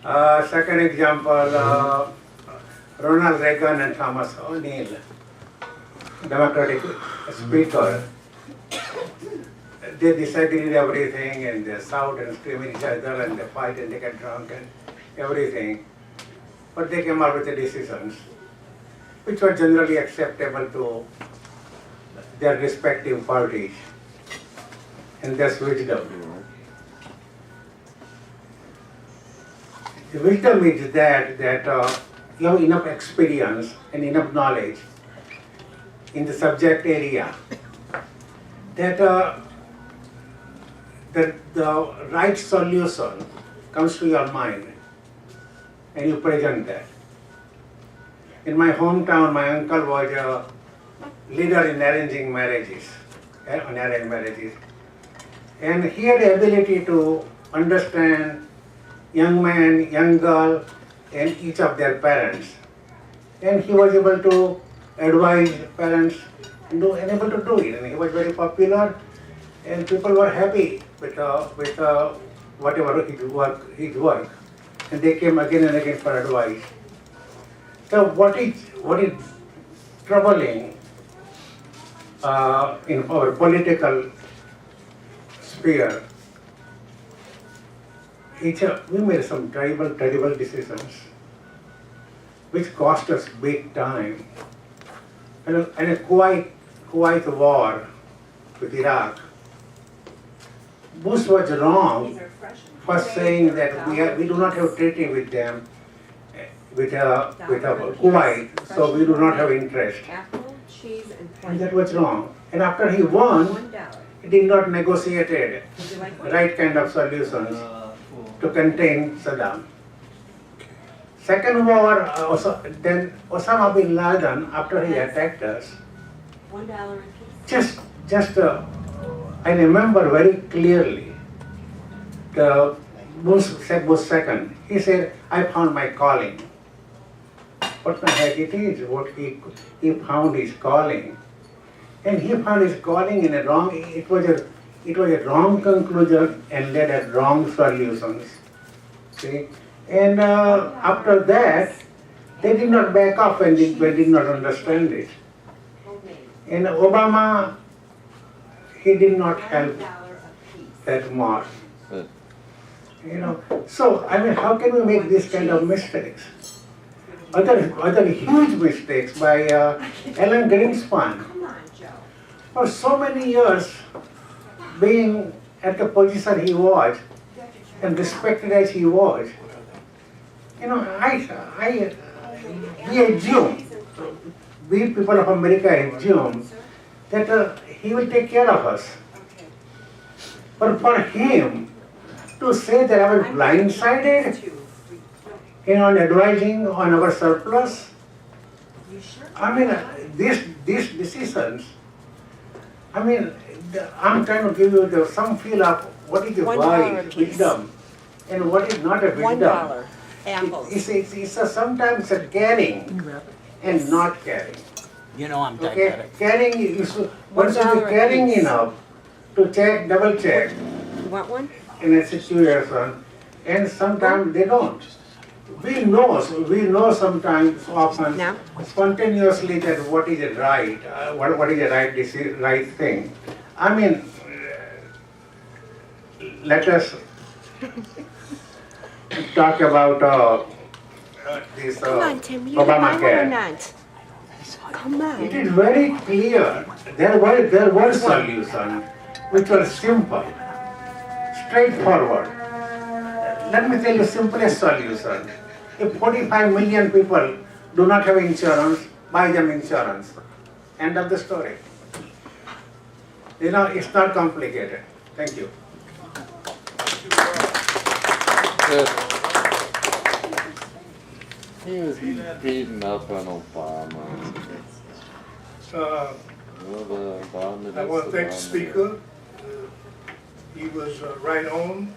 Second example, Ronald Reagan and Thomas O'Neill, Democratic speaker. They disagreed everything, and they shout and scream at each other, and they fight and they get drunk and everything. But they came out with the decisions which were generally acceptable to their respective parties. And that's wisdom. The wisdom is that you have enough experience and enough knowledge in the subject area that the right solution comes to your mind and you present that. In my hometown, my uncle was a leader in arranging marriages, arranged marriages. And he had the ability to understand young man, young girl, and each of their parents. And he was able to advise parents and able to do it. And he was very popular, and people were happy with whatever his work. And they came again and again for advice. So what is troubling in our political sphere, we made some terrible decisions which cost us big time. And a Kuwait war with Iraq, Bush was wrong for saying that we do not have treaty with them, with Kuwait, so we do not have interest. And that was wrong. And after he won, he did not negotiate the right kind of solutions to contain Saddam. Second war, then Osama bin Laden, after he attacked us, I remember very clearly, the Bush second, he said, I found my calling. What the heck it is, what he found his calling. And he found his calling in a wrong, it was a wrong conclusion and led at wrong solutions. See? And after that, they did not back off and they did not understand it. And Obama, he did not help that much. You know, so I mean, how can we make this kind of mistakes? Other huge mistakes by Alan Greenspan. For so many years, being at the position he was, and respected as he was, you know, we assume, we people of America assume that he will take care of us. But for him to say that I was blindsided, you know, advising on our surplus, I mean, these decisions, I mean, I'm trying to give you some feel of what is a wise wisdom and what is not a wisdom. It's sometimes a caring and not caring. You know I'm Okay, diabetic. caring, one should be caring enough to check, double check You want one? in a situation, and sometimes they don't. we know sometimes, often, spontaneously that what is a right, what is a right thing. I mean, let us talk about this Come on, Tim, you have my one or Obamacare. not? Come on. It is very clear. There were solutions which were simple, straightforward. Let me tell you simplest solution. If 45 million people do not have insurance, buy them insurance. End of the story. You know, it's not complicated. Thank you. He was beating up on Obama. I want to thank the speaker. He was right on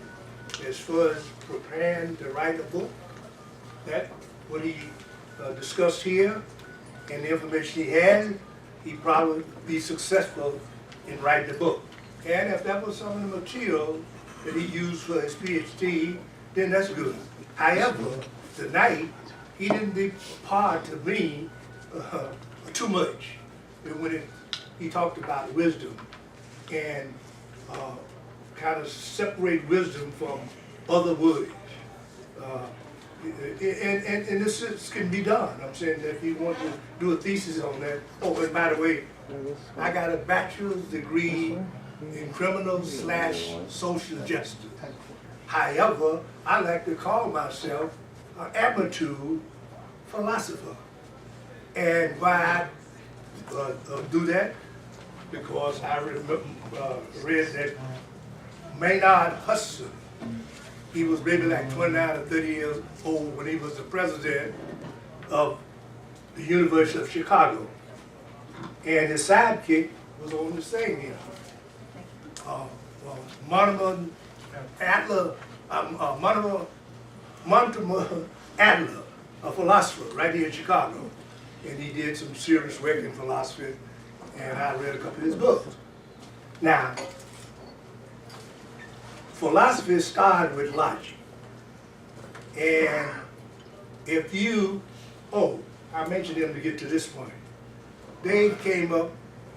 as far as preparing to write a book. That what he discussed here and the information he had, he'd probably be successful in writing the book. And if that was some of the material that he used for his PhD, then that's good. However, tonight, he didn't depart to me too much. And when he talked about wisdom and kind of separate wisdom from other words. And this can be done. I'm saying that if you want to do a thesis on that, oh, and by the way, I got a bachelor's degree in criminal/social justice. However, I like to call myself an amateur philosopher. And why I do that? Because I read that Maynard Hudson, he was maybe like 29 or 30 years old when he was the president of the University of Chicago. And his sidekick was on the thing here. Mortimer Adler, a philosopher right here in Chicago. And he did some serious work in philosophy, and I read a couple of his books. Now, philosophy started with logic. And if you, I mentioned them to get to this point. They came up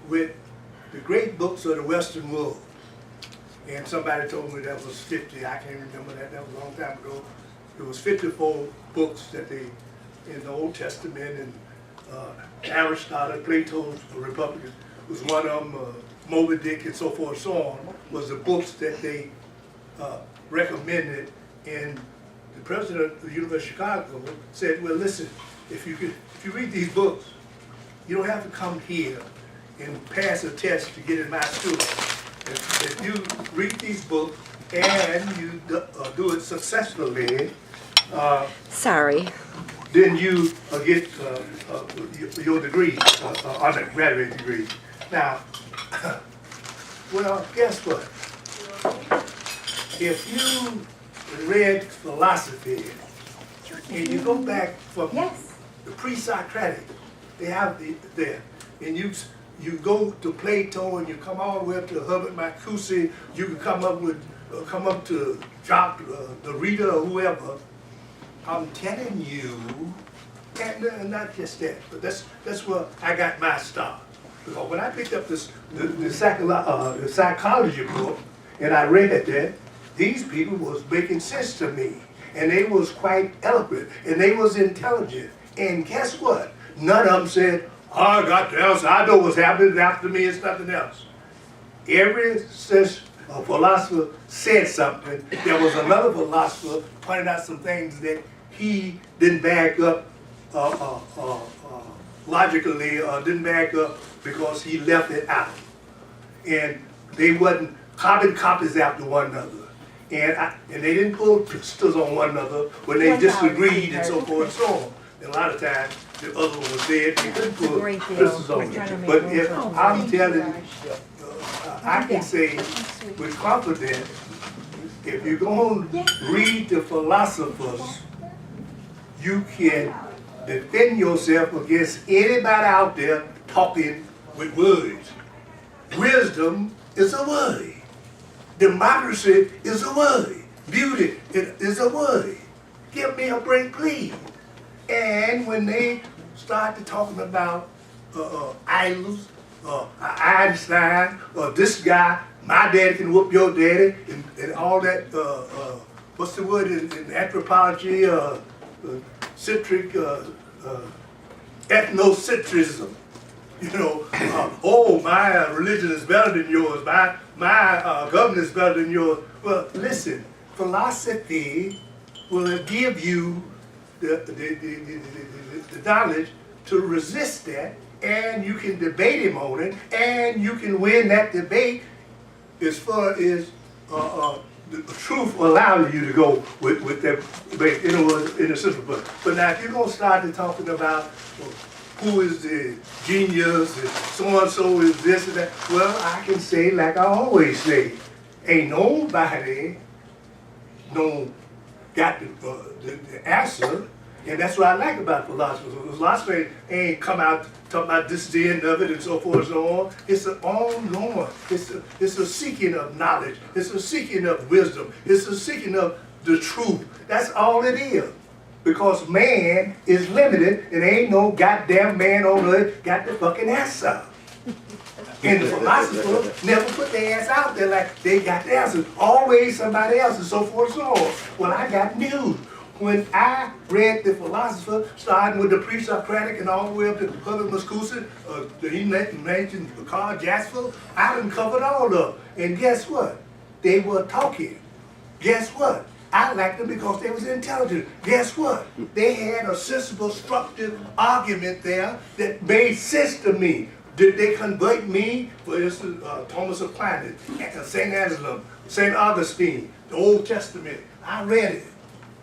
with the great books of the Western world. And somebody told me that was 50, I can't remember that, that was a long time ago. It was 54 books that they, in the Old Testament, and Aristotle, Plato's Republic was one of them, Moby Dick and so forth and so on, was the books that they recommended. And the president of the University of Chicago said, well, listen, if you read these books, you don't have to come here and pass a test to get in my school. If you read these books and you do it successfully, sorry, then you get your degree, undergraduate degree. Now, well, guess what? If you read philosophy and you go back from the pre-Socratic, they have there, and you go to Plato and you come all the way up to Herbert Marcuse, you can come up to Jock, the reader or whoever. I'm telling you, and not just that, but that's where I got my start. Because when I picked up the psychology book and I read that, these people was making sense to me, and they was quite eloquent, and they was intelligent. And guess what? None of them said, "Oh, I got the else. I know what's happening after me. It's nothing else." Every philosopher said something. There was another philosopher pointing out some things that he didn't back up logically, or didn't back up because he left it out. And they wasn't carbon copies after one another. And they didn't pull pistols on one another when they disagreed and so forth and so on. And a lot of times, the other one was dead, they couldn't pull pistols on them. But if I'm telling, I can say with confidence, if you go and read the philosophers, you can defend yourself against anybody out there talking with words. Wisdom is a word. Democracy is a word. Beauty is a word. Give me a break, please. And when they started talking about idols, Einstein, this guy, my daddy can whoop your daddy, and all that, what's the word in anthropology, citric, ethnocentrism. You know, oh, my religion is better than yours, my government is better than yours. Well, listen, philosophy will give you the knowledge to resist that, and you can debate him on it, and you can win that debate as far as the truth will allow you to go with that debate in a system. But now if you're going to start talking about who is the genius, and so-and-so is this and that, well, I can say like I always say, ain't nobody got the answer. And that's what I like about philosophers. Philosophy ain't come out talking about this is the end of it and so forth and so on. It's an ongoing. It's a seeking of knowledge. It's a seeking of wisdom. It's a seeking of the truth. That's all it is. Because man is limited and ain't no goddamn man on earth got the fucking answer. And the philosophers never put their ass out there like they got the answer. Always somebody else and so forth and so on. Well, I got news. When I read the philosopher, starting with the pre-Socratic and all the way up to Herbert Marcuse, he mentioned Carl Jasper, I done covered all of them. And guess what? They were talking. Guess what? I liked them because they was intelligent. Guess what? They had a sensible, structured argument there that made sense to me. Did they convert me? For instance, Thomas Aquinas, St. Anselm, St. Augustine, the Old Testament. I read it.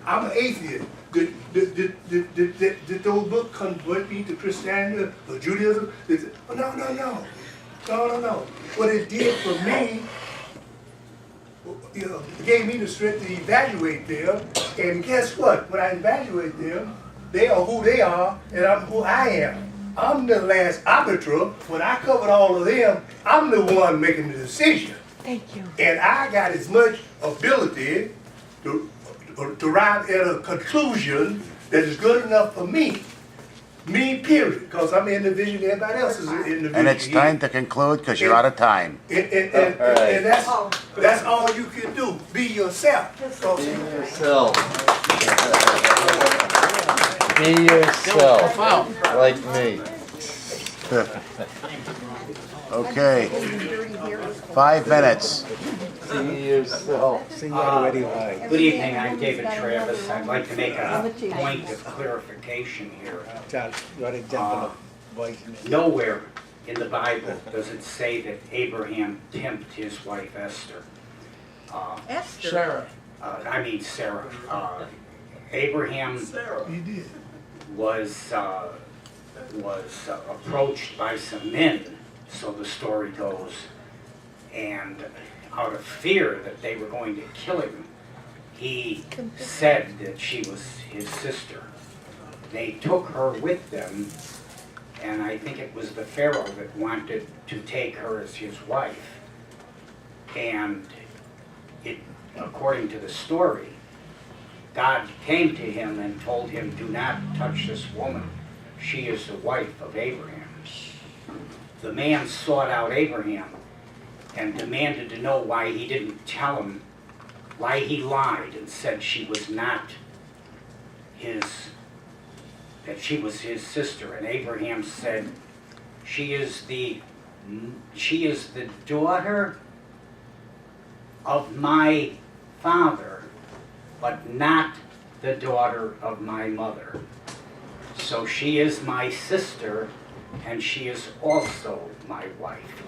I'm an atheist. Did those books convert me to Christianity or Judaism? No. What it did for me, it gave me the strength to evaluate them. And guess what? When I evaluate them, they are who they are, and I'm who I am. I'm the last arbiter. When I covered all of them, I'm the one making the decision. Thank you. And I got as much ability to arrive at a conclusion that is good enough for me. Me, period. Because I'm in the vision, everybody else is in the vision. And it's time to conclude because you're out of time. And that's all you can do. Be yourself. Be yourself. Be yourself. Like me. Okay. 5 minutes. Be yourself. Good evening, I'm David Travis. I'd like to make a point of clarification here. Nowhere in the Bible does it say that Abraham tempted his wife Esther. Sarah. Sarah. Abraham was approached by some men, so the story goes, and out of fear that they were going to kill him, he said that she was his sister. They took her with them, and I think it was the Pharaoh that wanted to take her as his wife. And according to the story, God came to him and told him, "Do not touch this woman. She is the wife of Abraham." The man sought out Abraham and demanded to know why he didn't tell him, why he lied and said she was not that she was his sister. And Abraham said, she is the daughter of my father, but not the daughter of my mother. So she is my sister, and she is also my wife.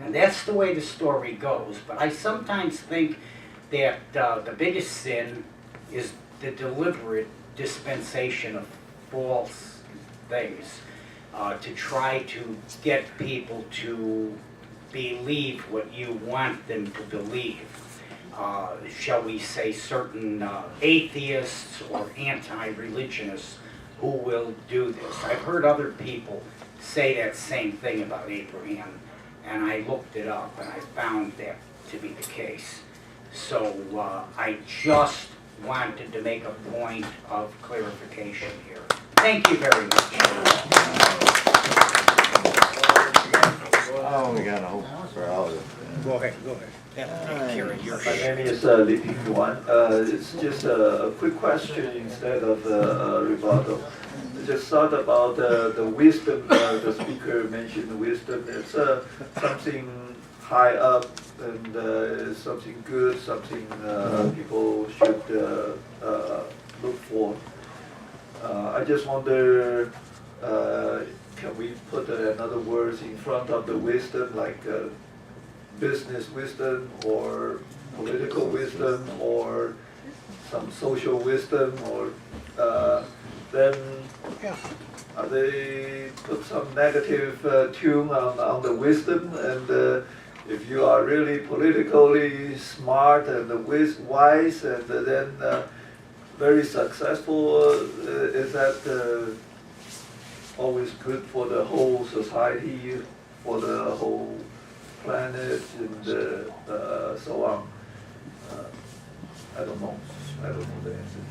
And that's the way the story goes. But I sometimes think that the biggest sin is the deliberate dispensation of false things to try to get people to believe what you want them to believe. Shall we say certain atheists or anti-religionists who will do this. I've heard other people say that same thing about Abraham, and I looked it up and I found that to be the case. So I just wanted to make a point of clarification here. Thank you very much. Oh, we got a hope for all of it. Go ahead. Karen, your My name is Li Ping-Yuan. It's just a quick question instead of a rebuttal. I just thought about the wisdom. The speaker mentioned wisdom. It's something high up and something good, something people should look for. I just wonder, can we put another words in front of the wisdom, like business wisdom or political wisdom or some social wisdom, or then they put some negative tune on the wisdom, and if you are really politically smart and wise and then very successful, is that always good for the whole society, for the whole planet, and so on? I don't know. I don't know the answer.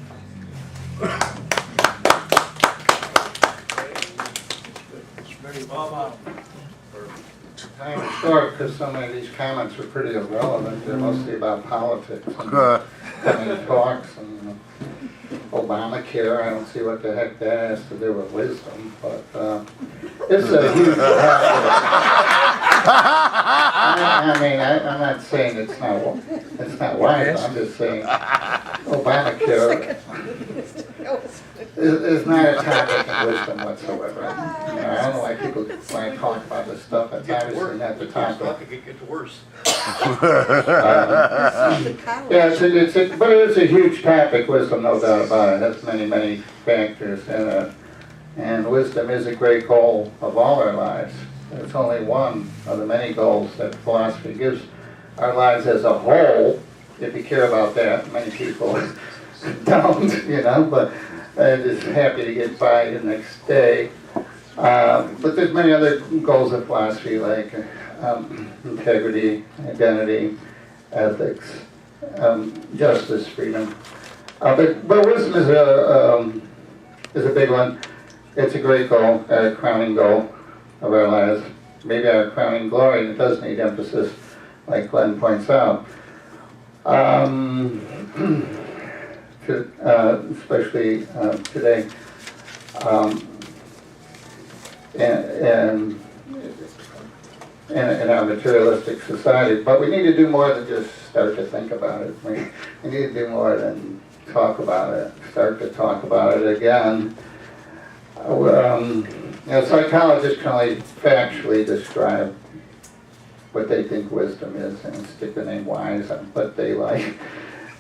I'm sure because some of these comments are pretty irrelevant. They're mostly about politics and talks and Obamacare. I don't see what the heck that has to do with wisdom, but it's a huge I mean, I'm not saying it's not wise. I'm just saying Obamacare is not a topic of wisdom whatsoever. You know, I don't know why people want to talk about this stuff. It's obviously not the topic. It gets worse. Yeah, but it is a huge topic, wisdom, no doubt about it. It has many, many factors in it. And wisdom is a great goal of all our lives. It's only one of the many goals that philosophy gives our lives as a whole, if you care about that. Many people don't, you know, but I'm just happy to get by the next day. But there's many other goals of philosophy, like integrity, identity, ethics, justice, freedom. But wisdom is a big one. It's a great goal, a crowning goal of our lives. Maybe our crowning glory, and it does need emphasis, like Glenn points out. Especially today, and in our materialistic society. But we need to do more than just start to think about it. We need to do more than talk about it, start to talk about it again. You know, psychologists can only factually describe what they think wisdom is and stick the name wise on what they like.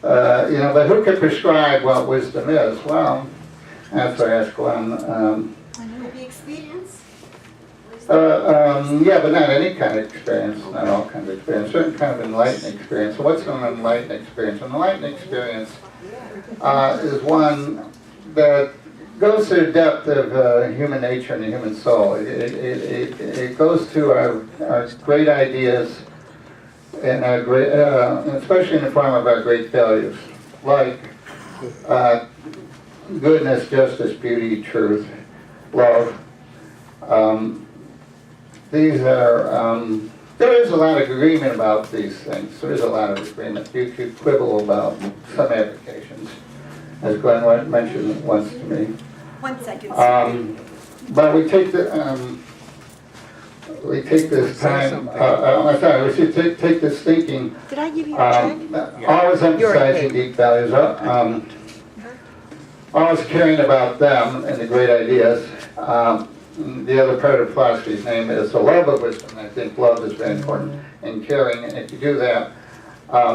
You know, but who can prescribe what wisdom is? Well, that's what I asked Glenn. Maybe experience? Yeah, but not any kind of experience, not all kinds of experience, certain kind of enlightened experience. So what's an enlightened experience? An enlightened experience is one that goes to the depth of human nature and the human soul. It goes to our great ideas and our great, especially in the form of our great values, like goodness, justice, beauty, truth, love. These are, there is a lot of agreement about these things. There is a lot of agreement. You could quibble about some applications, as Glenn mentioned once to me. 1 second. But we take this time, I'm sorry, we should take this thinking, Did I give you a check? always emphasizing deep values, always caring about them and the great ideas. The other part of philosophy's name is the love of wisdom. I think love is very important in caring, and if you do that,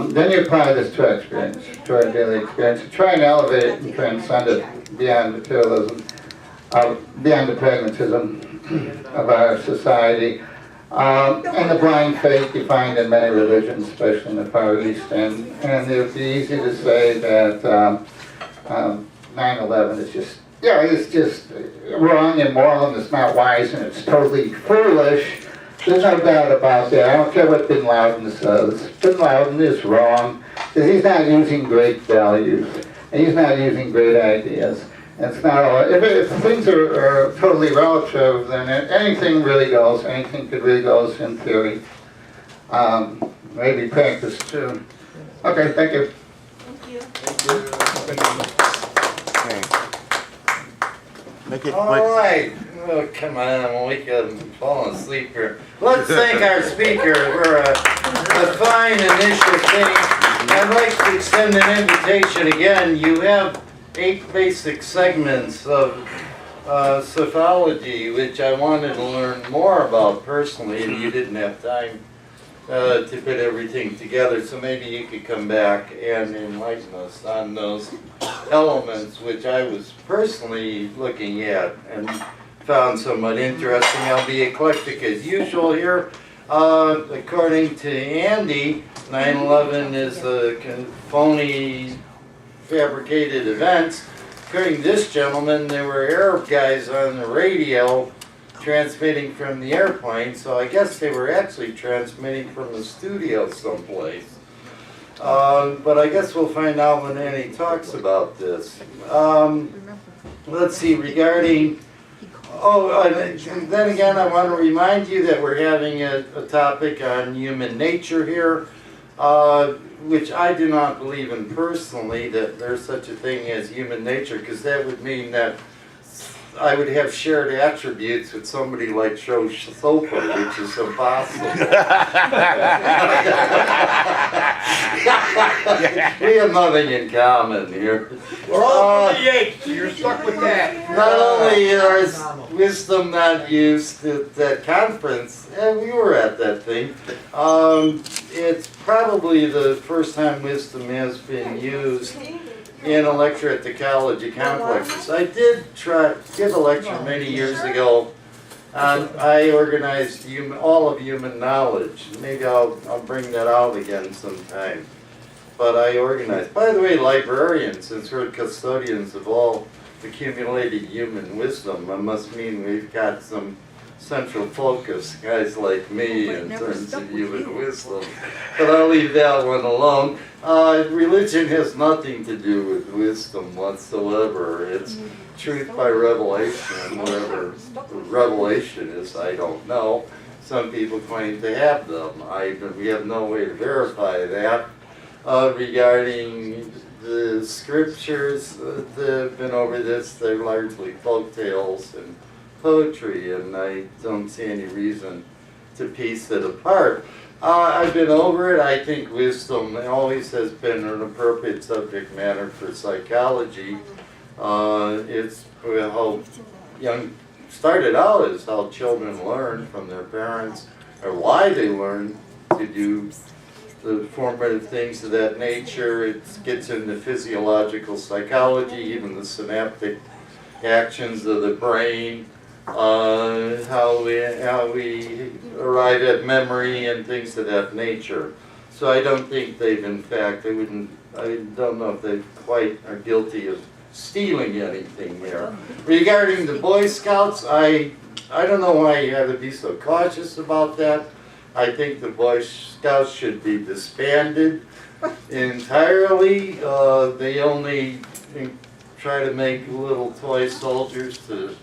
then you apply this to our experience, to our daily experience, to try and elevate it and transcend it beyond materialism, beyond the pragmatism of our society, and the blind faith you find in many religions, especially in the Far East. And it would be easy to say that 9/11 is just, yeah, it's just wrong, immoral, and it's not wise, and it's totally foolish. There's no doubt about that. I don't care what Bin Laden says. Bin Laden is wrong, because he's not using great values. and he's not using great ideas. It's not all, if things are totally relative, then anything really goes, anything could really goes in theory. Maybe practice too. Okay, thank you. Make it All quick. right. Oh, come on, I'm weak. I'm falling asleep here. Let's thank our speaker for a fine initial thing. I'd like to extend an invitation again. You have 8 basic segments of Sophology, which I wanted to learn more about personally, and you didn't have time to put everything together, so maybe you could come back and enlighten us on those elements which I was personally looking at and found somewhat interesting. I'll be eclectic as usual here. According to Andy, 9/11 is a phony fabricated events. According to this gentleman, there were Arab guys on the radio transmitting from the airplane, so I guess they were actually transmitting from the studio someplace. But I guess we'll find out when Annie talks about this. Let's see, regarding, then again, I want to remind you that we're having a topic on human nature here, which I do not believe in personally, that there's such a thing as human nature, because that would mean that I would have shared attributes with somebody like Sophology, which is impossible. We have nothing in common here. We're all from the apes, so you're stuck with that. Not only is wisdom not used at that conference, and we were at that thing, it's probably the first time wisdom has been used in a lecture at the college complexes. I did give a lecture many years ago on, I organized all of human knowledge. Maybe I'll bring that out again sometime. But I organized, by the way, librarians, since we're custodians of all accumulated human wisdom, that must mean we've got some central focus, guys like me, in terms of human wisdom. But I'll leave that one alone. Religion has nothing to do with wisdom whatsoever. It's truth by revelation, whatever revelation is, I don't know. Some people claim to have them. We have no way to verify that. Regarding the scriptures that have been over this, they're largely folk tales and poetry, and I don't see any reason to piece it apart. I've been over it. I think wisdom always has been an appropriate subject matter for psychology. It's how young started out is how children learn from their parents, or why they learn to do the formative things of that nature. It gets into physiological psychology, even the synaptic actions of the brain. How we arrive at memory and things of that nature. So I don't think they've, in fact, I don't know if they quite are guilty of stealing anything here. Regarding the Boy Scouts, I don't know why you have to be so cautious about that. I think the Boy Scouts should be disbanded entirely. They only try to make little toy soldiers to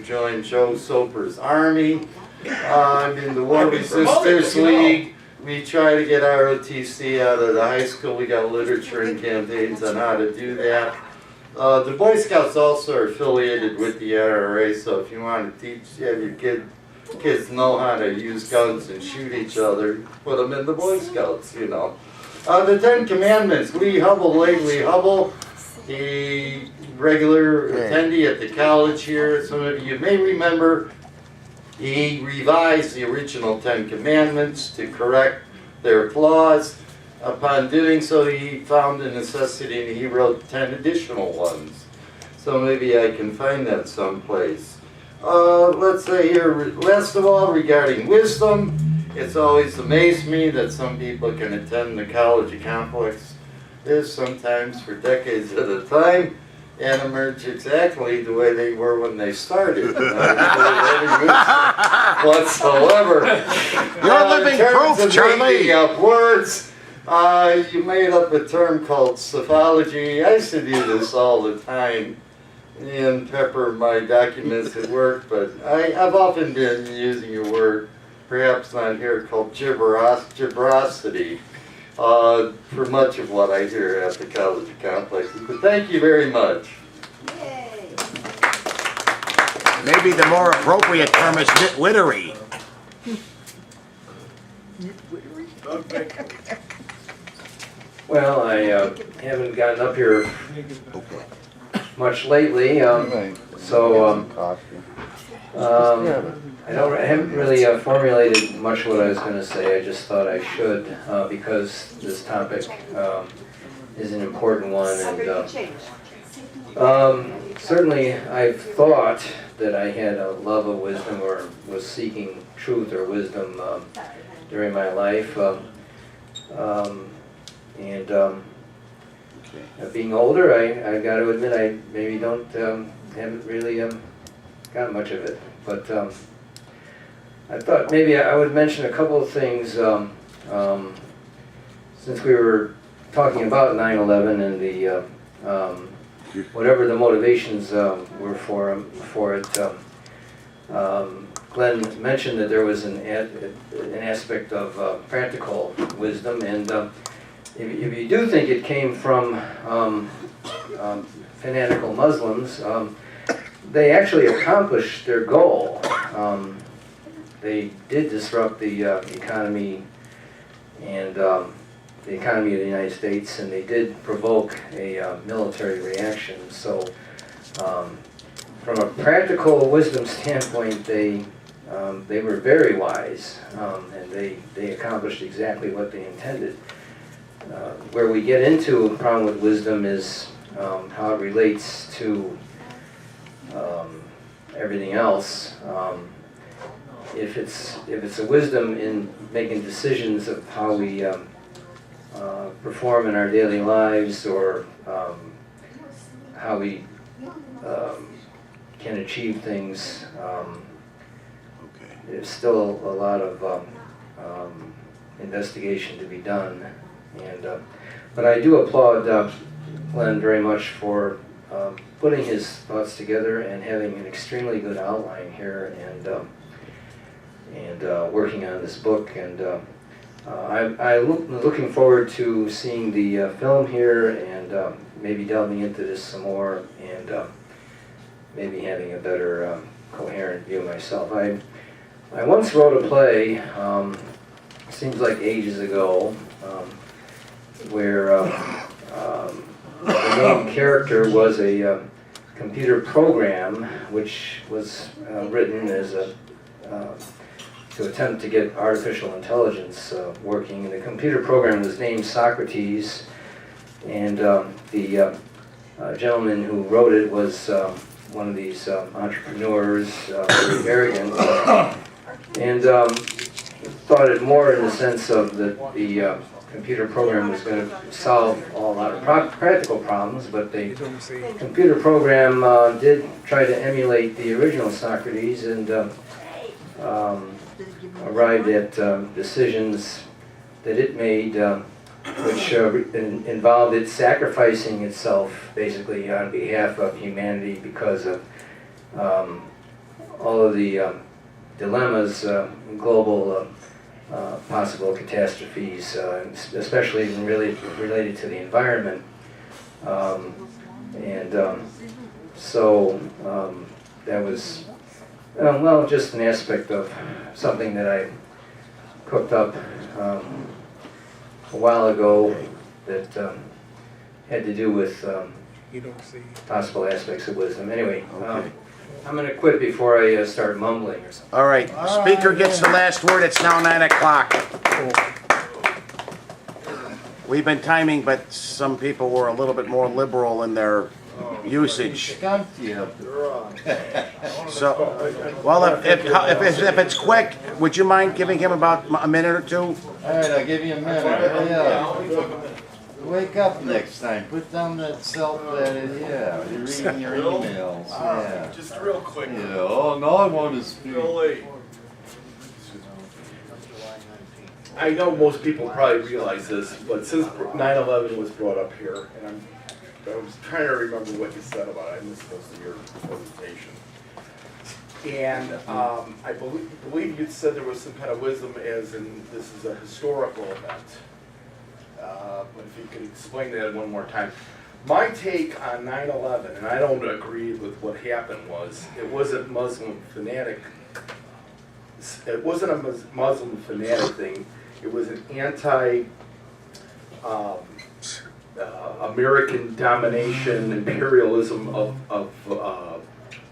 join Joe Soper's army. In the War Resisters League, we try to get ROTC out of the high school. We got literature and campaigns on how to do that. The Boy Scouts also are affiliated with the NRA, so if you want to have your kids know how to use guns and shoot each other, put them in the Boy Scouts, you know. The 10 Commandments, Lee Hubble, the regular attendee at the college here, some of you may remember, he revised the original 10 Commandments to correct their flaws. Upon doing so, he found the necessity and he wrote 10 additional ones. So maybe I can find that someplace. Let's say here, last of all, regarding wisdom, it's always amazed me that some people can attend the college complex sometimes for decades at a time and emerge exactly the way they were when they started. Whatsoever. You're living proof, Charlie. Up words, You made up a term called sophology. I used to do this all the time and pepper my documents at work, but I've often been using a word, perhaps not here, called gibberosity for much of what I hear at the college complexes. But thank you very much. Maybe the more appropriate term is nitwittery. Well, I haven't gotten up here much lately, so I haven't really formulated much what I was going to say. I just thought I should because this topic is an important one, and certainly I've thought that I had a love of wisdom or was seeking truth or wisdom during my life. Being older, I got to admit I maybe haven't really got much of it. But I thought maybe I would mention a couple of things since we were talking about 9/11 and the whatever the motivations were for it. Glenn mentioned that there was an aspect of practical wisdom, and if you do think it came from fanatical Muslims, they actually accomplished their goal. They did disrupt the economy and the economy of the United States, and they did provoke a military reaction. So from a practical wisdom standpoint, they were very wise, and they accomplished exactly what they intended. Where we get into a problem with wisdom is how it relates to everything else. If it's a wisdom in making decisions of how we perform in our daily lives, or how we can achieve things, there's still a lot of investigation to be done. But I do applaud Glenn very much for putting his thoughts together and having an extremely good outline here, and working on this book. And I'm looking forward to seeing the film here, and maybe delving into this some more, and maybe having a better coherent view myself. I once wrote a play, seems like ages ago, where the main character was a computer program which was written as to attempt to get artificial intelligence working. And the computer program was named Socrates, and the gentleman who wrote it was one of these entrepreneurs, very arrogant, and thought it more in the sense of the computer program was going to solve a lot of practical problems, but the computer program did try to emulate the original Socrates, and arrived at decisions that it made, which involved it sacrificing itself basically on behalf of humanity because of all of the dilemmas, global possible catastrophes, especially related to the environment. So that was, well, just an aspect of something that I cooked up a while ago that had to do with possible aspects of wisdom. Anyway, I'm going to quit before I start mumbling or something. All right, speaker gets the last word. It's now 9 o'clock. We've been timing, but some people were a little bit more liberal in their usage. So, well, if it's quick, would you mind giving him about a minute or two? All right, I'll give you a minute. Yeah. Wake up next time. Put down that self-edited, yeah. You're reading your emails, yeah. Just real quick. Yeah, oh, no, I want to speak. Real late. I know most people probably realize this, but since 9/11 was brought up here, and I was trying to remember what you said about it. I missed most of your presentation. And I believe you said there was some kind of wisdom as in this is a historical event. But if you could explain that one more time. My take on 9/11, and I don't agree with what happened, was it wasn't Muslim fanatic. It wasn't a Muslim fanatic thing. It was an American domination, imperialism of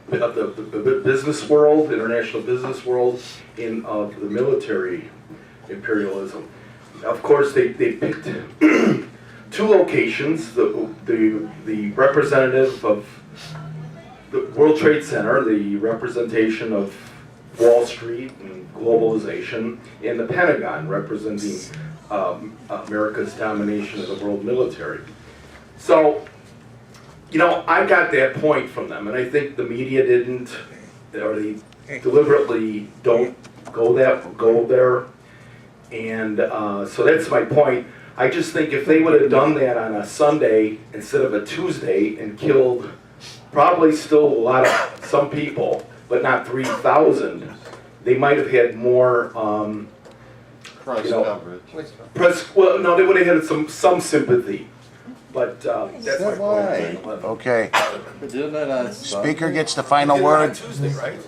the business world, international business world, of the military imperialism. Of course, they picked two locations. The representative of the World Trade Center, the representation of Wall Street and globalization, and the Pentagon, representing America's domination of the world military. So, you know, I got that point from them, and I think the media didn't, or they deliberately don't go there. And so that's my point. I just think if they would have done that on a Sunday instead of a Tuesday and killed probably still some people, but not 3,000, they might have had more Press coverage. well, no, they would have had some sympathy. But that's my why? point. Okay. Isn't it on Sunday? Speaker gets the final word. Tuesday, right?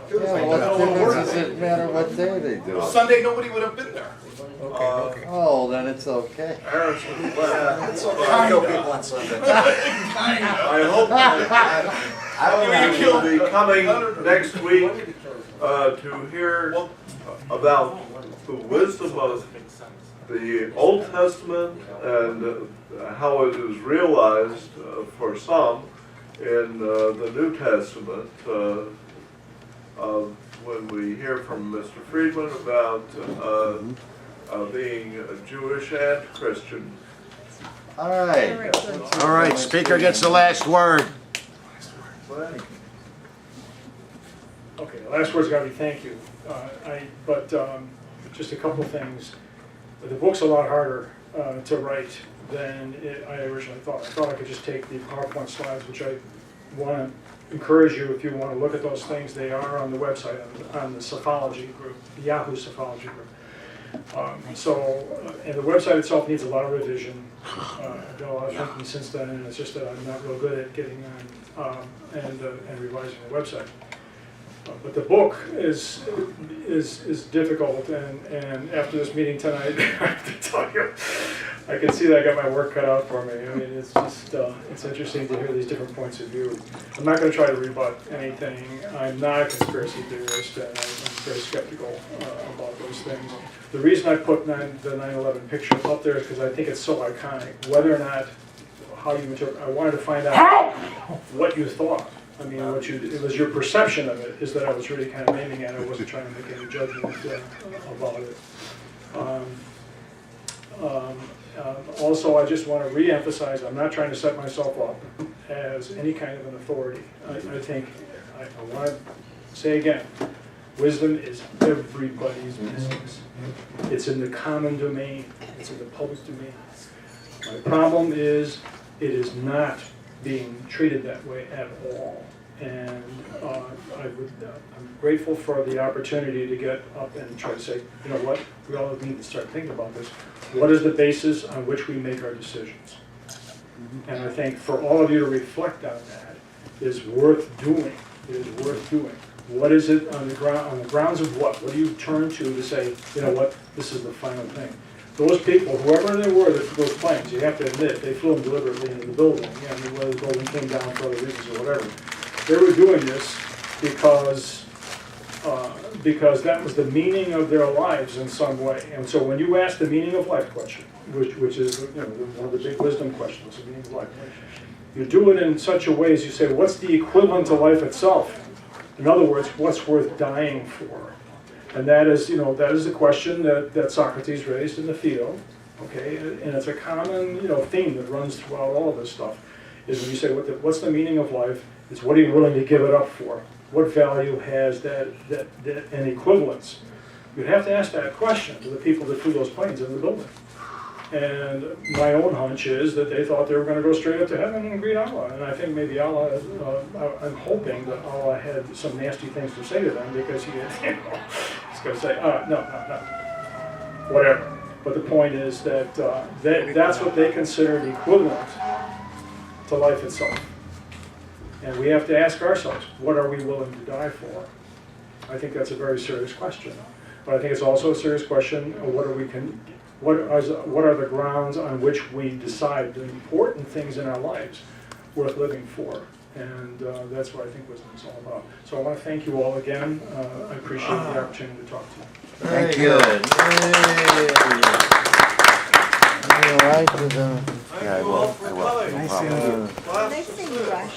Yeah, what difference does it matter what day they do it? Sunday, nobody would have been there. Okay. Oh, then it's okay. It's okay. I kill people on Sunday. I hope that you will be coming next week to hear about the wisdom of the Old Testament and how it is realized for some in the New Testament. When we hear from Mr. Friedman about being Jewish and Christian. All right. All right, speaker gets the last word. Okay, the last word's gotta be thank you. Just a couple things. The book's a lot harder to write than I originally thought. I thought I could just take the PowerPoint slides, which I want to encourage you, if you want to look at those things, they are on the website, on the Sophology group, the Yahoo Sophology group. And the website itself needs a lot of revision. I've done a lot of thinking since then, and it's just that I'm not real good at getting on and revising the website. But the book is difficult, and after this meeting tonight, I have to tell you, I can see that I got my work cut out for me. I mean, it's just, it's interesting to hear these different points of view. I'm not going to try to rebut anything. I'm not a conspiracy theorist, and I'm very skeptical about those things. The reason I put the 9/11 picture up there is because I think it's so iconic. Whether or not, how you interpret, I wanted to find out what you thought. I mean, it was your perception of it, is that I was really kind of aiming at it. I wasn't trying to make any judgment about it. Also, I just want to re-emphasize, I'm not trying to set myself up as any kind of an authority. I think, I want to say again, wisdom is everybody's business. It's in the common domain. It's in the public domain. My problem is, it is not being treated that way at all. And I'm grateful for the opportunity to get up and try to say, you know what, we all need to start thinking about this. What is the basis on which we make our decisions? And I think for all of you to reflect on that is worth doing. It is worth doing. What is it on the grounds of what? What do you turn to say, you know what, this is the final thing? Those people, whoever they were that flew those planes, you have to admit, they flew them deliberately into the building. I mean, whether the building came down for other reasons or whatever. They were doing this because that was the meaning of their lives in some way. And so when you ask the meaning of life question, which is one of the big wisdom questions, the meaning of life, you do it in such a way as you say, what's the equivalent to life itself? In other words, what's worth dying for? And that is, that is the question that Socrates raised in the Phaedo, okay? And it's a common, theme that runs throughout all of this stuff, is when you say, what's the meaning of life? It's what are you willing to give it up for? What value has that an equivalence You'd have to ask that question to the people that flew those planes in the building. And my own hunch is that they thought they were going to go straight up to heaven and greet Allah. And I think maybe Allah, I'm hoping that Allah had some nasty things to say to them because he had, he's going to say, no, whatever. But the point is that that's what they consider the equivalent to life itself. And we have to ask ourselves, what are we willing to die for? I think that's a very serious question. But I think it's also a serious question of what are the grounds on which we decide the important things in our lives worth living for. And that's what I think wisdom is all about. So I want to thank you all again. I appreciate the opportunity to talk to you. Thank you. Yeah, I will. No problem. Next thing you rush.